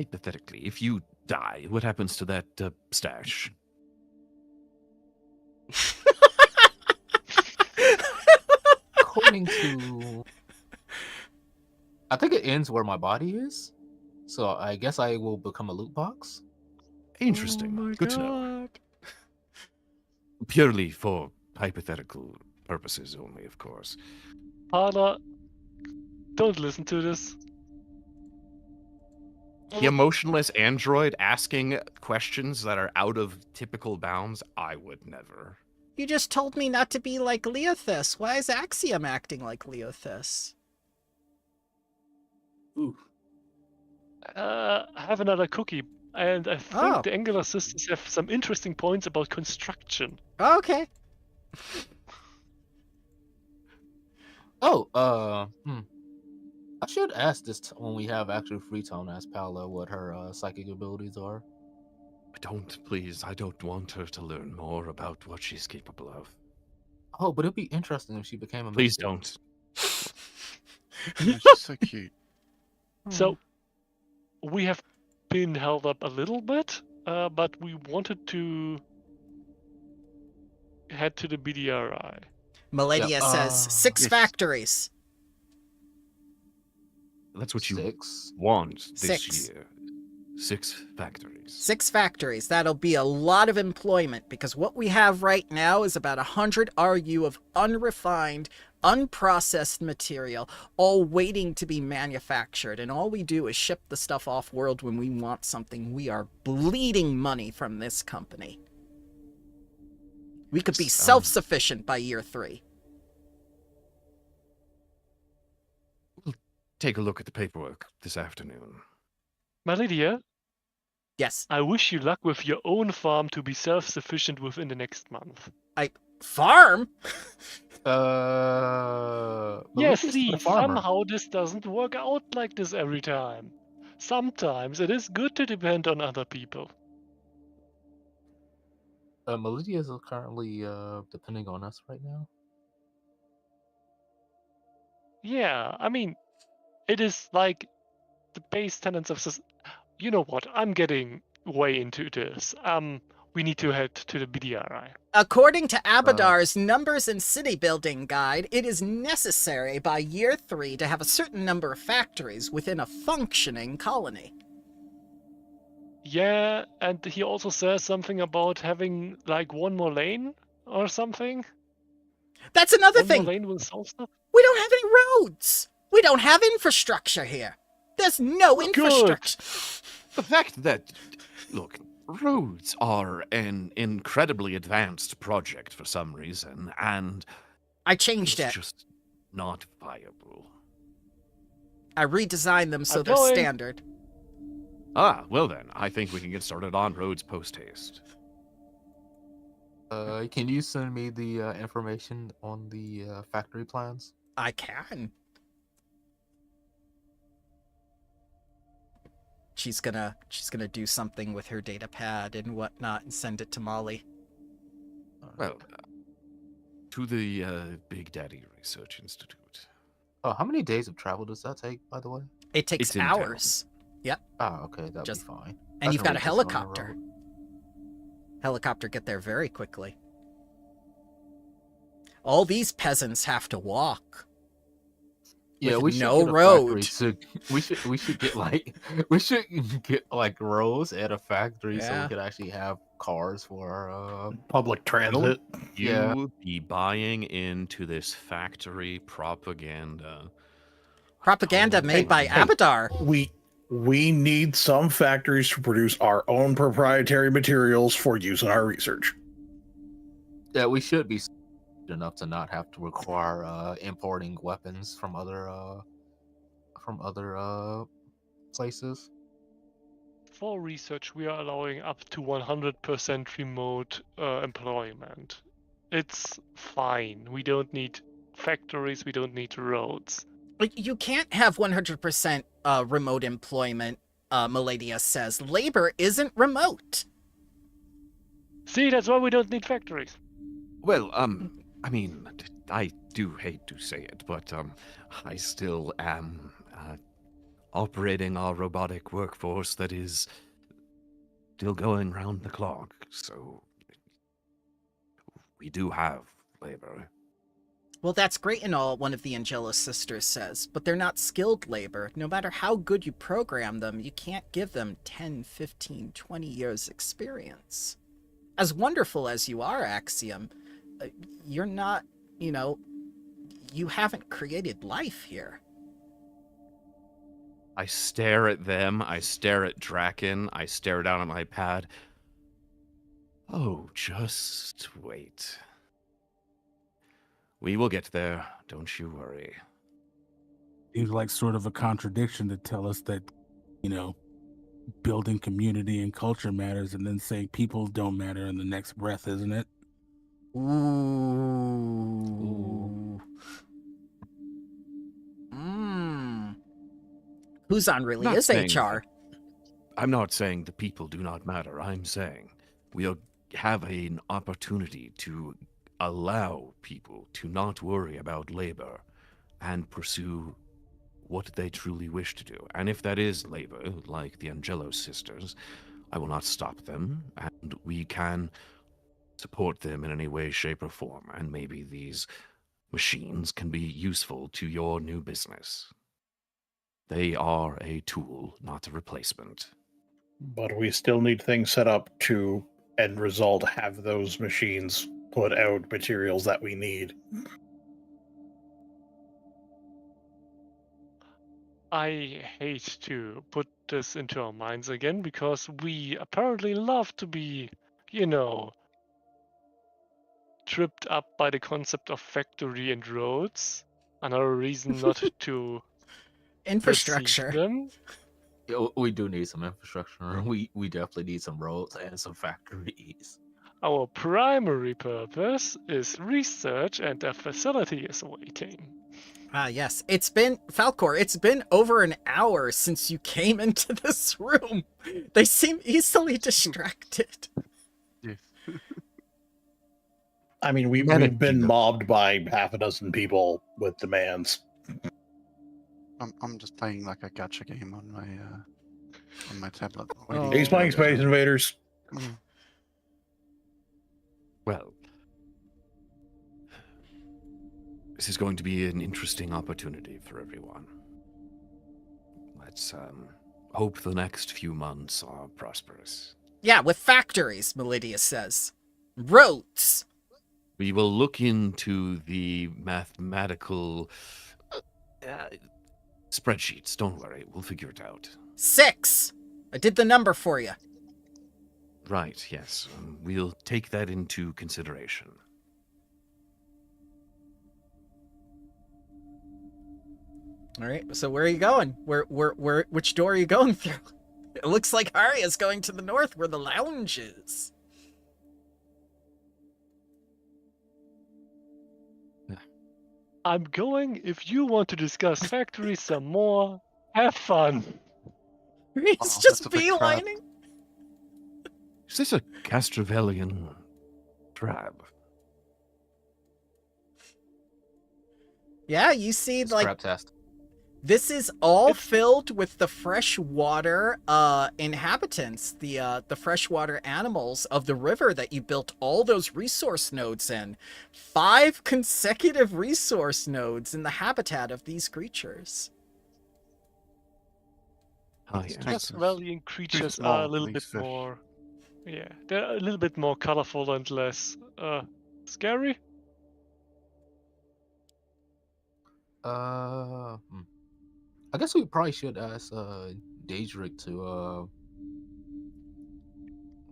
hypothetically, if you die, what happens to that stash? According to, I think it ends where my body is. So I guess I will become a loot box. Interesting. Oh my Good to know. God. Purely for hypothetical purposes only, of course. Hala, don't listen to this. The emotionless android asking questions that are out of typical bounds, I would never. You just told me not to be like Leothis. Why is Axiom acting like Leothis? Ooh. I have another cookie, and I think Oh. the Angular sisters have some interesting points about construction. Okay. Oh, I should ask this when we have actual free time. Ask Paola what her psychic abilities are. I don't want her to learn more about what she's capable of. Oh, but it'd be interesting if she became a. Please mystic. don't. Yeah, she's so cute. So, we have been held up a little bit, but we wanted to head to the BDRI. Maladia Yep. says 6 Yes. factories. That's what you 6. want this 6. year. 6 factories. 6 factories. That'll be a lot of employment because what we have right now is about 100 RU of unrefined, unprocessed material, all waiting to be manufactured. And all we do is ship the stuff off world when we want something. We are bleeding money from this company. We could be self-sufficient by year 3. Take a look at the paperwork this afternoon. Malidia, Yes. I wish you luck with your own farm to be self-sufficient within the next month. Farm? Yeah, Melissa's not see, a farmer. somehow this doesn't work out like this every time. Sometimes it is good to depend on other people. Melidia is currently depending on us right now. Yeah, I mean, it is like the base tenets of you know what? I'm getting way into this. We need to head to the BDRI. According to Abadar's Numbers and City Building Guide, it is necessary by year 3 to have a certain number of factories within a functioning colony. Yeah, and he also says something about having like one more lane or something. That's another One thing. more lane will solve stuff. We don't have any roads. We don't have infrastructure here. There's no infrastructure. The fact that, look, roads are an incredibly advanced project for some reason, and I changed it's it. just not viable. I redesigned them so I'm they're going. standard. Ah, well then, I think we can get started on roads post-haste. Can you send me the information on the factory plans? I can. She's gonna do something with her data pad and whatnot and send it to Molly. Well, to the Big Daddy Research Institute. Oh, how many days of travel does that take, by the way? It takes It's in town. hours. Oh, okay, that'll Just- be fine. And I you've can got a reach this on the helicopter. road. Helicopter get there very quickly. All these peasants have to walk. Yeah, with we should no get a road. factory we should get like we should get like roads at a factory so Yeah. we could actually have cars for Public transit. You Yeah. be buying into this factory propaganda. Propaganda Oh, made by hey. Abadar. We need some factories to produce our own proprietary materials for use in our research. yeah, we should be enough to not have to require importing weapons from other places. For research, we are allowing up to 100% remote employment. It's fine. We don't need factories. We don't need roads. You can't have 100% remote employment, Maladia says. Labor isn't remote. See, that's why we don't need factories. Well, I mean, I do hate to say it, but I still am operating our robotic workforce that is still going round the clock. So we do have labor. Well, that's great and all, one of the Angelus sisters says, but they're not skilled labor. No matter how good you program them, you can't give them 10, 15, 20 years experience. As wonderful as you are, Axiom, you're not, you haven't created life here. I stare at them, I stare at Draken, I stare down at my pad. Oh, just wait. We will get there, don't you worry. Seems like sort of a contradiction to tell us that, building community and culture matters and then saying people don't matter in the next breath, isn't it? Ooh. Who's really is HR? I'm not saying the people do not matter. I'm saying we'll have an opportunity to allow people to not worry about labor and pursue what they truly wish to do. And if that is labor, like the Angelos sisters, I will not stop them, and we can support them in any way, shape, or form. And maybe these machines can be useful to your new business. They are a tool, not a replacement. But we still need things set up to, end result, have those machines put out materials that we need. I hate to put this into our minds again because we apparently love to be, tripped up by the concept of factory and roads. Another reason not to Infrastructure. perceive them. Yeah, we do need some infrastructure. We definitely need some roads and some factories. Our primary purpose is research, and a facility is waiting. Ah, yes. Falcor, it's been over an hour since you came into this room. They seem easily distracted. Yes. I mean, we've been mobbed by half a dozen people with demands. I'm just playing like a gacha game on my tablet. Oh. He's playing Space Invaders. Well, this is going to be an interesting opportunity for everyone. Let's hope the next few months are prosperous. Yeah, with factories, Melidia says. Roads. We will look into the mathematical spreadsheets. Don't worry, we'll figure it out. 6. I did the number for you. Right, yes. We'll take that into consideration. All right, so where are you going? Which door are you going through? It looks like Haria's going to the north where the lounge is. I'm going if you want to discuss factories some more. Have fun. He's just that's a big crab. beelining. Is this a Castrovelian crab? Yeah, you see, like, Scrap test. this is all filled with the freshwater inhabitants, the freshwater animals of the river that you built all those resource nodes in. 5 consecutive resource nodes in the habitat of these creatures. Oh, yeah. Castrovelian creatures small, are a little these bit fish. more. Yeah, they're a little bit more colorful and less scary. I guess we probably should ask Daedric to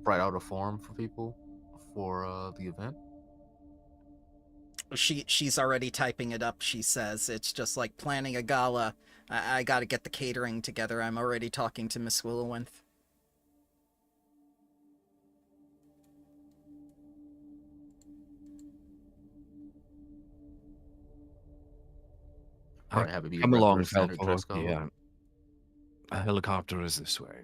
write out a form for people for the event. She's already typing it up, she says. It's just like planning a gala. I gotta get the catering together. I'm already talking to Miss Willowinth. Probably have it be Come regular along, standard Falcor. dress code. Yeah. A helicopter is this way.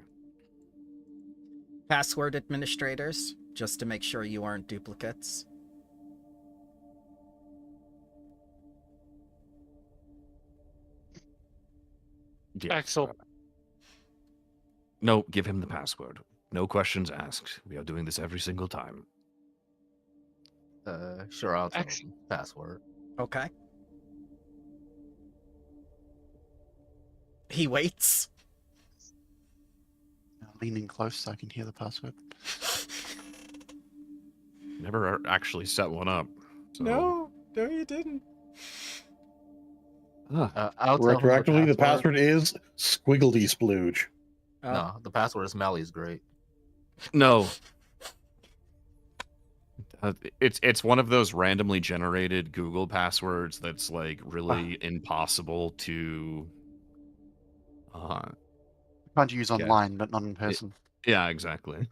Password administrators, just to make sure you aren't duplicates. Yes. Axel, No, give him the password. No questions asked. We are doing this every single time. Sure, I'll tell Ex- him password. Okay. He waits. Leaning close so I can hear the password. Never actually set one up. So. No, you didn't. I'll tell him Retroactively, the password is squiggledy splooge. Oh. No, the password is Mally's great. No. It's one of those randomly generated Google passwords that's like really impossible to Can't use online, but not in person. yeah, exactly.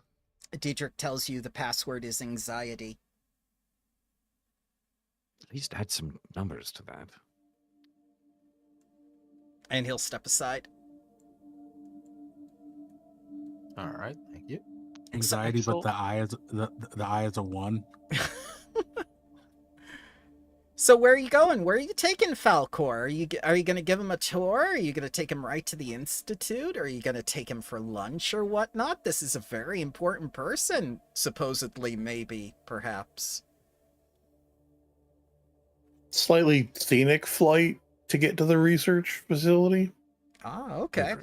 Diedrich tells you the password is anxiety. At least add some numbers to that. And he'll step aside. All right, thank you. Anxiety, Axel- but the eye is a 1. So where are you going? Where are you taking Falcor? Are you going to give him a tour? Are you going to take him right to the Institute? Are you going to take him for lunch or whatnot? This is a very important person, supposedly, maybe, perhaps. Slightly scenic flight to get to the research facility. Ah, okay.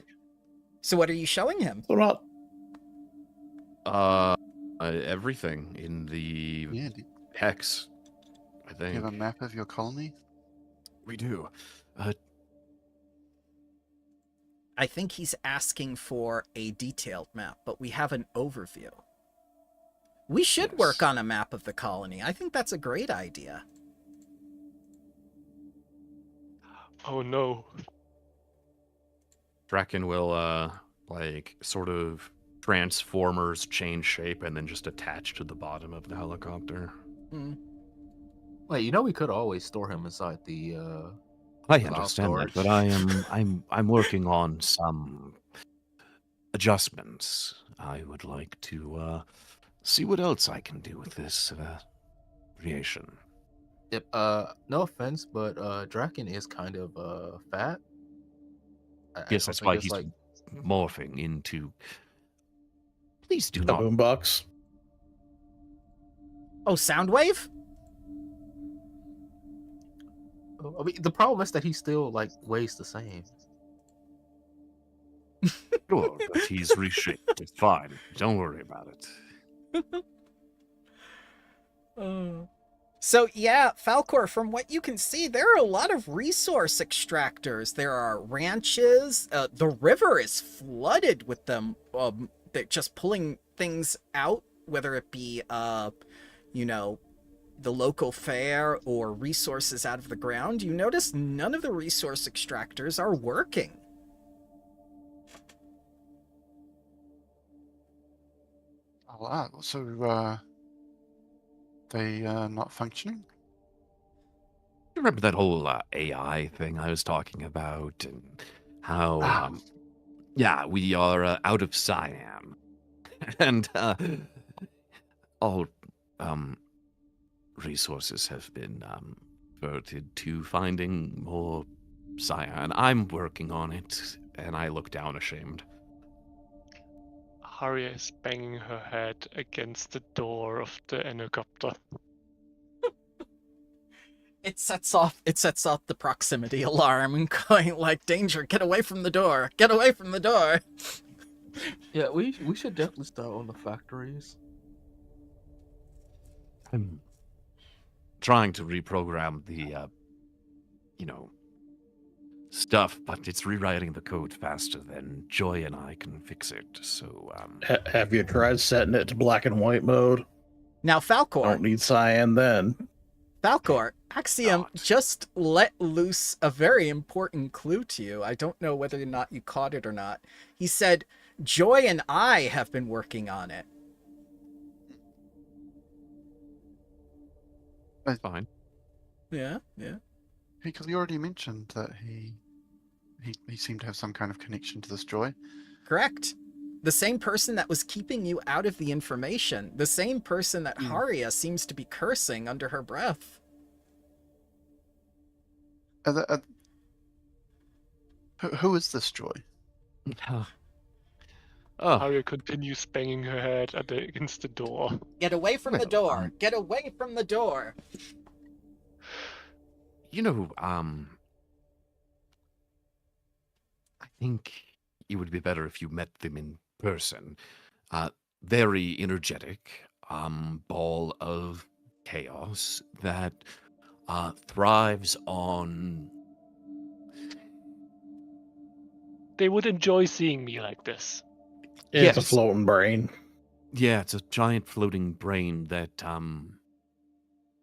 So what are you showing him? So not Everything in the Yeah. Do hex, I you think. have a map of your colony? We do. I think he's asking for a detailed map, but we have an overview. We should work Yes. on a map of the colony. I think that's a great idea. Oh no. Draken will like sort of Transformers change shape and then just attach to the bottom of the helicopter. Hmm. Wait, you know we could always store him inside the. I Without understand that, storage. but I'm working on some adjustments. I would like to see what else I can do with this creation. Yep. No offense, but Draken is kind of fat. I Yes, don't that's think why it's he's like. morphing into. Please do a not. boombox. Oh, Soundwave? I mean, the problem is that he still like weighs the same. Sure, but he's reshaped. It's fine. Don't worry about it. So yeah, Falcor, from what you can see, there are a lot of resource extractors. There are ranches. The river is flooded with them. They're just pulling things out, whether it be, the local fair or resources out of the ground. You notice none of the resource extractors are working. So they not functioning? You remember that whole AI thing I was talking about, and how, yeah, we are out of cyan, and all resources have been diverted to finding more cyan. I'm working on it, and I look down ashamed. Haria is banging her head against the door of the helicopter. It sets off the proximity alarm and going like, danger, get away from the door. Get away from the door. Yeah, we should definitely start on the factories. I'm trying to reprogram the, stuff, but it's rewriting the code faster than Joy and I can fix it. So, Have you tried setting it to black and white mode? Now, Falcor. Don't need cyan then. Falcor, Axiom Not. just let loose a very important clue to you. I don't know whether or not you caught it or not. He said, Joy and I have been working on it. fine. Yeah. Because you already mentioned that he seemed to have some kind of connection to this Joy. Correct. The same person that was keeping you out of the information. The same person that Haria seems to be cursing under her breath. Who is this Joy? Oh, Haria continues banging her head against the door. Get away from the Well, door! Get away from the door! You know, I think it would be better if you met them in person. Very energetic, ball of chaos that thrives on. They would enjoy seeing me like this. It's a Yes. floating brain. Yeah, it's a giant floating brain that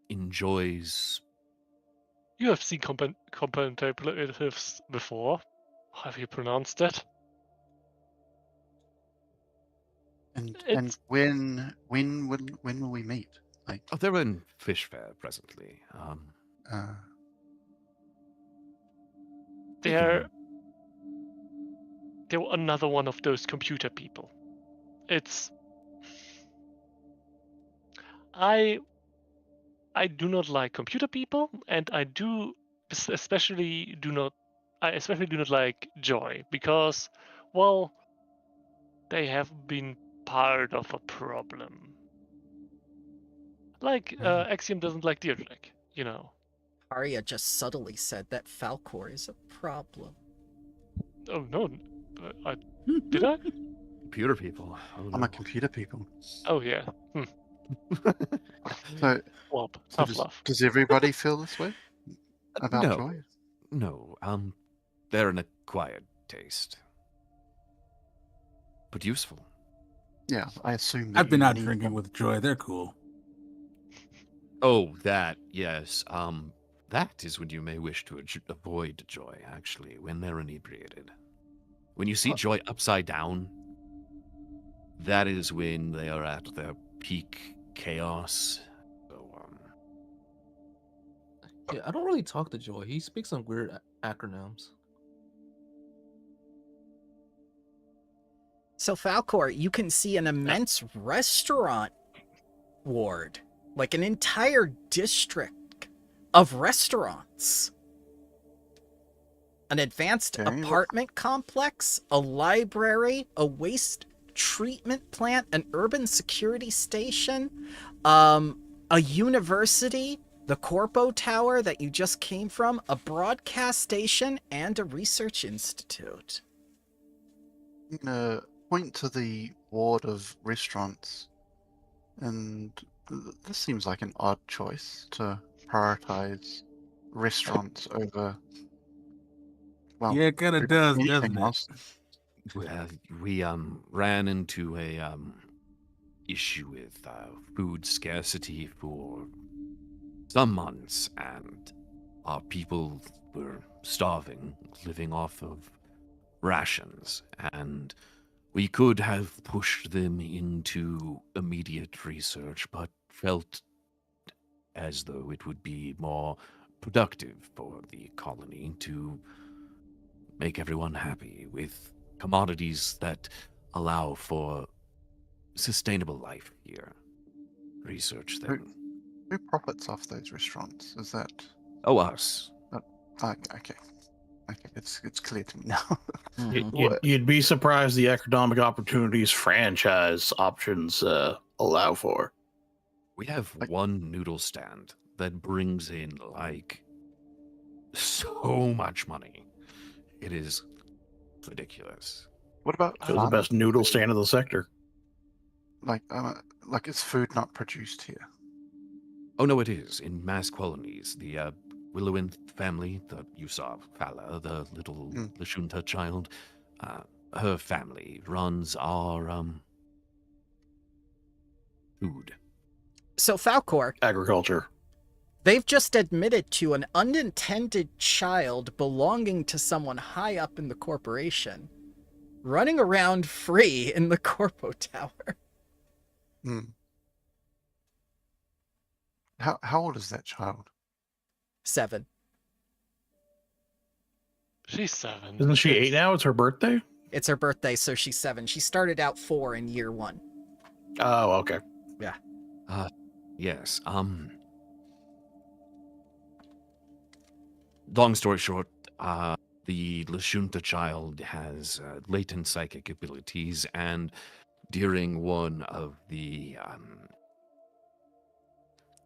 enjoys. You have seen contemplatives before. Have you pronounced it? And It's- when will we meet? Like, Oh, they're in Fish Fair presently. They're another one of those computer people. It's I do not like computer people, and I especially do not like Joy because, well, they have been part of a problem. Like Axiom doesn't like Deirdre, you know. Arya just subtly said that Falcor is a problem. Oh no, did I? Computer people. Oh, I'm no. a computer people. Oh yeah. So, Womp. so Tough does, love. does everybody feel this way about no, Joy? no. They're an acquired taste, but useful. Yeah, I assume. That I've been you out need drinking them. with Joy. They're cool. Oh, that yes. That is when you may wish to avoid Joy. Actually, when they're inebriated, when you see Joy upside down, that is when they are at their peak chaos. So, Yeah, I don't really talk to Joy. He speaks some weird acronyms. So, Falcor, you can see an immense restaurant ward, like an entire district of restaurants. An advanced Okay, apartment complex, a library, a waste treatment plant, an urban security station, a university, the Corpo Tower that you just came from, a broadcast station, and a research institute. I'm gonna point to the ward of restaurants, and this seems like an odd choice to prioritize restaurants over. Well, Yeah, it kind of does, anything doesn't it? else. well, we ran into a issue with food scarcity for some months, and our people were starving, living off of rations, and we could have pushed them into immediate research, but felt as though it would be more productive for the colony to make everyone happy with commodities that allow for sustainable life here. Research them. Who profits off those restaurants? Is that Oh, us. okay? Okay, it's clear to me now. You'd be surprised the economic opportunities franchise options allow for. We have one noodle stand that brings in, like, so much money. It is ridiculous. What about They're the best noodle stand in the sector. Like is food not produced here? Oh, no, it is. In mass colonies, the Willowin family that you saw, Fala, the little Lashunta child, her family runs our food. So, Falcor, Agriculture. they've just admitted to an unintended child belonging to someone high up in the corporation running around free in the Corpo Tower. How old is that child? 7. She's 7. Isn't she 8 now? It's her birthday? It's her birthday, so she's 7. She started out 4 in year 1. Oh, okay. Yes, long story short, the Lashunta child has latent psychic abilities, and during one of the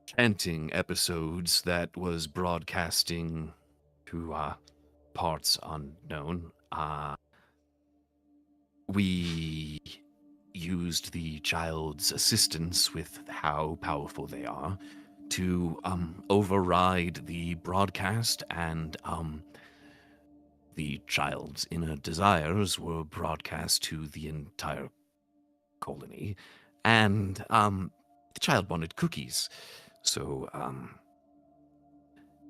chanting episodes that was broadcasting to parts unknown, we used the child's assistance with how powerful they are to override the broadcast, and the child's inner desires were broadcast to the entire colony, and the child wanted cookies, so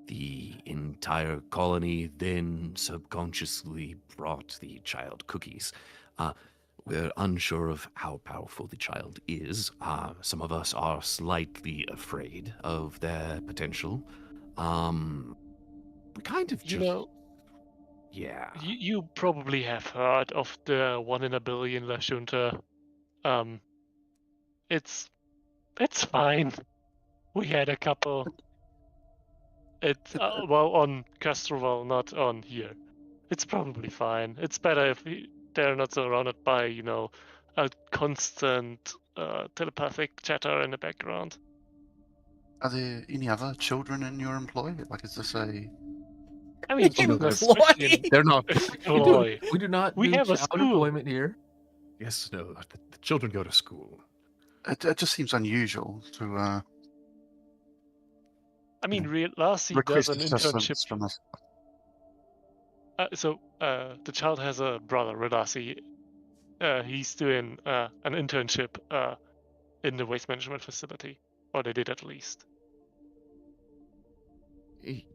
the entire colony then subconsciously brought the child cookies. We're unsure of how powerful the child is. Some of us are slightly afraid of their potential. We kind of just... Yeah. You probably have heard of the 1 in a billion La Junta. It's fine. We had a couple. It's well, on Castroval, not on here. It's probably fine. It's better if they're not surrounded by, a constant telepathic chatter in the background. Are there any other children in your employ? Like, is this a... I mean, Employee? They're not... We do not We do have a child school. employment here. Yes, no, the children go to school. It just seems unusual to I mean, Lassie does request an assistance internship. from us. The child has a brother, Radasi. He's doing an internship in the waste management facility, or they did at least.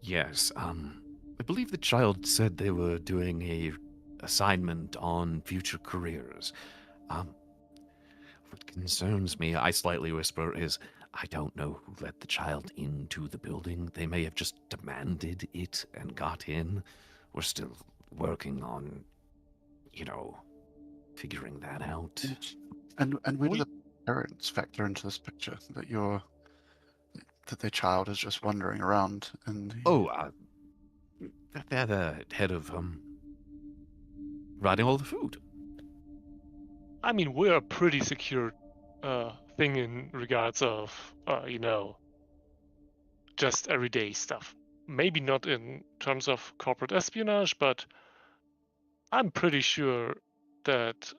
Yes, I believe the child said they were doing a assignment on future careers. What concerns me, I slightly whisper, is I don't know who let the child into the building. They may have just demanded it and got in. We're still working on, figuring that out. And where do the parents factor into this picture? That their child is just wandering around and... They're the head of riding all the food. I mean, we're a pretty secure thing in regards of, just everyday stuff. Maybe not in terms of corporate espionage, but I'm pretty sure that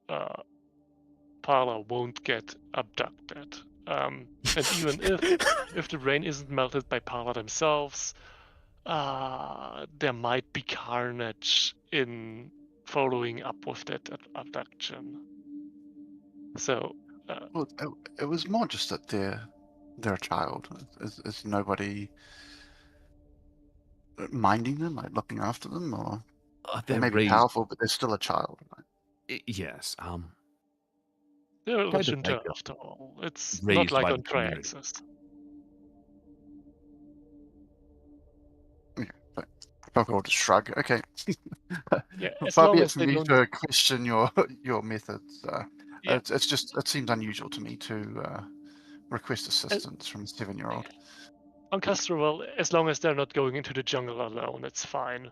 Parla won't get abducted. And even if the rain isn't melted by Parla themselves, there might be carnage in following up with that abduction. So, Well, it was more just that they're a child. Is nobody minding them, like looking after them, or they may be powerful, but they're still a child. Right? Yes. they're Kind of Lashunta like after all. It's raised not like by on the community. Triaxis. Yeah, but I'll just shrug. Okay. Yeah, as Far long be it as for they me don't. to question your methods. Yeah. It seems unusual to me to request assistance from a 7-year-old. On Castrovel, as long as they're not going into the jungle alone, it's fine.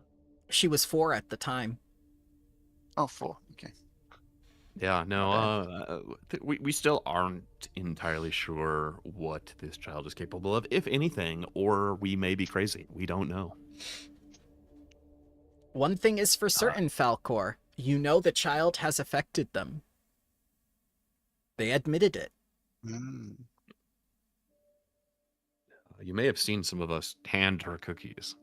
She was 4 at the time. Oh, 4. Okay. Yeah, no, we still aren't entirely sure what this child is capable of, if anything, or we may be crazy. We don't know. One thing is for certain, Falcor. You know the child has affected them. They admitted it. Mm. You may have seen some of us hand her cookies.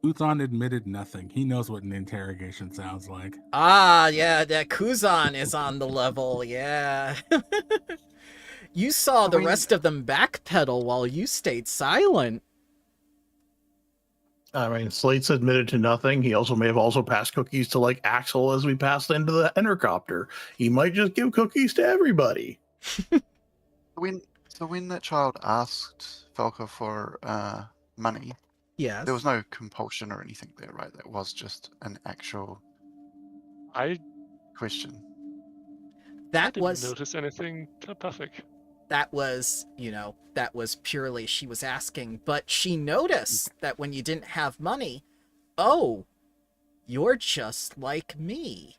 Uthon admitted nothing. He knows what an interrogation sounds like. Ah, yeah, that Kuzan is on the level, yeah. You saw the rest of them backpedal while you stayed silent. I mean, Slate's admitted to nothing. He also may have also passed cookies to, like, Axel as we passed into the intercopter. He might just give cookies to everybody. When that child asked Falco for money, Yes. there was no compulsion or anything there, right? That was just an actual question. That I was didn't notice anything telepathic. that was, that was purely she was asking, but she noticed that when you didn't have money, You're just like me.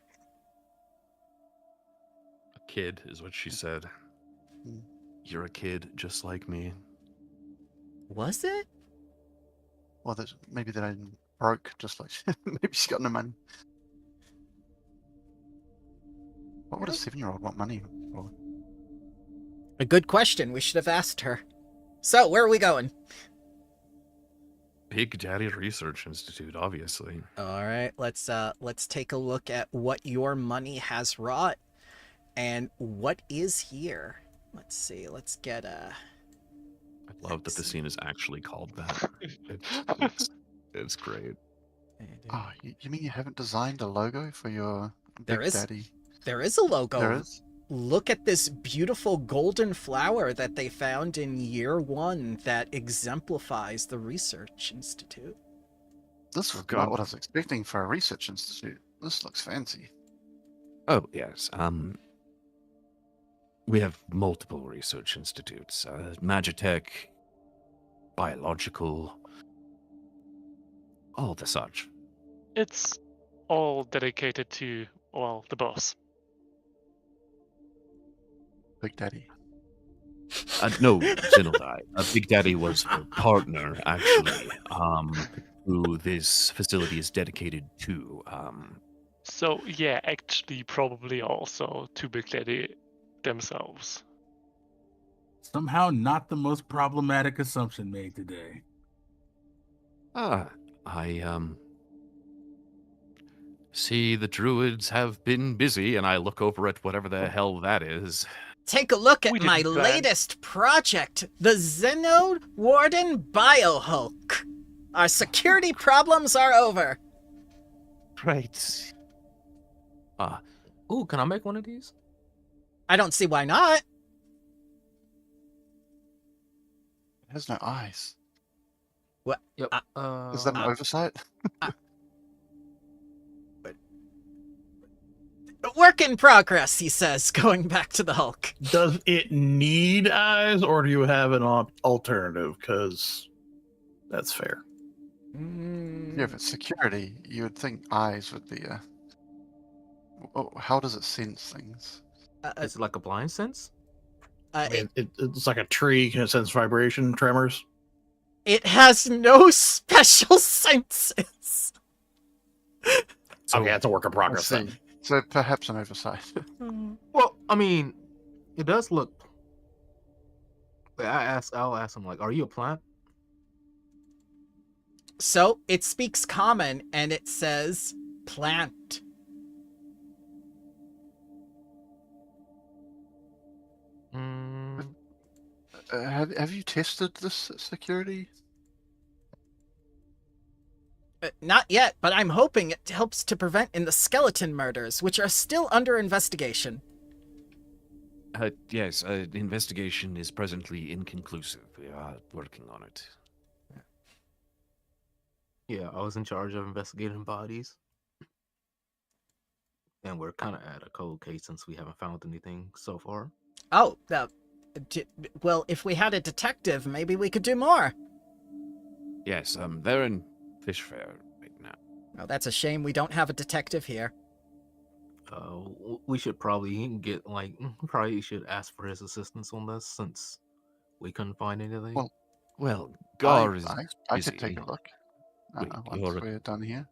A kid is what she said. You're a kid just like me. Was it? Well, maybe that I broke, just like maybe she's got no money. What would a 7-year-old want money for? A good question. We should have asked her. So, where are we going? Big Daddy Research Institute, obviously. All right, let's take a look at what your money has wrought and what is here. Let's see. Let's get a. I love that the scene is actually called that. It's great. Oh, you mean you haven't designed a logo for your There Big is. Daddy? There is a logo. There is? Look at this beautiful golden flower that they found in year 1 that exemplifies the Research Institute. This was not what I was expecting for a research institute. This looks fancy. Oh, yes. We have multiple research institutes. Magitech, biological, all the such. It's all dedicated to, well, the boss. Big Daddy. No, Zinaldai. Big Daddy was a partner, actually, who this facility is dedicated to. So yeah, actually probably also to Big Daddy themselves. Somehow not the most problematic assumption made today. I see the druids have been busy, and I look over at whatever the hell that is. Take a look at We my didn't plan. latest project, the Xenode Warden Biohulk. Our security problems are over. Right. Ooh, can I make one of these? I don't see why not. It has no eyes. Yep. Is that an oversight? Work in progress, he says, going back to the Hulk. Does it need eyes, or do you have an alternative? Because that's fair. Yeah, if it's security, you would think eyes would be a. Oh, how does it sense things? Is it like a blind sense? I mean, it's like a tree. Can it sense vibration tremors? It has no special senses. Okay, that's a work in I progress see. then. So perhaps an oversight. Well, I mean, it does look. I'll ask him, like, are you a plant? So it speaks common and it says plant. Mm, Have you tested this security? Not yet, but I'm hoping it helps to prevent in the skeleton murders, which are still under investigation. Yes, the investigation is presently inconclusive. We are working on it. yeah, I was in charge of investigating bodies. And we're kind of at a cold case since we haven't found anything so far. Oh, well, if we had a detective, maybe we could do more. Yes, they're in Fish Fair right now. Oh, that's a shame we don't have a detective here. We should probably get, probably should ask for his assistance on this since we couldn't find anything. Well, Gar is I busy. could take a look. Wait, Once we're done here.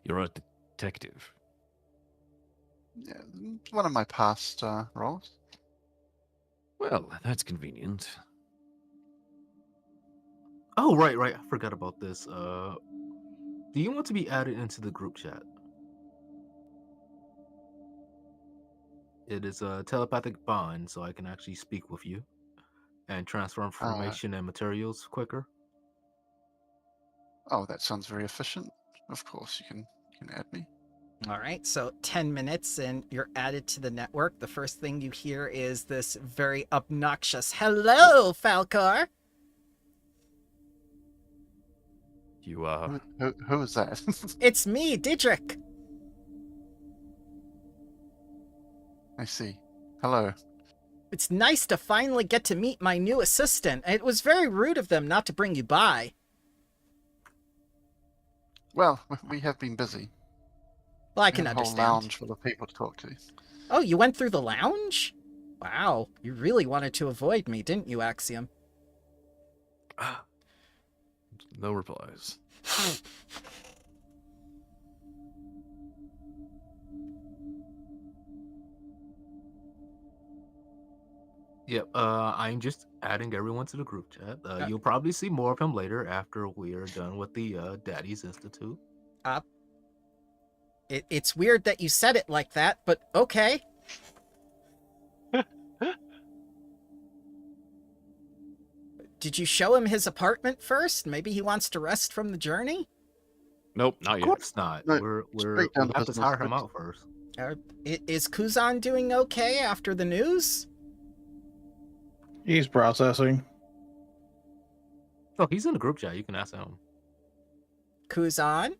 You're a detective. Yeah, it's one of my past roles. Well, that's convenient. Oh, right. I forgot about this. Do you want to be added into the group chat? It is a telepathic bond, so I can actually speak with you and transfer information and materials quicker. Oh, that sounds very efficient. Of course, you can add me. All right, so 10 minutes and you're added to the network. The first thing you hear is this very obnoxious, "Hello, Falcor." You, Who is that? It's me, Didrik. I see. Hello. It's nice to finally get to meet my new assistant. It was very rude of them not to bring you by. Well, we have been busy. Well, I We can have a whole understand. lounge full of people to talk to. Oh, you went through the lounge? Wow, you really wanted to avoid me, didn't you, Axiom? No replies. Yep. I'm just adding everyone to the group chat. You'll probably see more of him later after we are done with the Daddy's Institute. It's weird that you said it like that, but okay. Did you show him his apartment first? Maybe he wants to rest from the journey? Nope, not Of yet. course not. No, we straight down to have to business. tire him out first. Is Kuzan doing okay after the news? He's processing. Oh, he's in the group chat. You can ask him. Kuzan?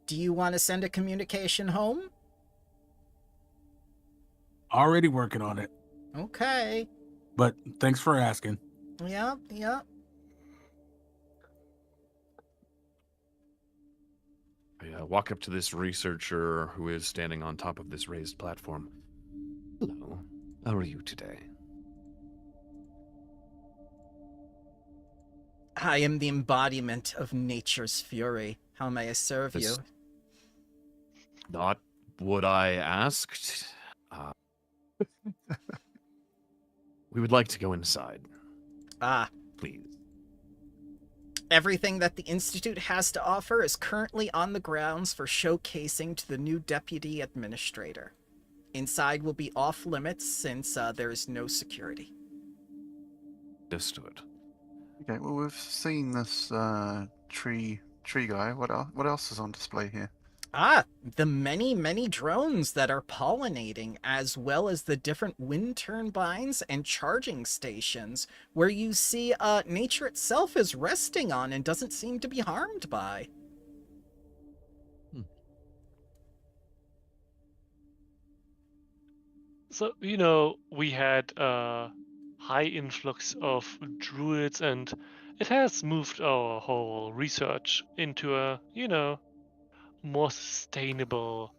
Do you want to send a communication home? Already working on it. Okay. But thanks for asking. Yeah. I walk up to this researcher who is standing on top of this raised platform. Hello, how are you today? I am the embodiment of nature's fury. How may I serve you? Not what I asked. We would like to go inside. Please. Everything that the Institute has to offer is currently on the grounds for showcasing to the new Deputy Administrator. Inside will be off limits since there is no security. Understood. Okay, well, we've seen this tree guy. What else is on display here? The many drones that are pollinating, as well as the different wind turbines and charging stations, where you see nature itself is resting on and doesn't seem to be harmed by. So, we had a high influx of druids, and it has moved our whole research into a, more sustainable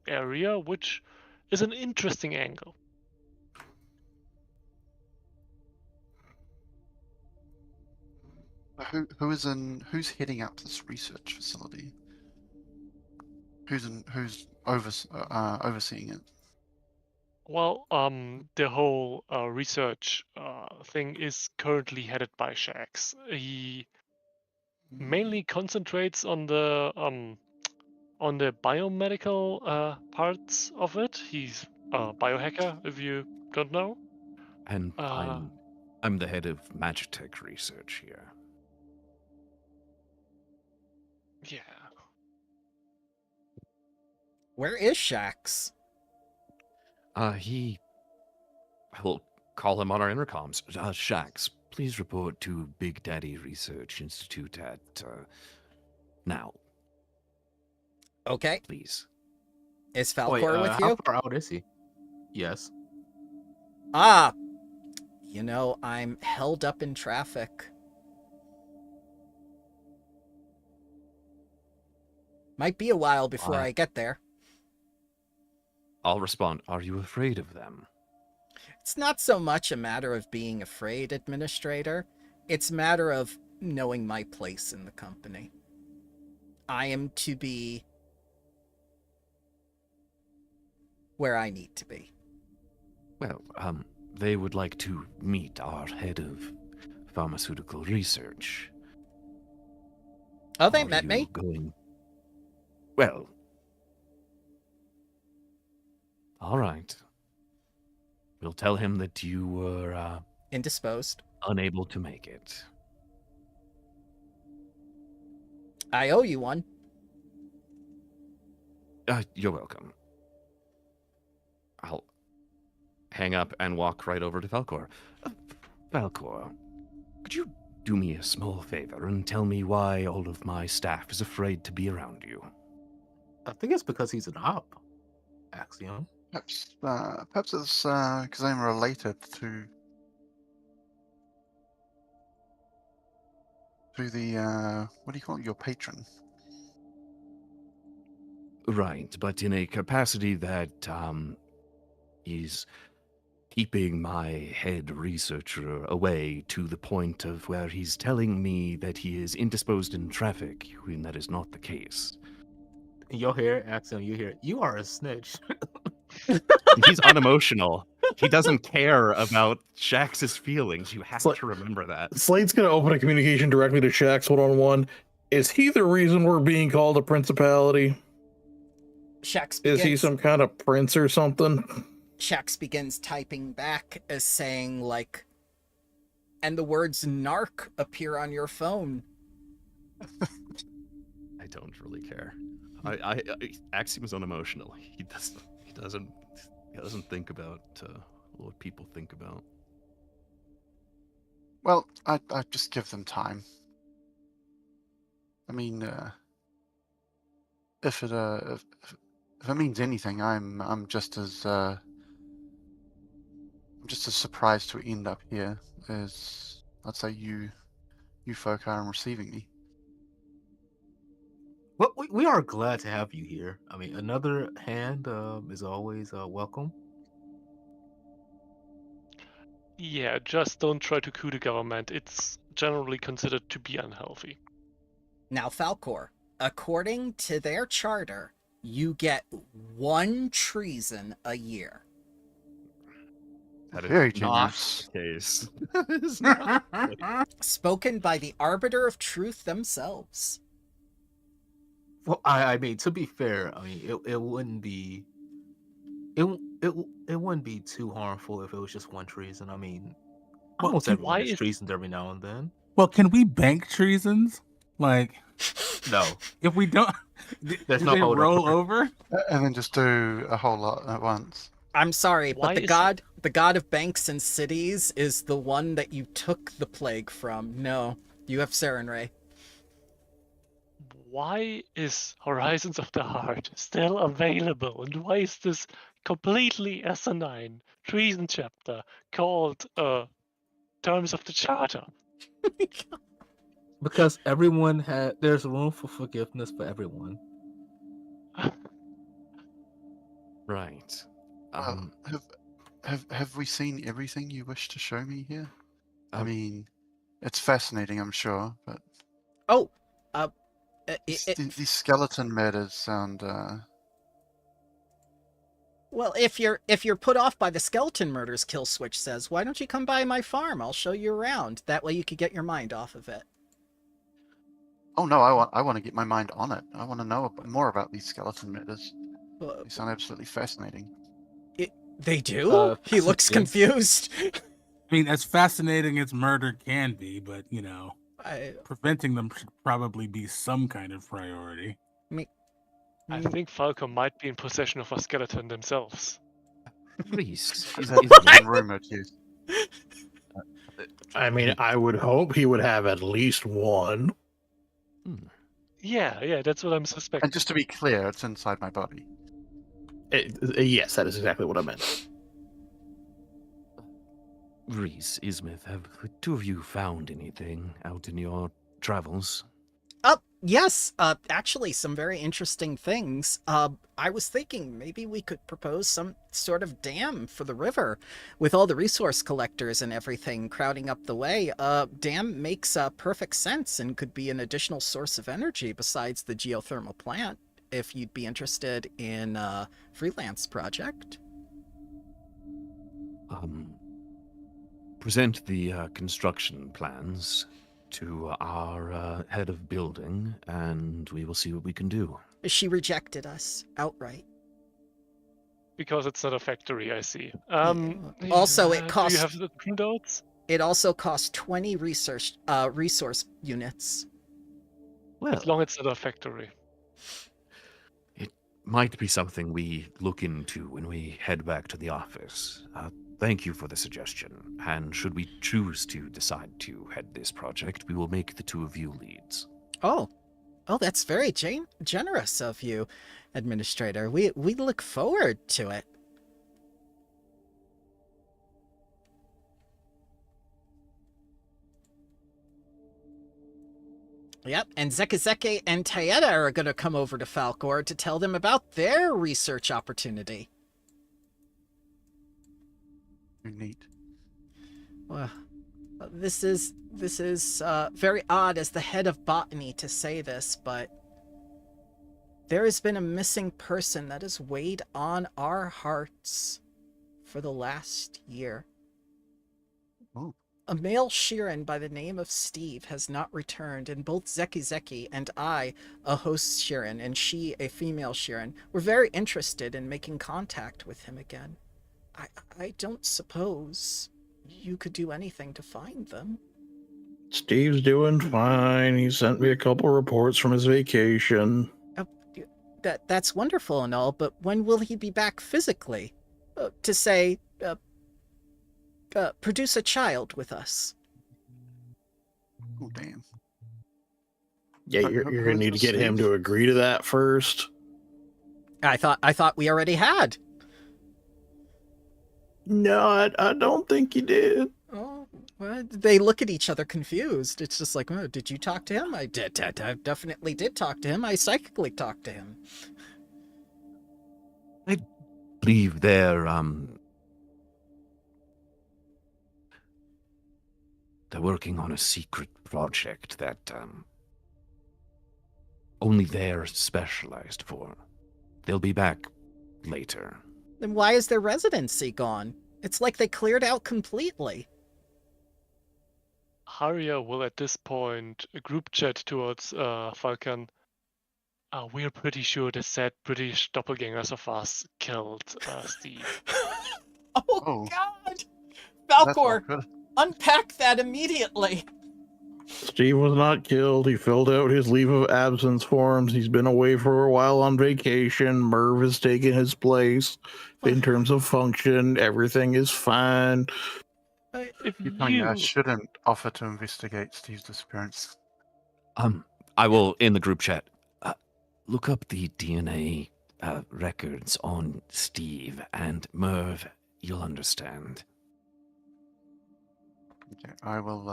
area, which is an interesting angle. Who's heading up this research facility? Who's overseeing it? Well, the whole research thing is currently headed by Shax. He mainly concentrates on the biomedical parts of it. He's a biohacker, if you don't know. And I'm the head of Magitech research here. Yeah. Where is Shax? We'll call him on our intercoms. Shax, please report to Big Daddy Research Institute at, now. Okay. Please. Is Falcor with you? How far out is he? Yes. I'm held up in traffic. Might be a while before I get there. I'll respond. Are you afraid of them? It's not so much a matter of being afraid, Administrator. It's a matter of knowing my place in the company. I am to be where I need to be. Well, they would like to meet our head of pharmaceutical research. Oh, they met me? Well. All right. We'll tell him that you were, indisposed. Unable to make it. I owe you one. You're welcome. I'll hang up and walk right over to Falcor. Falcor, could you do me a small favor and tell me why all of my staff is afraid to be around you? I think it's because he's an op. Axiom. Perhaps it's because I'm related to the what do you call it? Your patron. Right, but in a capacity that is keeping my head researcher away to the point of where he's telling me that he is indisposed in traffic, when that is not the case. You'll hear Axiom. You hear, you are a snitch. He's unemotional. He doesn't care about Shax's feelings. You have Sla- to remember that. Slate's going to open a communication directly to Shax one-on-one. Is he the reason we're being called a principality? Shax Is he begins, some kind of prince or something? Shax begins typing back as saying, like, and the words narc appear on your phone. I don't really care. Axiom is unemotional. He doesn't think about what people think about. Well, I just give them time. I mean, if it means anything, I'm just as surprised to end up here as I'd say you folk are in receiving me. Well, we are glad to have you here. I mean, another hand is always welcome. Yeah, just don't try to coup the government. It's generally considered to be unhealthy. Now, Falcor, according to their charter, you get 1 treason a year. That is Very not generous. the case. That is not the case. Spoken by the arbiter of truth themselves. Well, I mean, to be fair, I mean, it wouldn't be it wouldn't be too harmful if it was just 1 treason. I mean, Well, almost everyone why gets is- treasons every now and then. Well, can we bank treasons? Like, No, if we don't, There's do no they hold up roll for it. over? And then just do a whole lot at once. I'm sorry, Why but is- the god of banks and cities is the one that you took the plague from. No, you have Sarenrae. Why is Horizons of the Heart still available? And why is this completely asinine treason chapter called Terms of the Charter? Because there's room for forgiveness for everyone. Right. Well, have we seen everything you wish to show me here? I mean, it's fascinating, I'm sure, but Oh, these skeleton matters sound. well, if you're put off by the skeleton murders, Killswitch says, why don't you come by my farm? I'll show you around. That way you could get your mind off of it. Oh no, I want to get my mind on it. I want to know more about these skeleton matters. Uh, They sound absolutely fascinating. They do? He looks yeah. confused. I mean, as fascinating as murder can be, but I preventing them should probably be some kind of priority. I think Falcon might be in possession of a skeleton themselves. Reese, That's been rumored, yes. I mean, I would hope he would have at least one. Yeah, that's what I'm suspecting. And just to be clear, it's inside my body. Yes, that is exactly what I meant. Reese, Ismith, have the 2 of you found anything out in your travels? Yes, actually some very interesting things. I was thinking maybe we could propose some sort of dam for the river with all the resource collectors and everything crowding up the way. Dam makes perfect sense and could be an additional source of energy besides the geothermal plant if you'd be interested in a freelance project. Present the construction plans to our head of building, and we will see what we can do. She rejected us outright. Because it's not a factory, I see. Also, it Do costs- you have the printouts? It also costs 20 resource units. Well, As long as it's not a factory. it might be something we look into when we head back to the office. Thank you for the suggestion, and should we choose to decide to head this project, we will make the 2 of you leads. Oh, that's very generous of you, Administrator. We look forward to it. Yep, and Zekizeke and Tayeta are going to come over to Falcor to tell them about their research opportunity. Neat. Well, this is very odd as the head of botany to say this, but there has been a missing person that has weighed on our hearts for the last year. Oh. A male Shirin by the name of Steve has not returned, and both Zekizeki and I, a host Shirin, and she, a female Shirin, were very interested in making contact with him again. I don't suppose you could do anything to find them. Steve's doing fine. He sent me a couple reports from his vacation. That's wonderful and all, but when will he be back physically? To say, produce a child with us. Oh, damn. Yeah, you're gonna need to get him to agree to that first. I thought we already had. No, I don't think you did. Oh, well, they look at each other confused. It's just like, oh, did you talk to him? I did. I definitely did talk to him. I psychically talked to him. I believe they're working on a secret project that only they're specialized for. They'll be back later. Then why is their residency gone? It's like they cleared out completely. Haria will at this point group chat towards Falcon. We're pretty sure the said British doppelgangers of us killed Steve. Oh. God! That's Falcor, not good. unpack that immediately. Steve was not killed. He filled out his leave of absence forms. He's been away for a while on vacation. Merv has taken his place. In terms of function, everything is fine. If You're telling me I shouldn't offer to investigate Steve's disappearance. I will, in the group chat, look up the DNA records on Steve and Merv. You'll understand. Okay, I will.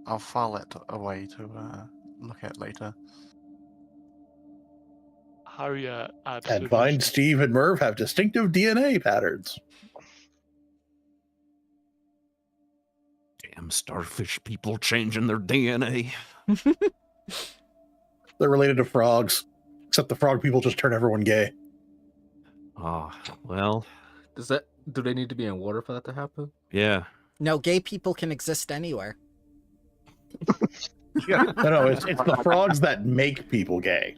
I'll file it away to look at later. Haria And find Steve and Merv have distinctive DNA patterns. Damn starfish people changing their DNA. They're related to frogs, except the frog people just turn everyone gay. Oh, well, Do they need to be in water for that to happen? yeah. No, gay people can exist anywhere. No, it's the frogs that make people gay.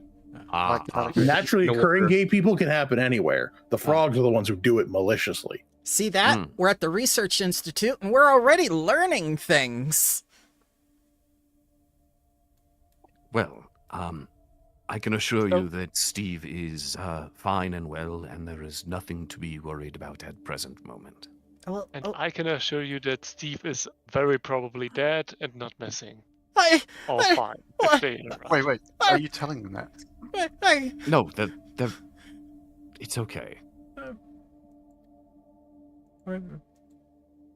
Like Naturally No occurring wonder. gay people can happen anywhere. The frogs are the ones who do it maliciously. See that? We're at the Research Institute, and we're already learning things. Well, I can assure you that Steve is fine and well, and there is nothing to be worried about at present moment. Well, And I can assure you that Steve is very probably dead and not missing. Or I- fine. what? If they are. Wait. Are you telling them that? No, it's okay.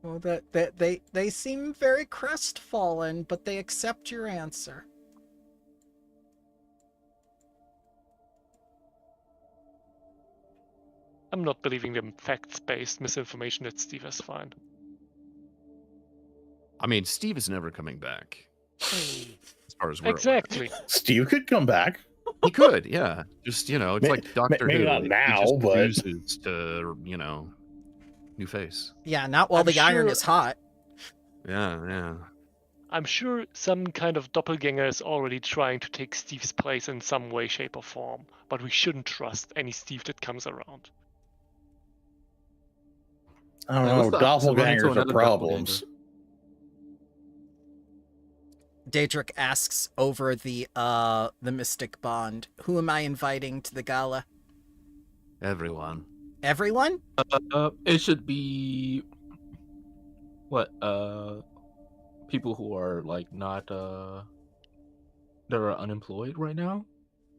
Well, they seem very crestfallen, but they accept your answer. I'm not believing them facts-based misinformation that Steve is fine. I mean, Steve is never coming back. As far as we're aware. Exactly. Steve could come back. He could, yeah. Just, it's like Doctor maybe Who. not He now, just but- refuses to, new face. Yeah, not while I'm the iron sure- is hot. Yeah. I'm sure some kind of doppelganger is already trying to take Steve's place in some way, shape, or form, but we shouldn't trust any Steve that comes around. I don't Yeah, what's know. the opposite? Run into Doppelgangers are another problems. Daedric asks over the mystic bond, who am I inviting to the gala? Everyone. Everyone? It should be people who are like not that are unemployed right now.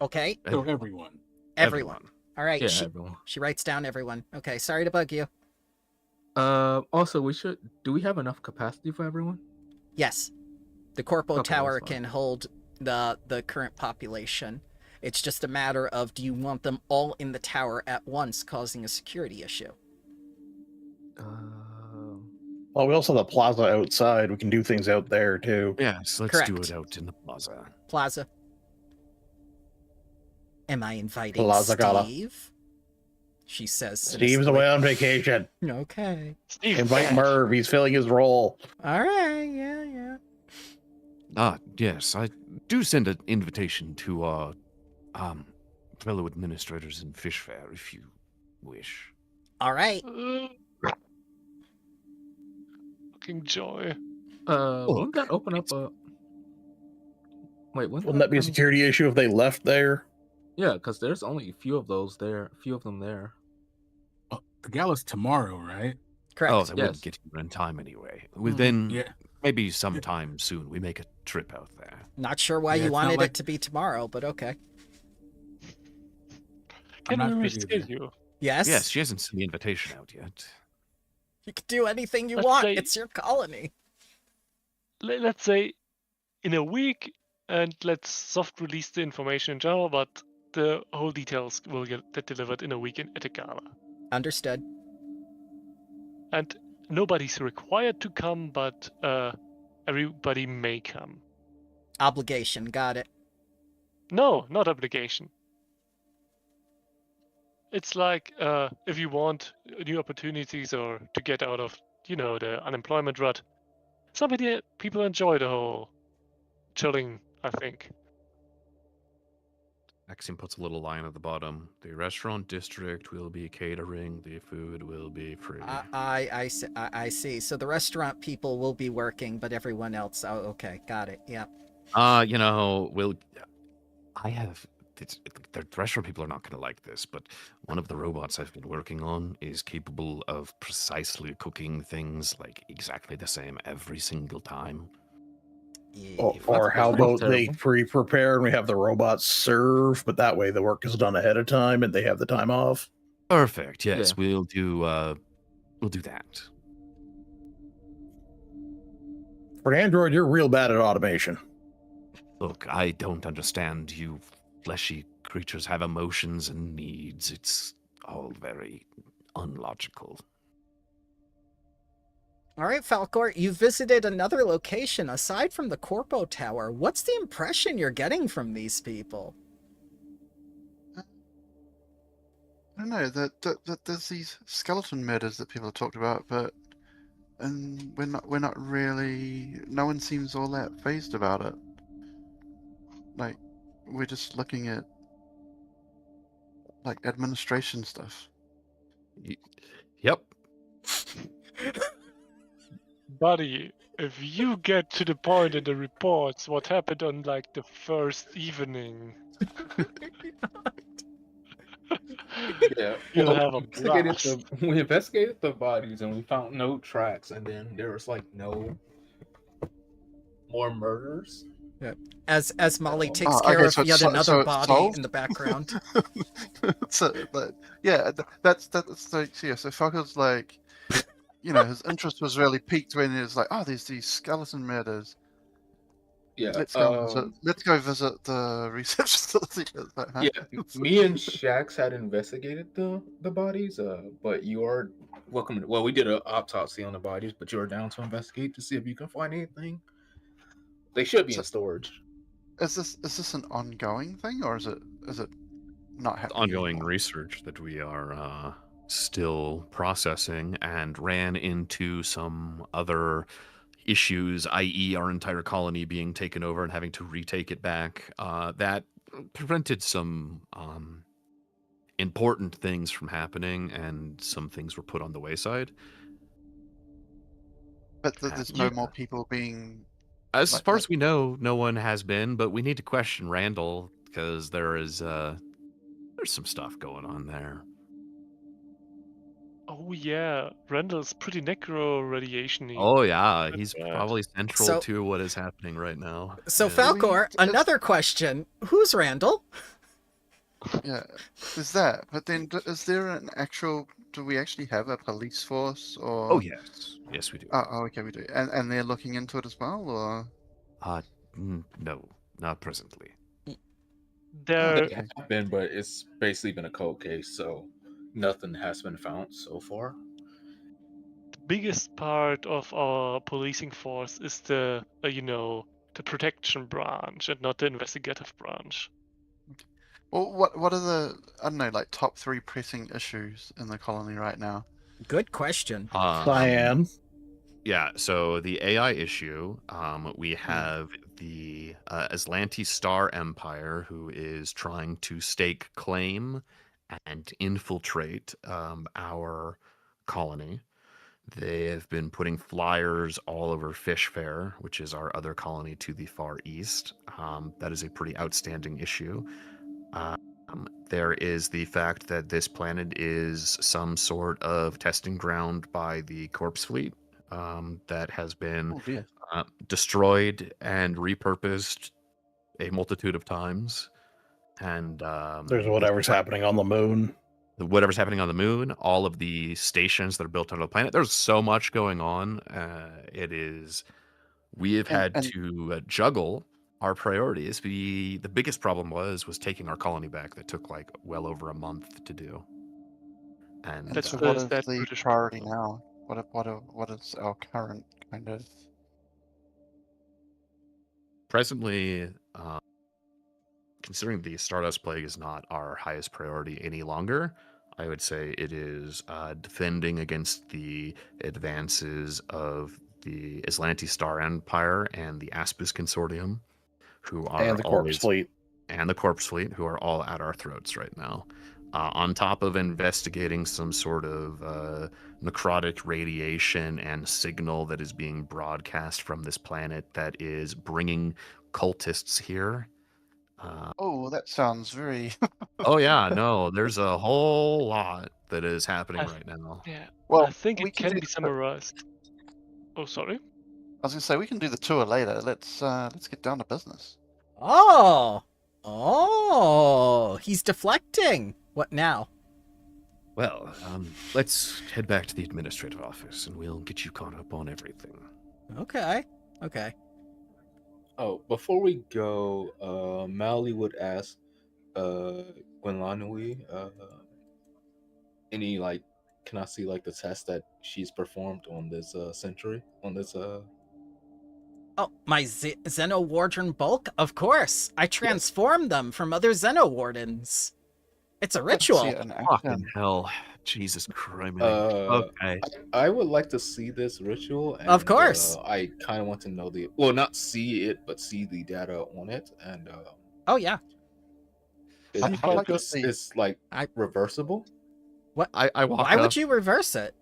Okay, So everyone. everyone. All right, Yeah, she everyone. writes down everyone. Okay, sorry to bug you. Also, do we have enough capacity for everyone? Yes, the Corpo Okay, Tower that's fine. can hold the current population. It's just a matter of, do you want them all in the tower at once, causing a security issue? Well, we also have the plaza outside. We can do things out there too. Yes, let's do Correct. it out in the plaza. Plaza. Am I inviting Plaza Gala. Steve? She says. Steve's sinisterly. away on vacation. Okay. Steve, Invite Merv. He's filling his role. All right. Yeah. Yes, I do send an invitation to our fellow administrators in Fish Fair, if you wish. All right. Fucking joy. Wouldn't that open up a... Wait, Wouldn't that be a security issue if they left there? Yeah, because there's only a few of those there. A few of them there. Oh, the gala's tomorrow, right? Correct. Oh, they Yes. wouldn't get here in time anyway. Within Yeah. maybe sometime soon, we make a trip out there. Not sure why Yeah, you it's not wanted like- it to be tomorrow, but okay. Can I'm we not privy to that. reschedule? Yes. Yes, she hasn't sent the invitation out yet. You can do anything you Let's want. say- It's your colony. Let's say in a week, and let's soft release the information in general, but the whole details will get delivered in a week at the gala. Understood. And nobody's required to come, but everybody may come. Obligation. Got it. No, not obligation. It's like if you want new opportunities or to get out of, the unemployment rut. People enjoy the whole chilling, I think. Axiom puts a little line at the bottom. The restaurant district will be catering. The food will be free. I see. So the restaurant people will be working, but everyone else. Oh, okay. Got it. Yeah. I have... the restaurant people are not going to like this, but one of the robots I've been working on is capable of precisely cooking things like exactly the same every single time. Or how about terrible. they pre-prepare and we have the robots serve, but that way the work is done ahead of time and they have the time off. Perfect. Yes, Yeah. we'll do that. For an android, you're real bad at automation. Look, I don't understand. You fleshy creatures have emotions and needs. It's all very unlogical. All right, Falcor, you visited another location aside from the Corpo Tower. What's the impression you're getting from these people? I don't know. That there's these skeleton murders that people have talked about, and we're not really. No one seems all that phased about it. Like, we're just looking at like administration stuff. Yep. Buddy, if you get to the point in the reports, what happened on like the first evening, Yeah, you'll well, have a blast. we investigated the bodies and we found no tracks, and then there was like no more murders. As Molly takes Oh, care okay, of so yet it's- another so it's body solved? in the background. So, yeah, that's like, yeah. So Falco's like, his interest was really piqued when he was like, oh, there's these skeleton murders. Yeah, Let's go visit the research facility. Like, huh? yeah. Me and Shax had investigated the bodies, but you are welcome. Well, we did an autopsy on the bodies, but you are down to investigate to see if you can find anything. They should be in storage. Is this an ongoing thing, or is it not happening? Ongoing anymore? research that we are still processing and ran into some other issues, i.e. our entire colony being taken over and having to retake it back. That prevented some important things from happening, and some things were put on the wayside. But there's no more people being. As Like- far like- as we know, no one has been, but we need to question Randal because there's some stuff going on there. Oh yeah, Randal's pretty necro radiation-y. Oh yeah, he's bad. probably central So- to what is happening right now. So Yeah. Falcor, it's- another question. Who's Randall? Yeah, there's that. But then, is there an actual? Do we actually have a police force? Or Oh yes, we do. Oh, okay, we do. And they're looking into it as well, or No. not presently. There, They have been, but it's basically been a cold case, so nothing has been found so far. the biggest part of our policing force is the the protection branch and not the investigative branch. Well, what are the, I don't know, like top 3 pressing issues in the colony right now? Good question. Cyan. Yeah, so the AI issue, we have the Aslanti Star Empire, who is trying to stake claim and infiltrate our colony. They have been putting flyers all over Fish Fair, which is our other colony to the far east. That is a pretty outstanding issue. There is the fact that this planet is some sort of testing ground by the corpse fleet that has been Oh dear. destroyed and repurposed a multitude of times. And There's whatever's happening on the moon. whatever's happening on the moon, all of the stations that are built on the planet. There's so much going on. We have And- had and- to juggle our priorities. The biggest problem was taking our colony back. That took like well over a month to do. And That's so the- what is that the British priority problem. now? What is our current kind of? presently, considering the Stardust Plague is not our highest priority any longer, I would say it is defending against the advances of the Aslanti Star Empire and the Aspis Consortium, who are And the corpse always- fleet. and the Corpse Fleet, who are all at our throats right now. On top of investigating some sort of necrotic radiation and signal that is being broadcast from this planet that is bringing cultists here. Oh, that sounds very. Oh yeah, no, there's a whole lot that is happening I- right now. Yeah, Well, I think we it can do be the- summarized. Oh, sorry. I was gonna say we can do the tour later. Let's get down to business. Oh, he's deflecting. What now? Well, let's head back to the administrative office and we'll get you caught up on everything. Okay. Oh, before we go, Mally would ask Gwenlanui, any like, can I see like the test that she's performed on this century? On this Oh, my Xenowardren bulk? Of course. I transform them from other Xenowardens. It's a Let's see ritual. it in action. Fucking hell. Jesus Christ. Okay. I would like to see this ritual. And, Of course. I kind of want to know not see it, but see the data on it. And Oh, yeah. is I'd like to focus see- is like I- reversible? I walk Why up. would you reverse it?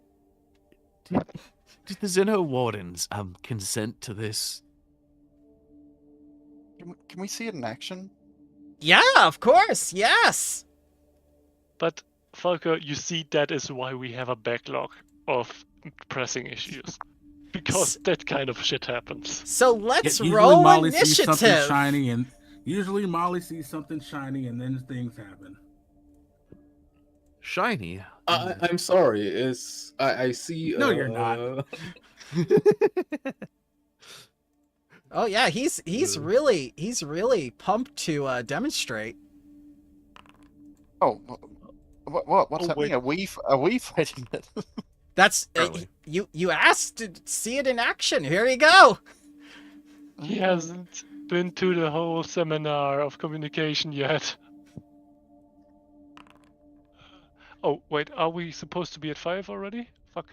Did the Xeno Wardens consent to this? Can we see it in action? Yeah, of course. Yes. But Falco, you see, that is why we have a backlog of pressing issues. Because that kind of shit happens. So let's Usually roll Molly sees something initiative. shiny, and usually Molly sees something shiny, and then things happen. Shiny? I'm sorry. It's I see. No, you're not. Oh yeah, he's really pumped to demonstrate. Oh, what's Oh, happening? wait. Are we fighting it? That's Early. you asked to see it in action. Here you go. He hasn't been to the whole seminar of communication yet. Oh, wait, are we supposed to be at 5 already? Fuck.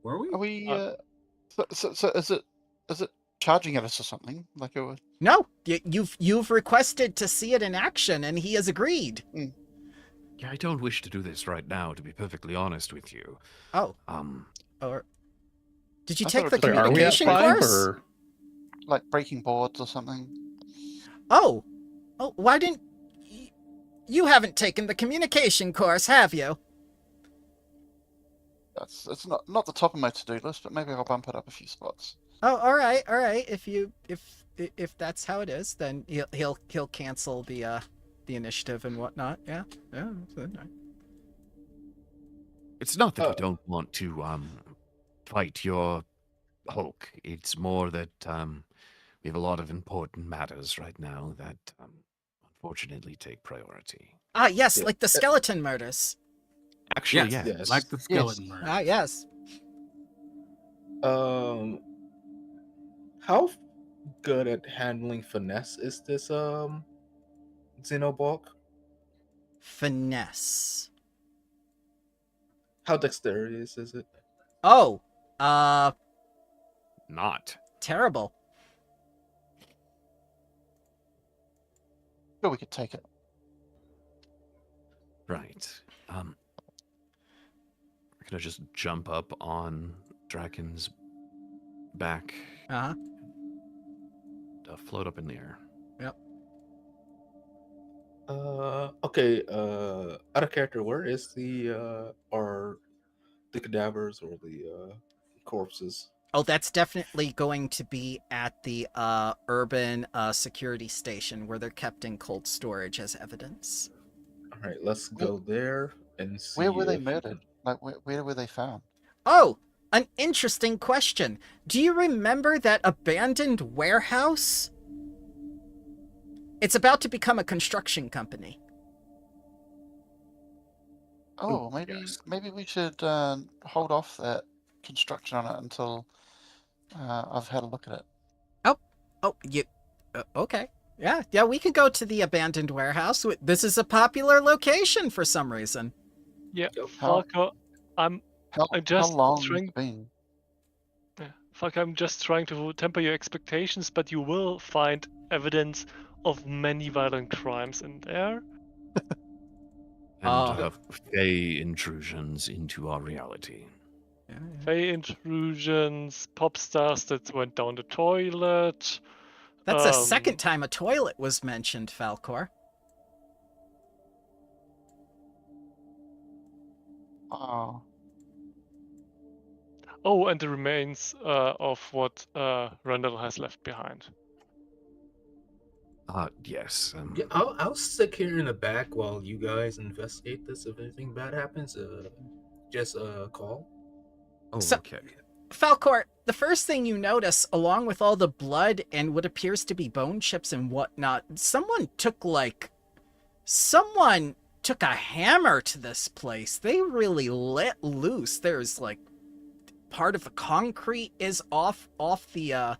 Were we? Are we? Uh, So is it charging at us or something? Like it was? No, you've requested to see it in action, and he has agreed. Yeah, I don't wish to do this right now, to be perfectly honest with you. Oh, Um, or did you I take thought the it was- Are we at communication 5 course? or Like breaking boards or something? Oh, why didn't you haven't taken the communication course, have you? It's not the top of my to-do list, but maybe I'll bump it up a few spots. Oh, all right. If that's how it is, then he'll cancel the initiative and whatnot. Yeah. That's good. it's not that we Uh, don't want to fight your Hulk. It's more that we have a lot of important matters right now that unfortunately take priority. Ah, yes, Yeah. like the skeleton murders. Actually, Yes, yes. Yes. like the skeleton murder. Ah, yes. How good at handling finesse is this Xenobulk? Finesse. How dexterous is it? Oh, Not. terrible. Sure, we could take it. Right. We're gonna just jump up on Draken's back, Uh-huh. float up in the air. Yep. Okay, out of character, where is the cadavers or the corpses? Oh, that's definitely going to be at the urban security station where they're kept in cold storage as evidence. All right, let's go there and see. Where were they if we murdered? can- Like, where were they found? Oh, an interesting question. Do you remember that abandoned warehouse? It's about to become a construction company. Oh, maybe yes. maybe we should hold off that construction on it until I've had a look at it. Oh, you... okay. Yeah, we could go to the abandoned warehouse. This is a popular location for some reason. Yeah, How- Falco, I'm How just long has trying- it been? Falco, I'm just trying to temper your expectations, but you will find evidence of many violent crimes in there. And Fey intrusions into our reality. Fey intrusions, pop stars that went down the toilet. That's the second time a toilet was mentioned, Falcor. Oh, Oh, and the remains of what Randal has left behind. Yes. Yeah, I'll stick here in the back while you guys investigate this. If anything bad happens, just call. Oh, So- okay. Falcor, the first thing you notice, along with all the blood and what appears to be bone chips and whatnot, someone took a hammer to this place. They really let loose. There's like part of the concrete is off the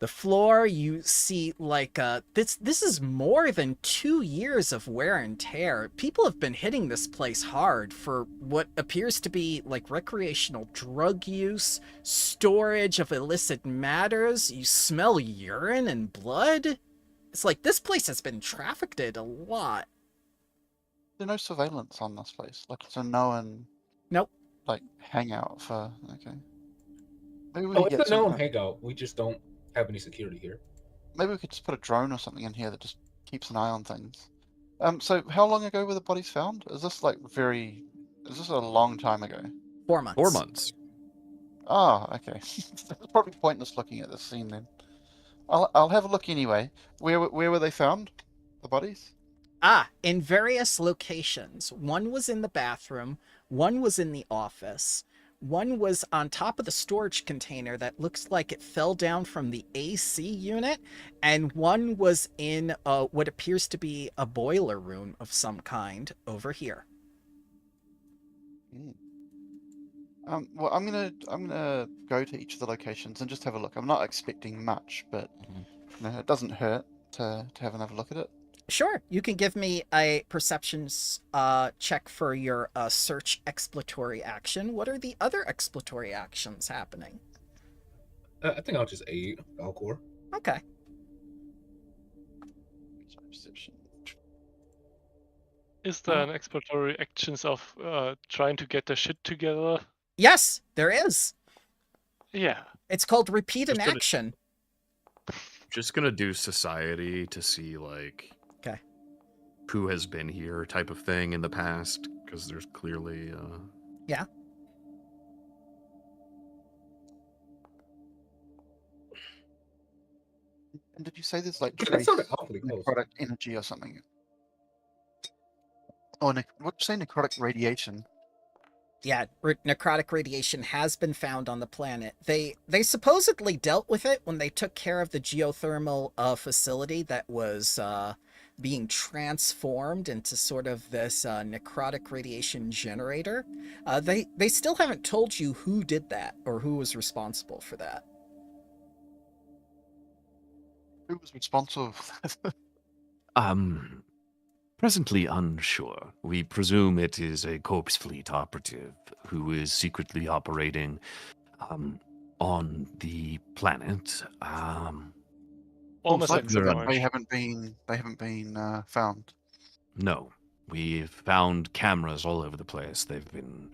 floor. You see like this is more than 2 years of wear and tear. People have been hitting this place hard for what appears to be like recreational drug use, storage of illicit matters. You smell urine and blood. It's like this place has been trafficked a lot. there's no surveillance on this place. Like, so no one. Nope. Like, hang out for. Okay. Maybe we Oh, could it's get a known some. hangout. We just don't have any security here. Maybe we could just put a drone or something in here that just keeps an eye on things. So how long ago were the bodies found? Is this like very? Is this a long time ago? 4 months. 4 months. Oh, okay. It's probably pointless looking at this scene then. I'll have a look anyway. Where were they found? The bodies? In various locations. One was in the bathroom, one was in the office, one was on top of the storage container that looks like it fell down from the AC unit, and one was in what appears to be a boiler room of some kind over here. Well, I'm gonna go to each of the locations and just have a look. I'm not expecting much, but you know, it doesn't hurt to have another look at it. Sure, you can give me a perceptions check for your search exploratory action. What are the other exploratory actions happening? I think I'll just aid Falcor. Okay. Perception. Is there an exploratory actions of trying to get their shit together? Yes, there is. Yeah. It's called repeat in Just gonna- action. Just gonna do society to see like Okay. who has been here type of thing in the past, because there's clearly Yeah. And did you say there's like That trace sounded awfully close. necrotic energy or something? Oh, what'd you say? Necrotic radiation. Yeah, necrotic radiation has been found on the planet. They supposedly dealt with it when they took care of the geothermal facility that was being transformed into sort of this necrotic radiation generator. They still haven't told you who did that or who was responsible for that. Who was responsible for that? Presently unsure. We presume it is a corpse fleet operative who is secretly operating on the planet. Almost So like we're Surge. they haven't been found. No, we've found cameras all over the place. They've been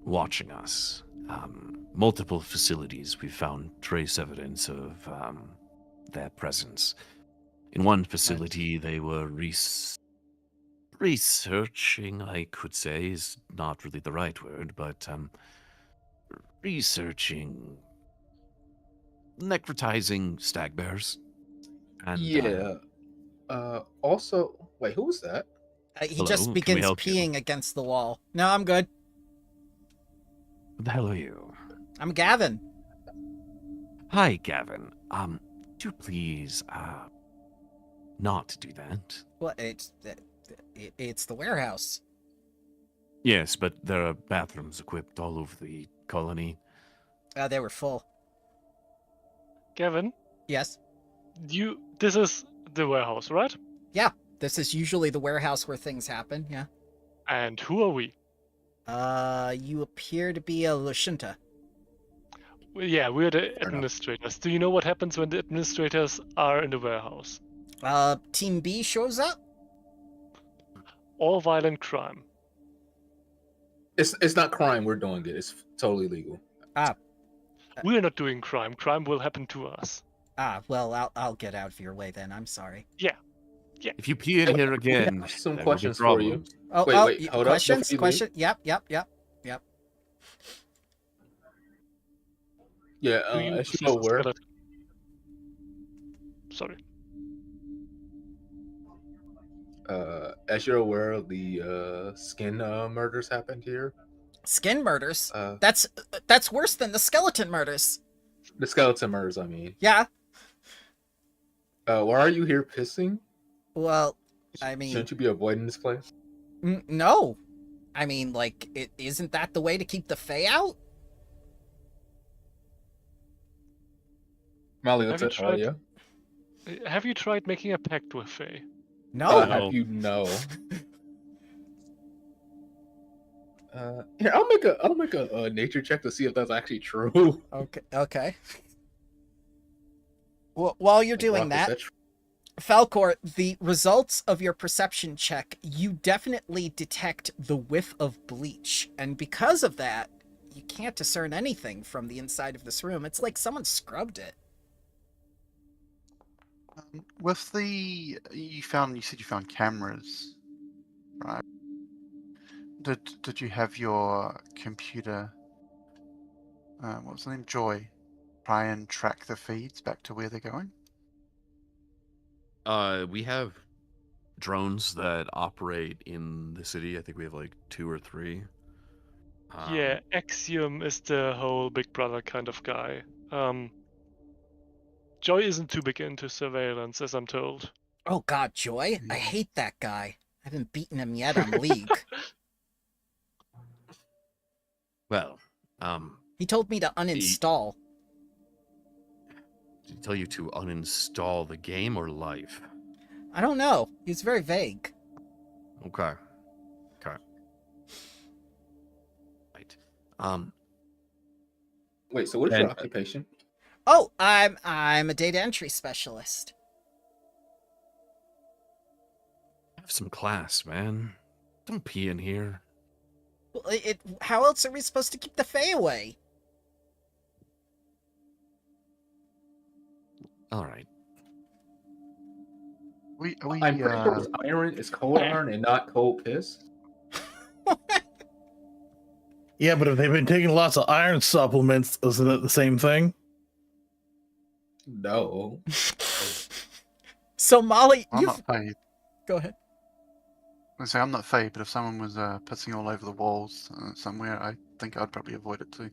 watching us. Multiple facilities, we've found trace evidence of their presence. In one facility, they were researching, I could say, is not really the right word, but researching necrotizing stag-bears. And, Yeah. Also, wait, who was that? He Hello, just can we begins help you? peeing against the wall. No, I'm good. What the hell are you? I'm Gavin. Hi, Gavin. Would you please, not do that? Well, it's the warehouse. Yes, but there are bathrooms equipped all over the colony. They were full. Gavin, Yes. this is the warehouse, right? Yeah. This is usually the warehouse where things happen. Yeah. And who are we? You appear to be a Lashinta. Well, yeah, we're the enough. administrators. Do you know what happens when the administrators are in the warehouse? Team B shows up. All violent crime. It's not crime. We're doing it. It's totally legal. We're not doing crime. Crime will happen to us. Well, I'll get out of your way then. I'm sorry. Yeah. If you pee in here again, Some there will be questions for you. problems. Oh, Wait, hold up, questions? before you Question? Yep. Yeah, Do you as you possess know, a where skeleton? Sorry. as you're aware, the skin murders happened here. Skin murders? Uh, That's worse than the skeleton murders. the skeleton murders, I mean. Yeah. Why are you here pissing? Well, I mean, Shouldn't you be avoiding this place? no. I mean, like, isn't that the way to keep the Fae out? Molly, Have what's you up, tried- Haria? Have you tried making a pact with Faye? No. Have you know? Here, I'll make a nature check to see if that's actually true. Okay. Well, while you're doing Rock, is that, true? Falcor, the results of your perception check, you definitely detect the whiff of bleach. And because of that, you can't discern anything from the inside of this room. It's like someone scrubbed it. With the you said you found cameras, right? Did you have your computer? What was the name? Joy. Try and track the feeds back to where they're going. We have drones that operate in the city. I think we have like 2 or 3. Yeah, Axiom is the whole Big Brother kind of guy. Joy isn't too big into surveillance, as I'm told. Oh god, Joy? I hate that guy. I haven't beaten him yet on League. Well, He told me to uninstall. did he tell you to uninstall the game or life? I don't know. He was very vague. Okay. Right. Wait, so what is your And- occupation? Oh, I'm a data entry specialist. Have some class, man. Don't pee in here. Well, how else are we supposed to keep the Fae away? All right. I'm pretty sure it's iron. It's cold iron and not cold piss. Yeah, but if they've been taking lots of iron supplements, isn't it the same thing? No. So Molly, I'm you not paying. go ahead. I say I'm not Fae, but if someone was pissing all over the walls somewhere, I think I'd probably avoid it too.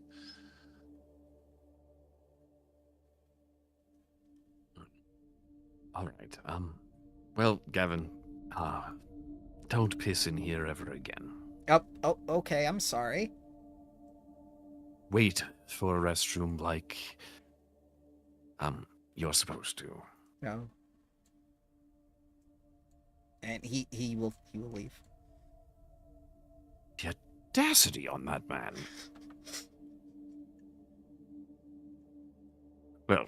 All right. Well, Gavin, don't piss in here ever again. Oh, okay, I'm sorry. Wait for a restroom like you're supposed to. No. And he will leave. The audacity on that man. Well,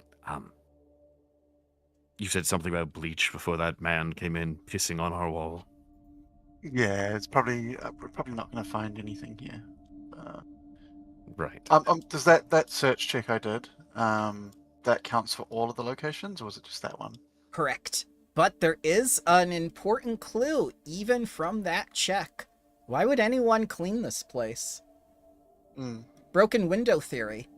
you said something about bleach before that man came in pissing on our wall. Yeah, it's probably we're probably not going to find anything here. Right. Does that search check I did that counts for all of the locations, or was it just that one? Correct. But there is an important clue even from that check. Why would anyone clean this place? Broken window theory.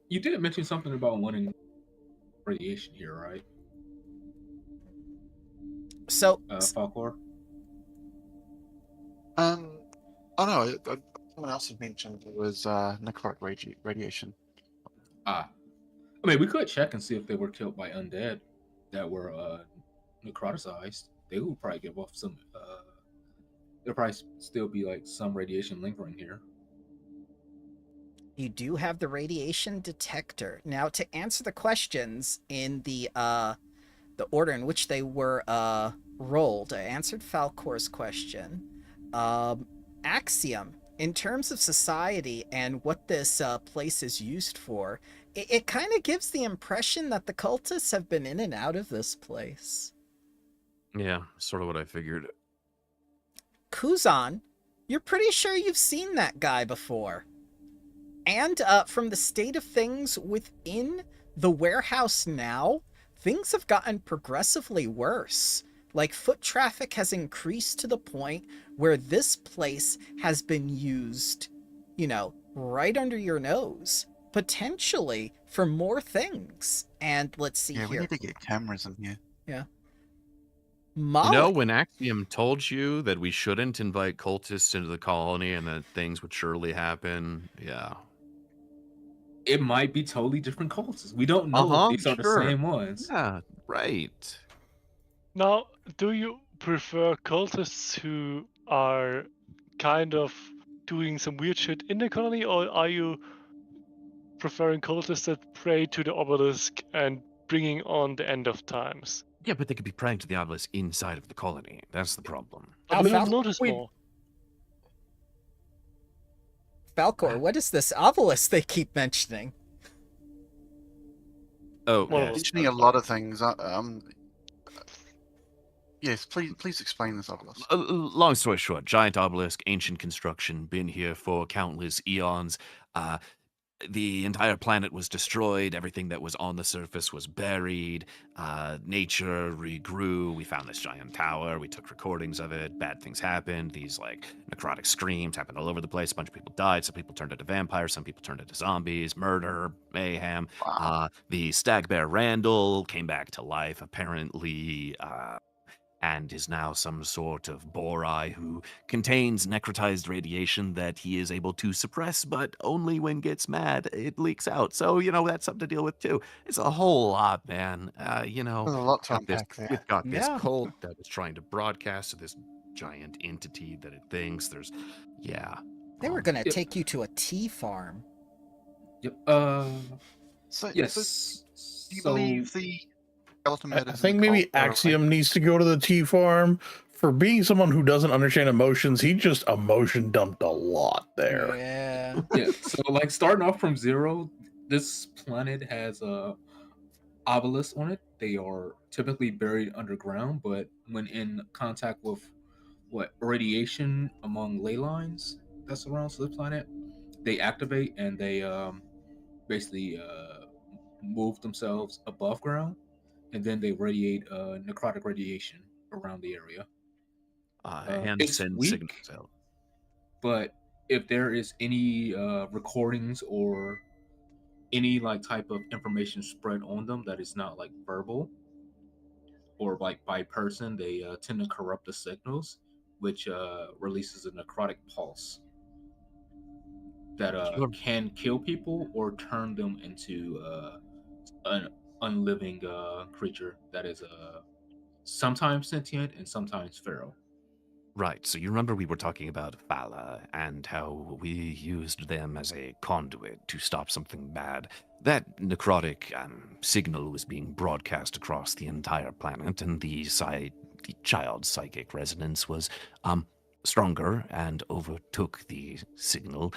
You did mention something about wanting radiation here, right? So, Oh Falcor? no, someone else had mentioned it was necrotic radiation. I mean, we could check and see if they were killed by undead that were necroticized. They would probably give off some. There'll probably still be like some radiation lingering here. You do have the radiation detector. Now, to answer the questions in the order in which they were rolled, I answered Falcor's question. Axiom, in terms of society and what this place is used for, it kind of gives the impression that the cultists have been in and out of this place. Yeah, sort of what I figured. Kuzan, you're pretty sure you've seen that guy before. And from the state of things within the warehouse now, things have gotten progressively worse. Like, foot traffic has increased to the point where this place has been used, right under your nose, potentially for more things. And let's see here. We need to get cameras in here. Yeah. When Axiom told you that we shouldn't invite cultists into the colony and that things would surely happen, yeah. It might be totally different cultists. We don't know if these are the same ones. Yeah, right. Now, do you prefer cultists who are kind of doing some weird shit in the colony, or are you preferring cultists that pray to the obelisk and bringing on the end of times? Yeah, but they could be praying to the obelisk inside of the colony. That's the problem. I would have noticed more. Falcor, what is this obelisk they keep mentioning? Oh, mentioning a lot of things. Yes, please explain this obelisk. Long story short, giant obelisk, ancient construction, been here for countless eons. The entire planet was destroyed. Everything that was on the surface was buried. Nature regrew. We found this giant tower. We took recordings of it. Bad things happened. These necrotic screams happened all over the place. A bunch of people died. Some people turned into vampires. Some people turned into zombies. Murder, mayhem. Wow. The Stag-Bear Randal came back to life, apparently, and is now some sort of borai who contains necrotized radiation that he is able to suppress, but only when gets mad, it leaks out. So, that's something to deal with too. It's a whole lot, man. There's a lot to unpack there. We've got this cult that was trying to broadcast to this giant entity that it thinks there's, They were going to take you to a tea farm. Yep. So, yes. Do you believe the I think maybe Axiom needs to go to the tea farm. For being someone who doesn't understand emotions, he just emotion dumped a lot there. Yeah. Yeah. So, starting off from zero, this planet has obelisks on it. They are typically buried underground, but when in contact with radiation among ley lines that surrounds the planet, they activate and they basically move themselves above ground. And then they radiate necrotic radiation around the area. It's weak, but if there is any recordings or any like type of information spread on them that is not like verbal or like by person, they tend to corrupt the signals, which releases a necrotic pulse that can kill people or turn them into an unliving creature that is sometimes sentient and sometimes feral. Right, so you remember we were talking about Fala and how we used them as a conduit to stop something bad. That necrotic signal was being broadcast across the entire planet, and the child's psychic resonance was stronger and overtook the signal,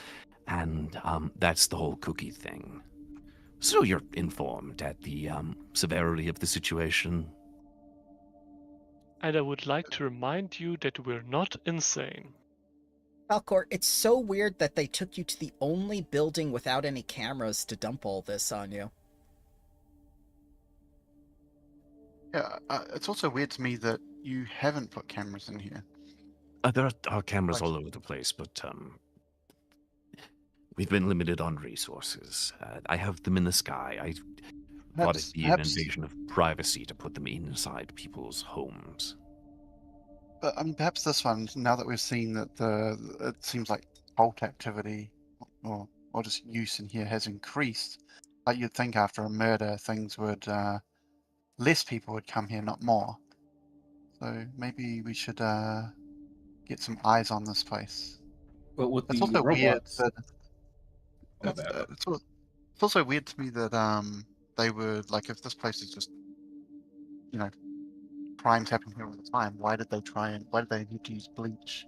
and that's the whole cookie thing. So you're informed at the severity of the situation. And I would like to remind you that we're not insane. Falcor, it's so weird that they took you to the only building without any cameras to dump all this on you. Yeah, it's also weird to me that you haven't put cameras in here. There are cameras all over the place, but we've been limited on resources. I have them in the sky. I thought it'd be an invasion of privacy to put them inside people's homes. But I mean, perhaps this one, now that we've seen that it seems like cult activity or just use in here has increased, like you'd think after a murder, things would, less people would come here, not more. So maybe we should get some eyes on this place. But with It's the also robots, weird that it's also weird to me that they would, like, if this place is just, you know, crimes happen here all the time, why did they need to use bleach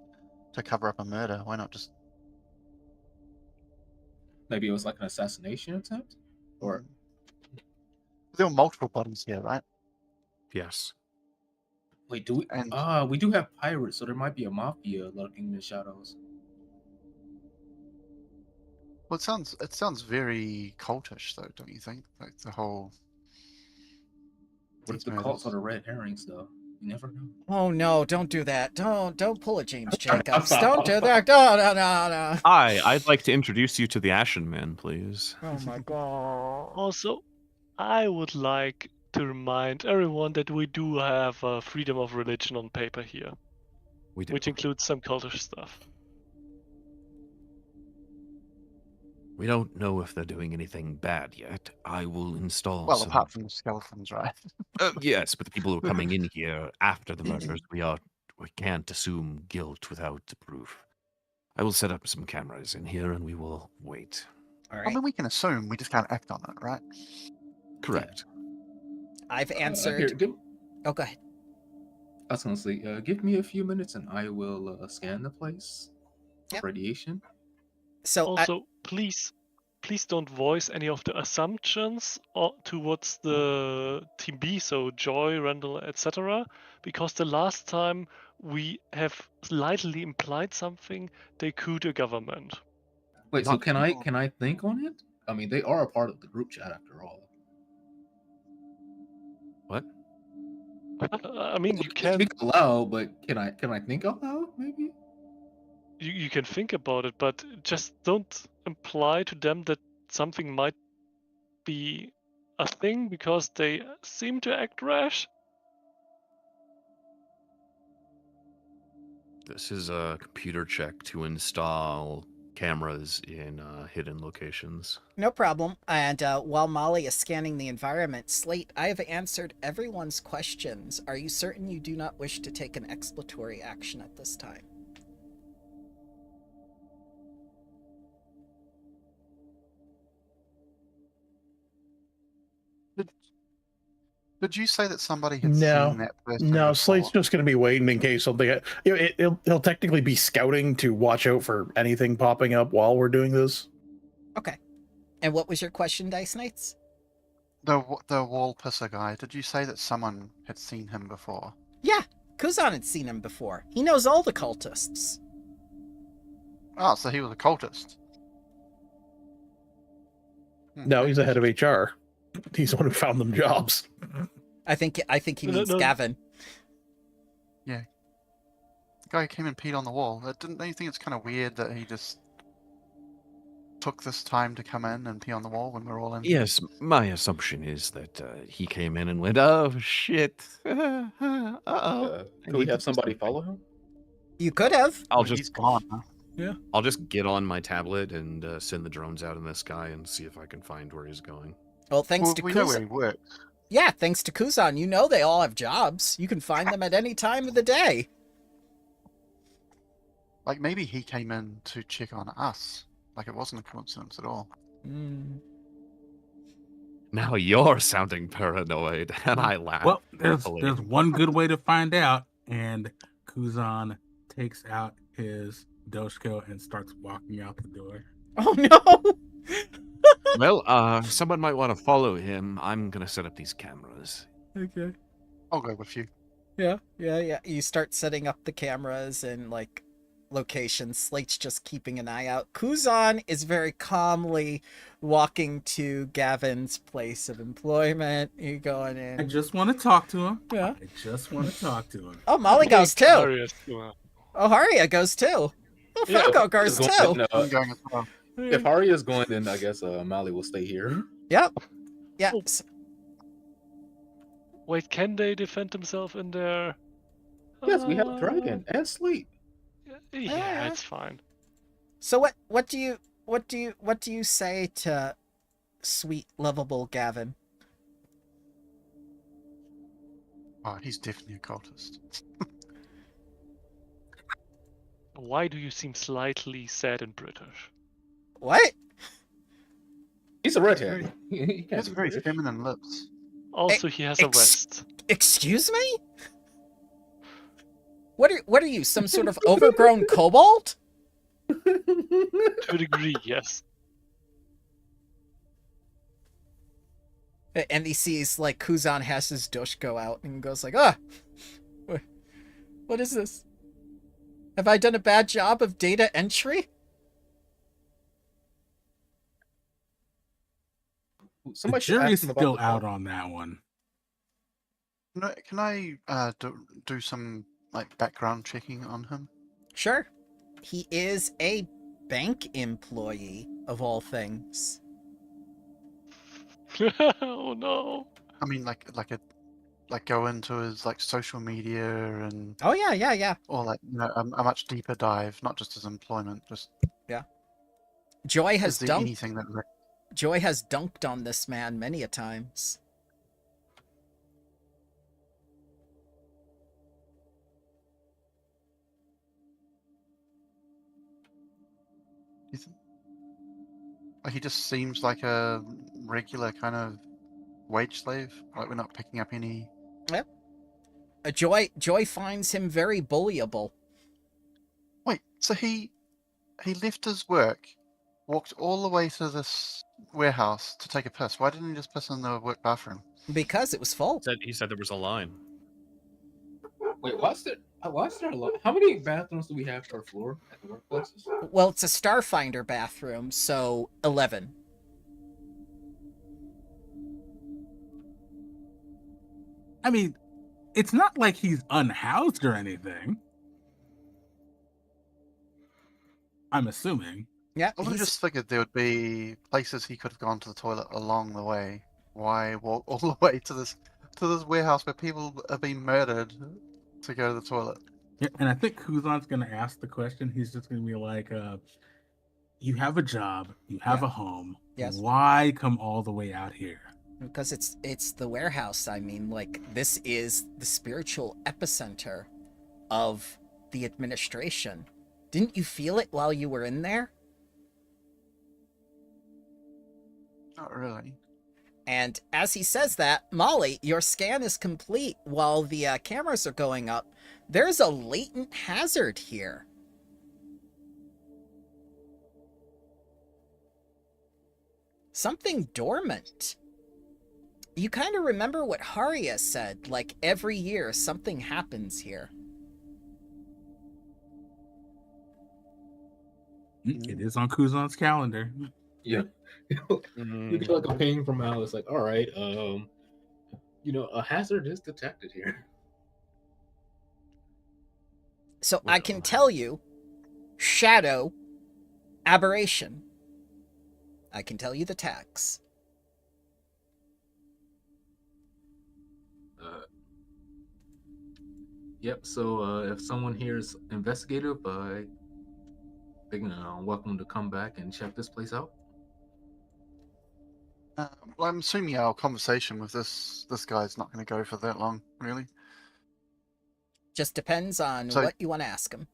to cover up a murder? Why not just maybe it was like an assassination attempt, or there were multiple bodies here, right? Yes. wait, do we? And We do have pirates, so there might be a mafia lurking in the shadows. well, it sounds very cultish, though, don't you think? Like the whole. What if the cults are the red herrings, though? You never know. Oh no, don't do that. Don't pull a James Jacobs. Don't do that. No. Hi, I'd like to introduce you to the Ashen Men, please. Oh my god. Also, I would like to remind everyone that we do have freedom of religion on paper here, We do. which includes some cultish stuff. We don't know if they're doing anything bad yet. I will install Well, some... apart from the skeletons, right? Yes, but the people who are coming in here after the murders, we can't assume guilt without the proof. I will set up some cameras in here and we will wait. All I right. mean, we can assume, we just can't act on it, right? Correct. I've answered. Here, Oh, go ahead. I was gonna say, give me a few minutes and I will scan the place. Yep. Radiation. So Also, please don't voice any of the assumptions towards the Team B, so Joy, Randal, etc. Because the last time we have slightly implied something, they could a government. Wait, so Not can I think on it? I mean, they are a part of the group chat after all. What? I mean, you can speak aloud, but can I think out loud? Maybe. you can think about it, but just don't imply to them that something might be a thing because they seem to act rash. This is a computer check to install cameras in hidden locations. no problem. And while Molly is scanning the environment, Slate, I have answered everyone's questions. Are you certain you do not wish to take an exploratory action at this time? Did you say that somebody had No. seen that person? No, before? Slate's just going to be waiting in case something. He'll technically be scouting to watch out for anything popping up while we're doing this. Okay. And what was your question, DiceKnights? The wall pisser guy. Did you say that someone had seen him before? Yeah, Kuzan had seen him before. He knows all the cultists. Oh, so he was a cultist. No, he's the head of HR. He's the one who found them jobs. I think he means No. Gavin. The guy who came and peed on the wall. Don't you think it's kind of weird that he just took this time to come in and pee on the wall when we're all in? Yes, my assumption is that he came in and went, "Oh shit, uh-oh." Could we have somebody follow him? You could have. I'll He's just gone. Huh? I'll just get on my tablet and send the drones out in the sky and see if I can find where he's going. Well, thanks Well, to we know where Kuzan. he works. Yeah, thanks to Kuzan. You know they all have jobs. You can find them at any time of the day. Like maybe he came in to check on us. Like it wasn't a coincidence at all. Now you're sounding paranoid, and I laugh. Well, happily. there's one good way to find out, and Kuzan takes out his Doshko and starts walking out the door. Oh no! Well, someone might want to follow him. I'm gonna set up these cameras. Okay. I'll go with you. Yeah. You start setting up the cameras and like locations. Slate's just keeping an eye out. Kuzan is very calmly walking to Gavin's place of employment. You going I in? just want to talk to him. Yeah. I just want to talk to him. Oh, Molly goes too. Arius, well, Oh, Haria goes too. Oh, Yeah, Falco if goes Haria's too. going, I'm going as well. if Haria's going, then I guess Mali will stay here. Yep. Yeah. Oh. Wait, can they defend themselves in there? Yes, we have a dragon and Slate. Yeah, it's fine. So what do you say to sweet lovable Gavin? Oh, he's definitely a cultist. Why do you seem slightly sad and British? What? He's a redhead. He He can't has be very British. feminine lips. Also, he has a vest. Excuse me? What are you, some sort of overgrown kobold? To a degree, yes. And he sees like Kuzan has his Doshko out and goes like, what is this? Have I done a bad job of data entry? The Somebody should jury's ask him about still the out dog. on that one. Can I do some like background checking on him? Sure. He is a bank employee of all things. Oh no. I mean, like go into his like social media and Oh yeah. or like a much deeper dive, not just his employment. Just Joy is has there dunked anything that Joy has dunked on this man many a times. like he just seems like a regular kind of wage slave? Like we're not picking up any. Joy finds him very bullyable. Wait, so he left his work, walked all the way to this warehouse to take a piss. Why didn't he just piss in the work bathroom? Because it was full. He said there was a line. Wait, why is there a lot? How many bathrooms do we have per floor at the workplaces? Well, it's a Starfinder bathroom, so 11. I mean, it's not like he's unhoused or anything. I'm assuming. Yeah, I would have just figured there would be places he could have gone to the toilet along the way. Why walk all the way to this warehouse where people have been murdered to go to the toilet? Yeah, and I think Kuzan's going to ask the question. He's just going to be like, you have a job, you have a home. Yes. Why come all the way out here? because it's the warehouse. I mean, like, this is the spiritual epicenter of the administration. Didn't you feel it while you were in there? Not really. And as he says that, Molly, your scan is complete while the cameras are going up. There's a latent hazard here. Something dormant. You kind of remember what Haria said, like every year something happens here. It is on Kuzan's calendar. Yeah. You get like a ping from Alice, like, all right, a hazard is detected here. So I can tell you, shadow, aberration. I can tell you the tax. Yep. So if someone here is investigative, they can welcome to come back and check this place out. Well, I'm assuming our conversation with this guy's not going to go for that long, really. Just depends on So- what you want to ask him.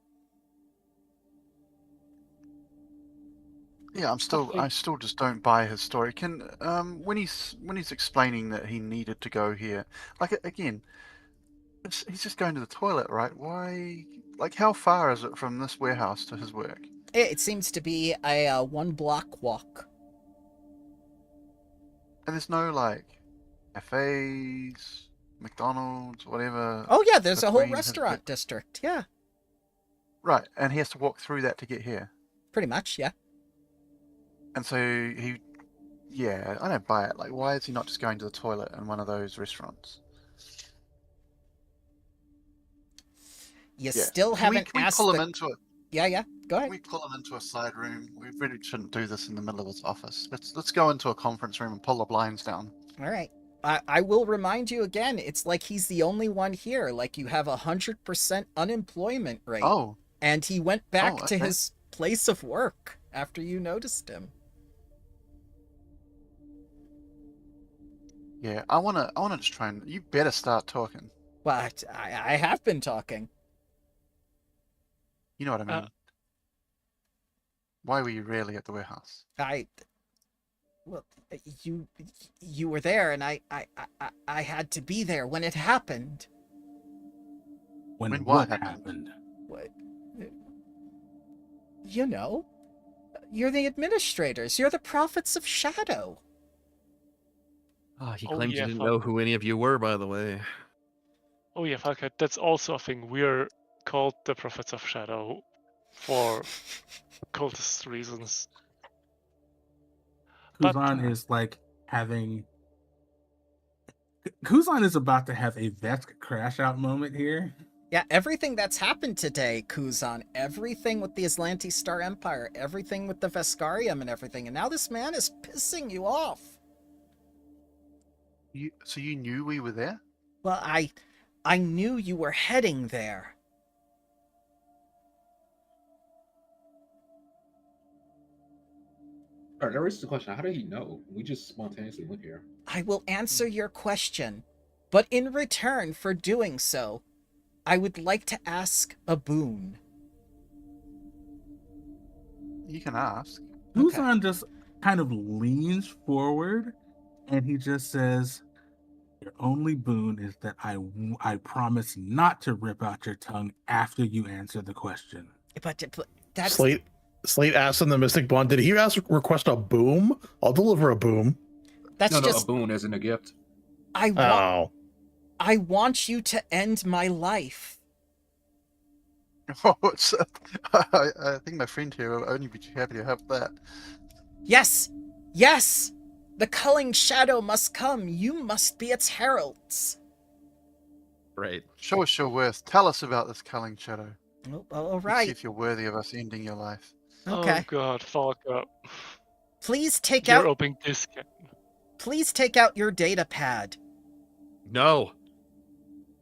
Yeah, I still just don't buy his story. Can when he's explaining that he needed to go here, like again, he's just going to the toilet, right? Why? Like, how far is it from this warehouse to his work? It seems to be a 1 block walk. And there's no like cafes, McDonald's, whatever. Oh yeah, there's a whole between his restaurant work- district. Yeah, Right, and he has to walk through that to get here. pretty much. Yeah. And so yeah, I don't buy it. Like, why is he not just going to the toilet in one of those restaurants? You Yeah. still Can we, haven't can we asked pull him the... into it? Yeah, go Can ahead. we pull him into a side room? We really shouldn't do this in the middle of his office. Let's go into a conference room and pull the blinds down. All right. I will remind you again, it's like he's the only one here. Like, you have 100% unemployment rate. Oh, And he went back Oh, to okay. his place of work after you noticed him. yeah. I wanna just try and. You better start talking. Well, I have been talking. You know what I mean? Why were you rarely at the warehouse? Well, you were there, and I had to be there when it happened. When When what what happened? What? You know, you're the administrators. You're the prophets of shadow. He Oh, claimed yeah, you didn't fuck. know who any of you were, by the way. Oh yeah, fuck it. That's also a thing. We're called the Prophets of Shadow for cultist reasons. But- Kuzan is like having. Kuzan is about to have a Vesk crash out moment here. Yeah, everything that's happened today, Kuzan, everything with the Aslanti Star Empire, everything with the Veskarium and everything, and now this man is pissing you off. So you knew we were there? Well, I knew you were heading there. Alright, that raises the question, how did he know? We just spontaneously went here. I will answer your question, but in return for doing so, I would like to ask a boon. You can ask. Okay. Kuzan just kind of leans forward and he just says, "Your only boon is that I promise not to rip out your tongue after you answer the question." But that's... Slate asked in the Mystic Bond, did he request a boom? I'll deliver a boom. That's No, just... a boon isn't a gift. Oh. I want you to end my life. Oh, I think my friend here will only be happy to have that. Yes! Yes! The culling shadow must come. You must be its heralds. Right. Show us your worth. Tell us about this culling shadow. Oh, all Let's see right. if you're worthy of us ending your life. Okay. Oh god, fuck up. Please take You're out... opening this. Please take out your data pad. No.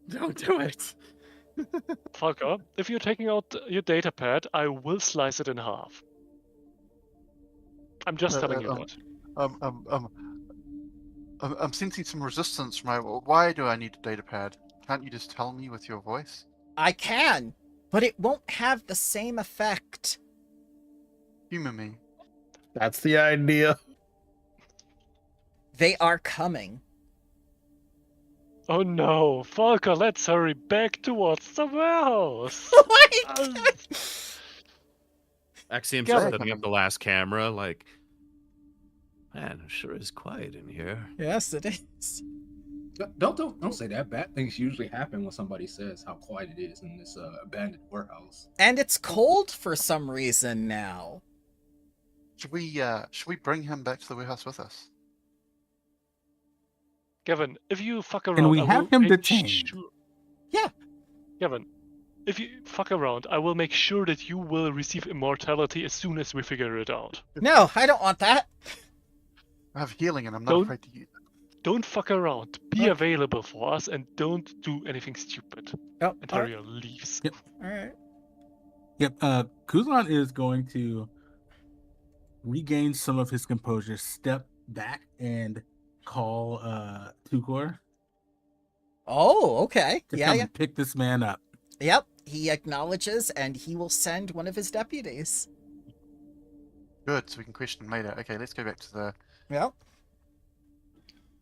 Don't do it. Fuck up. If you're taking out your data pad, I will slice it in half. I'm just telling you that. I'm sensing some resistance from my. Why do I need a data pad? Can't you just tell me with your voice? I can, but it won't have the same effect. Humor me. That's the idea. They are coming. Oh no, Falker, let's hurry back towards the warehouse. Oh my Uh, god! Axiom's Gavin. setting up the last camera, like, man, it sure is quiet in here. Yes, it is. Don't say that. Bad things usually happen when somebody says how quiet it is in this abandoned warehouse. And it's cold for some reason now. Should we bring him back to the warehouse with us? Gavin, if you fuck around, we I have will him make detained. Sure... Yeah. Gavin, if you fuck around, I will make sure that you will receive immortality as soon as we figure it out. No, I don't want that. I have healing and I'm not Don't- afraid to use it. Don't fuck around. Be available for us and don't do anything stupid. Oh, And all right. Haria leaves. Yep. All right. Yep. Kuzan is going to regain some of his composure, step back, and call Tukor Oh, okay. to Yeah, come yeah. and pick this man up. Yep. He acknowledges, and he will send one of his deputies. Good, so we can question him later. Okay, let's go back to the. Yep.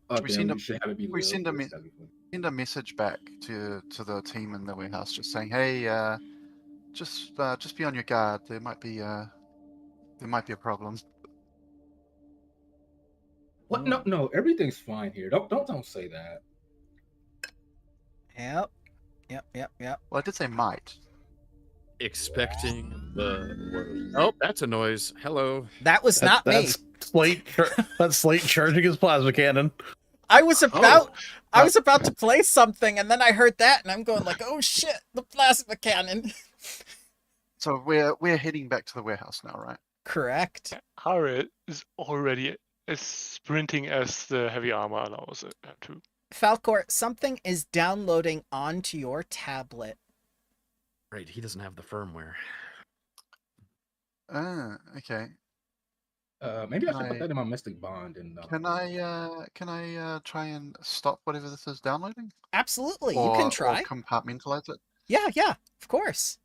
Oh, we damn, send you him- should have it be we Lil, send him because in- that'd be fun. Send a message back to the team in the warehouse, just saying, "Hey, just be on your guard. There might be a problem." What? No, everything's fine here. Don't say that. Yep. Yep. Well, I did say might. Expecting the worst. Oh, that's a noise. Hello. That was not me. That's Slate. That's Slate charging his plasma cannon. I was about to play something, and then I heard that, and I'm going like, "Oh shit, the plasma cannon!" So we're heading back to the warehouse now, right? Correct. Haria is already as sprinting as the heavy armor allows it to. Falcor, something is downloading onto your tablet. Right, he doesn't have the firmware. Okay. Maybe I should Can put I- that in my mystic bond and. Can I try and stop whatever this is downloading? Absolutely, you Or- can or try. compartmentalize it. Yeah, of course.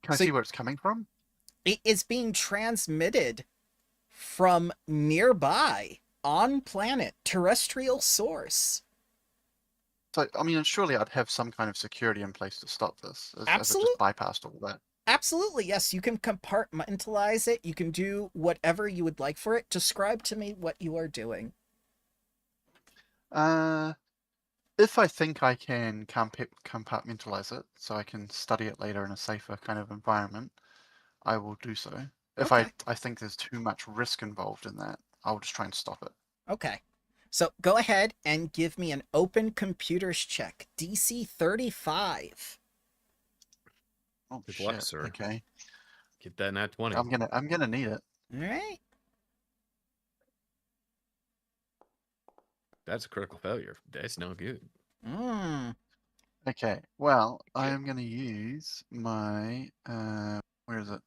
Can I So- see where it's coming from? It is being transmitted from nearby, on planet, terrestrial source. So I mean, surely I'd have some kind of security in place to stop this, as it Absolute- just bypassed all that. Absolutely, yes. You can compartmentalize it. You can do whatever you would like for it. Describe to me what you are doing. If I think I can compartmentalize it, so I can study it later in a safer kind of environment, I will do so. If Okay. I think there's too much risk involved in that, I'll just try and stop it. Okay. So go ahead and give me an open computers check. DC 35. Oh Good shit. luck, sir. Okay. Get that nat 20. I'm gonna need it. All right. That's a critical failure. That's no good. Okay. Well, I am gonna use my where is it?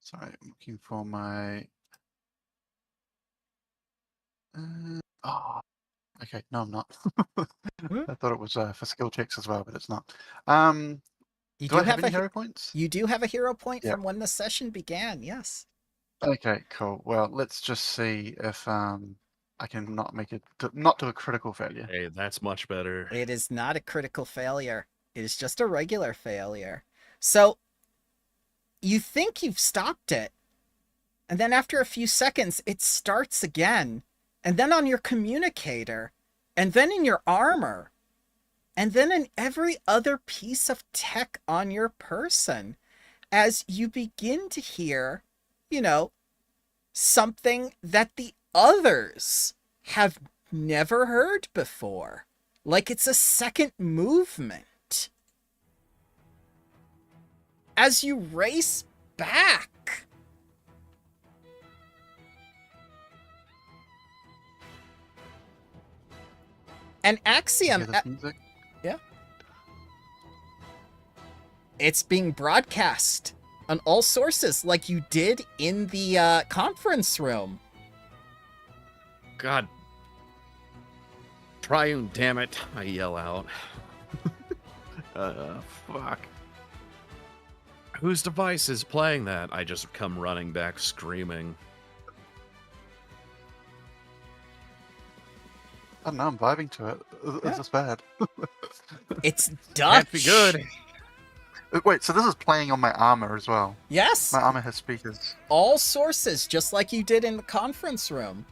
Sorry, I'm looking for my oh, okay, no I'm not. I thought it was for skill checks as well, but it's not. You Do I have any hero points? You do have a hero point Yeah. from when the session began, yes. Okay, cool. Well, let's just see if I can not make it not do a critical failure. Hey, that's much better. It is not a critical failure. It is just a regular failure. So, you think you've stopped it, and then after a few seconds, it starts again, and then on your communicator, and then in your armor, and then in every other piece of tech on your person, as you begin to hear, something that the others have never heard before. Like it's a second movement. As you race back. And Axiom, Hear this music? it's being broadcast on all sources like you did in the conference room. God. Triune, damn it. I yell out. Fuck. Whose device is playing that? I just come running back screaming. I don't know, I'm vibing to it. Is this bad? It's Dutch. Can't be good. Wait, so this is playing on my armor as well. Yes. My armor has speakers. All sources, just like you did in the conference room.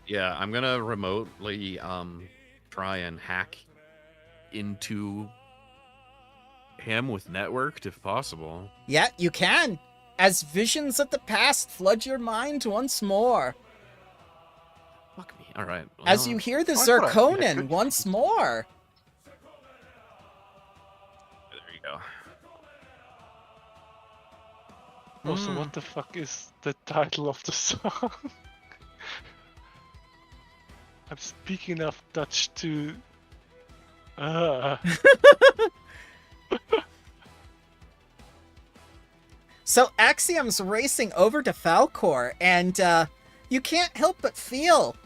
Yeah, I'm gonna remotely try and hack into him with networked if possible. Yeah, you can. As visions of the past flood your mind once more. Fuck me. Alright. As you hear the I thought I- Zirconin once more. There you go. Also, Mm. what the fuck is the title of the song? I'm speaking enough Dutch to. So Axiom's racing over to Falcor, and you can't help but feel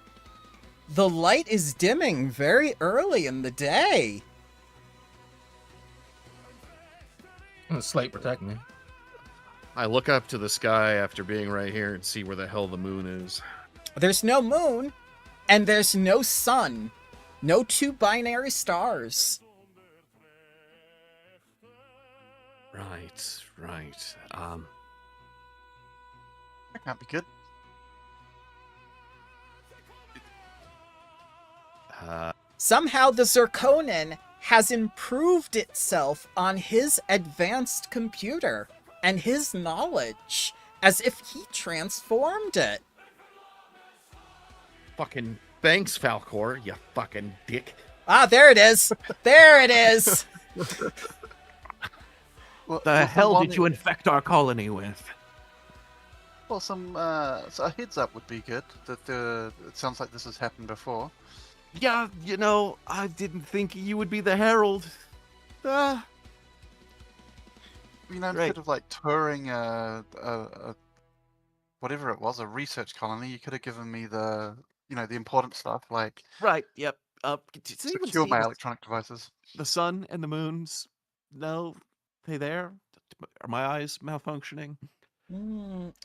the light is dimming very early in the day. Slate protect me. I look up to the sky after being right here and see where the hell the moon is. There's no moon, and there's no sun. No two binary stars. Right. That can't be good. Somehow the Zirconin has improved itself on his advanced computer and his knowledge, as if he transformed it. Fucking thanks, Falcor, you fucking dick. Ah, there it is. There it is. Well, The hell did you infect our colony with? Well, so a heads up would be good. That it sounds like this has happened before. Yeah, you know, I didn't think you would be the herald. You know, Right. instead of like touring a whatever it was, a research colony, you could have given me the important stuff like Right, yep. To even secure see my the, electronic devices. the sun and the moons. No, they there? Are my eyes malfunctioning?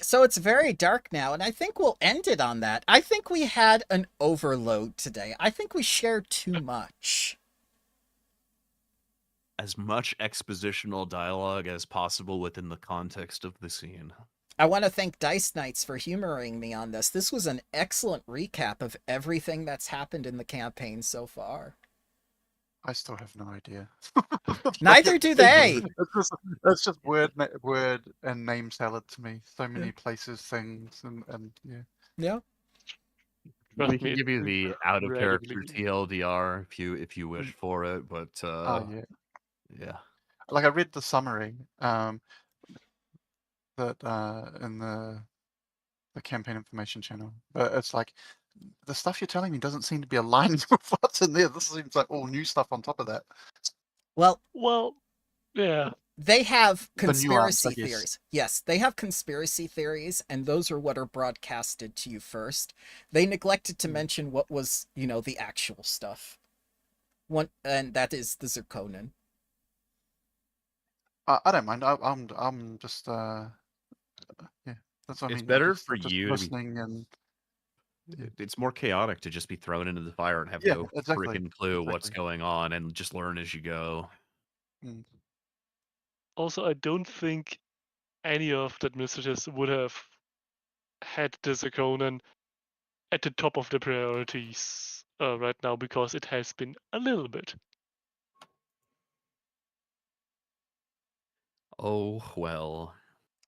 So it's very dark now, and I think we'll end it on that. I think we had an overload today. I think we shared too much. As much expositional dialogue as possible within the context of the scene. I want to thank DiceKnights for humoring me on this. This was an excellent recap of everything that's happened in the campaign so far. I still have no idea. Neither do they. It's just word and name salad to me. So many places, things, and yeah. Yeah. We can give you the out of character incredibly- TLDR if you wish for it, but Oh yeah. Yeah. Like I read the summary that in the campaign information channel, but it's like the stuff you're telling me doesn't seem to be aligned with what's in there. This seems like all new stuff on top of that. Well, Yeah. they have The nuance, conspiracy I guess. theories. Yes, they have conspiracy theories, and those are what are broadcasted to you first. They neglected to mention what was, the actual stuff. And that is the Zirconin. I don't mind. I'm just yeah. That's what I It's mean. better just, for just you to be- listening and it's more chaotic to just be thrown into the fire and have Yeah, no exactly, freaking clue what's exactly. going on and just learn as you go. Mm. Also, I don't think any of the administrators would have had the Zirconin at the top of the priorities right now because it has been a little bit. Oh well.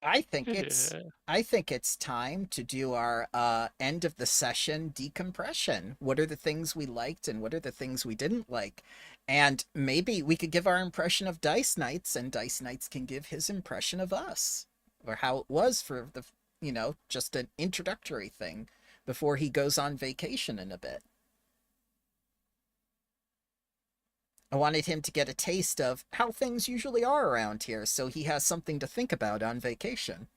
I think it's time to do our end of the session decompression. What are the things we liked and what are the things we didn't like? And maybe we could give our impression of DiceKnights, and DiceKnights can give his impression of us, or how it was for the just an introductory thing before he goes on vacation in a bit. I wanted him to get a taste of how things usually are around here, so he has something to think about on vacation.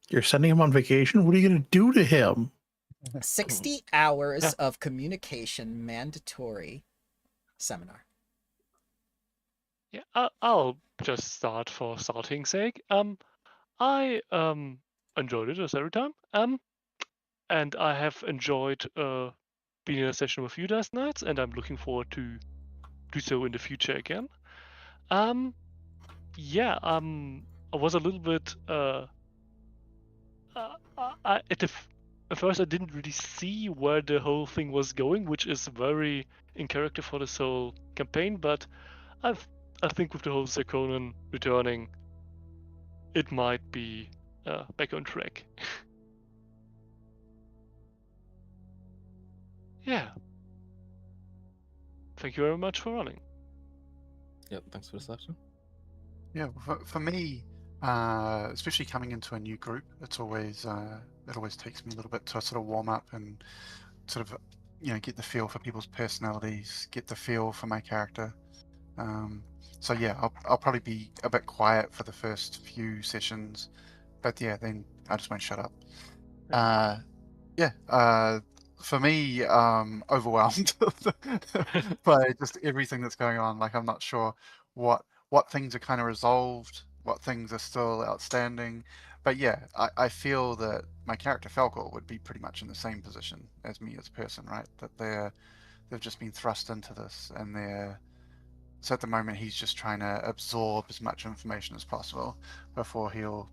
You're sending him on vacation? What are you going to do to him? 60 hours of communication mandatory seminar. Yeah, I'll just start for starting's sake. I enjoyed it as every time. And I have enjoyed being in a session with you last night, and I'm looking forward to do so in the future again. Yeah, I was a little bit at first I didn't really see where the whole thing was going, which is very in character for this whole campaign, but I think with the whole Zirconin returning, it might be back on track. Yeah. Thank you very much for running. Yep, thanks for the session. Yeah, for me, Especially coming into a new group, it always takes me a little bit to sort of warm up and sort of get the feel for people's personalities, get the feel for my character. So yeah, I'll probably be a bit quiet for the first few sessions, but yeah, then I just won't shut up. For me, overwhelmed by just everything that's going on. Like I'm not sure what things are kind of resolved, what things are still outstanding. But yeah, I feel that my character Falcor would be pretty much in the same position as me as a person, right? That they've just been thrust into this, and so at the moment he's just trying to absorb as much information as possible before he'll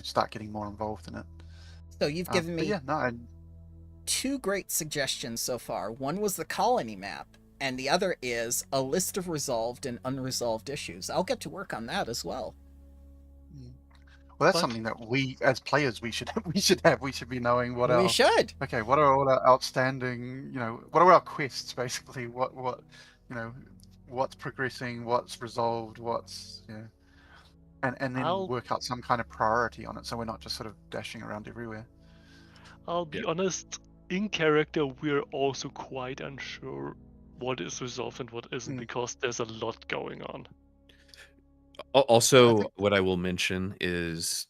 start getting more involved in it. So you've given me yeah, no, 2 great suggestions so far. One was the colony map, and the other is a list of resolved and unresolved issues. I'll get to work on that as well. Well, that's something that we, as players, we should have. We should be knowing what we should. Okay, what are all our outstanding? What are our quests basically? What what's progressing? What's resolved? What's and then work out some kind of priority on it, so we're not just sort of dashing around everywhere. I'll be honest. In character, we're also quite unsure what is resolved and what isn't, because there's a lot going on. Also, what I will mention is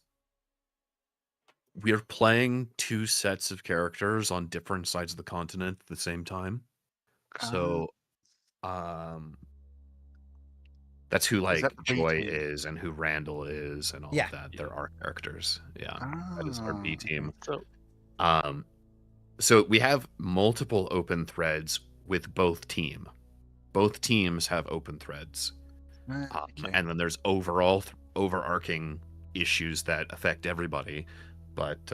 we're playing 2 sets of characters on different sides of the continent at the same time. So, that's who Joy is and who Randal is and all of that. They're our characters. Yeah, that is our B team. So we have multiple open threads with both team. Both teams have open threads. And then there's overarching issues that affect everybody. But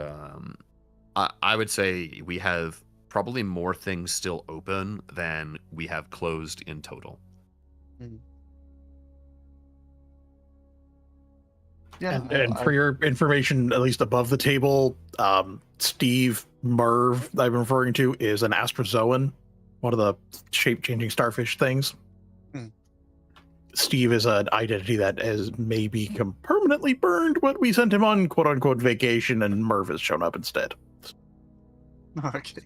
I would say we have probably more things still open than we have closed in total. Yeah, and for your information, at least above the table, Steve Merv that I've been referring to is an Astrizoian, one of the shape-changing starfish things. Steve is an identity that has maybe become permanently burned, but we sent him on quote-unquote vacation, and Merv has shown up instead. Okay.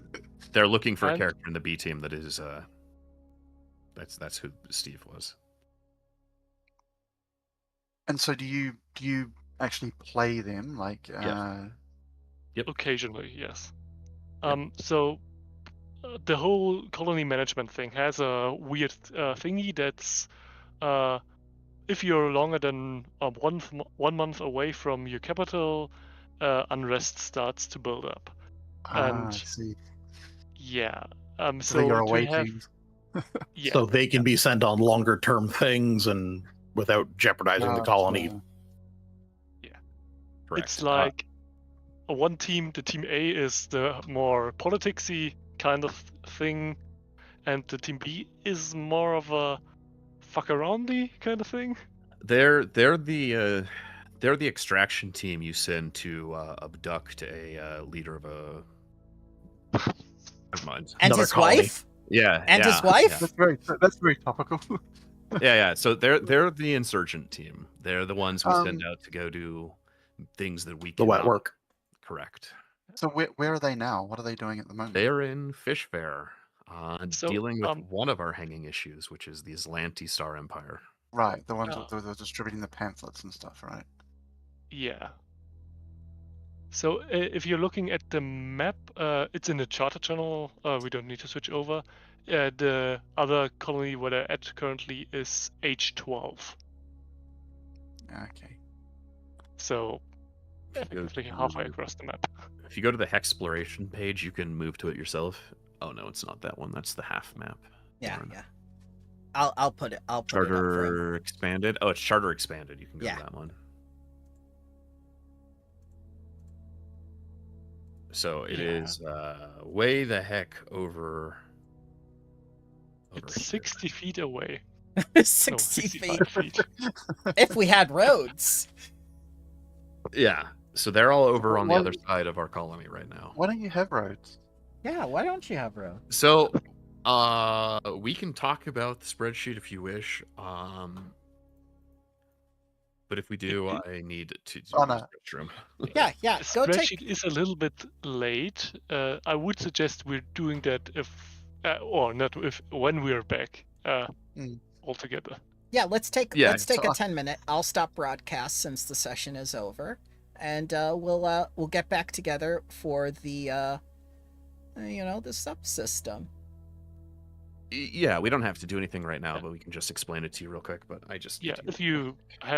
They're looking for a character in the B team that is that's who Steve was. And so do you actually play them? Like Yep. Occasionally, yes. So the whole colony management thing has a weird thingy that's if you're longer than 1 month away from your capital, unrest starts to build up. I see. Yeah. So you're away teams. Yeah. So they can be sent on longer term things and without jeopardizing the colony. Yeah. Correct. It's like one team, the team A is the more politicsy kind of thing, and the team B is more of a fuck aroundy kind of thing. They're the extraction team you send to abduct a leader of a. Never mind. And his wife. Yeah. And his wife. Yeah. That's very topical. Yeah. So they're the insurgent team. They're the ones we send out to go do things that we can. The wet work. Correct. So where are they now? What are they doing at the moment? They are in Fishfair, dealing with one of our hanging issues, which is the Aslanti Star Empire. Right, the ones that they're distributing the pamphlets and stuff, right? Yeah. So if you're looking at the map, it's in the charter channel. We don't need to switch over. The other colony where they're at currently is H12. Okay. So effectively halfway across the map. If you go to the Hexploration page, you can move to it yourself. Oh no, it's not that one. That's the half map. Yeah. I'll put it. Charter expanded. Oh, it's Charter expanded. You can go to that one. So it is way the heck over. It's 60 feet away. 60 feet. If we had roads. Yeah. So they're all over on the other side of our colony right now. Why don't you have roads? Yeah, why don't you have roads? So we can talk about the spreadsheet if you wish. But if we do, I need to do Oh, the no. stretch room. Yeah, The go take. spreadsheet is a little bit late. I would suggest we're doing that or not if when we're back altogether. Yeah, let's take Yeah, a so- 10-minute. I'll stop broadcast since the session is over, and we'll get back together for the the subsystem. Yeah, we don't have to do anything right now, but we can just explain it to you real quick. But I just need Yeah, to- if you have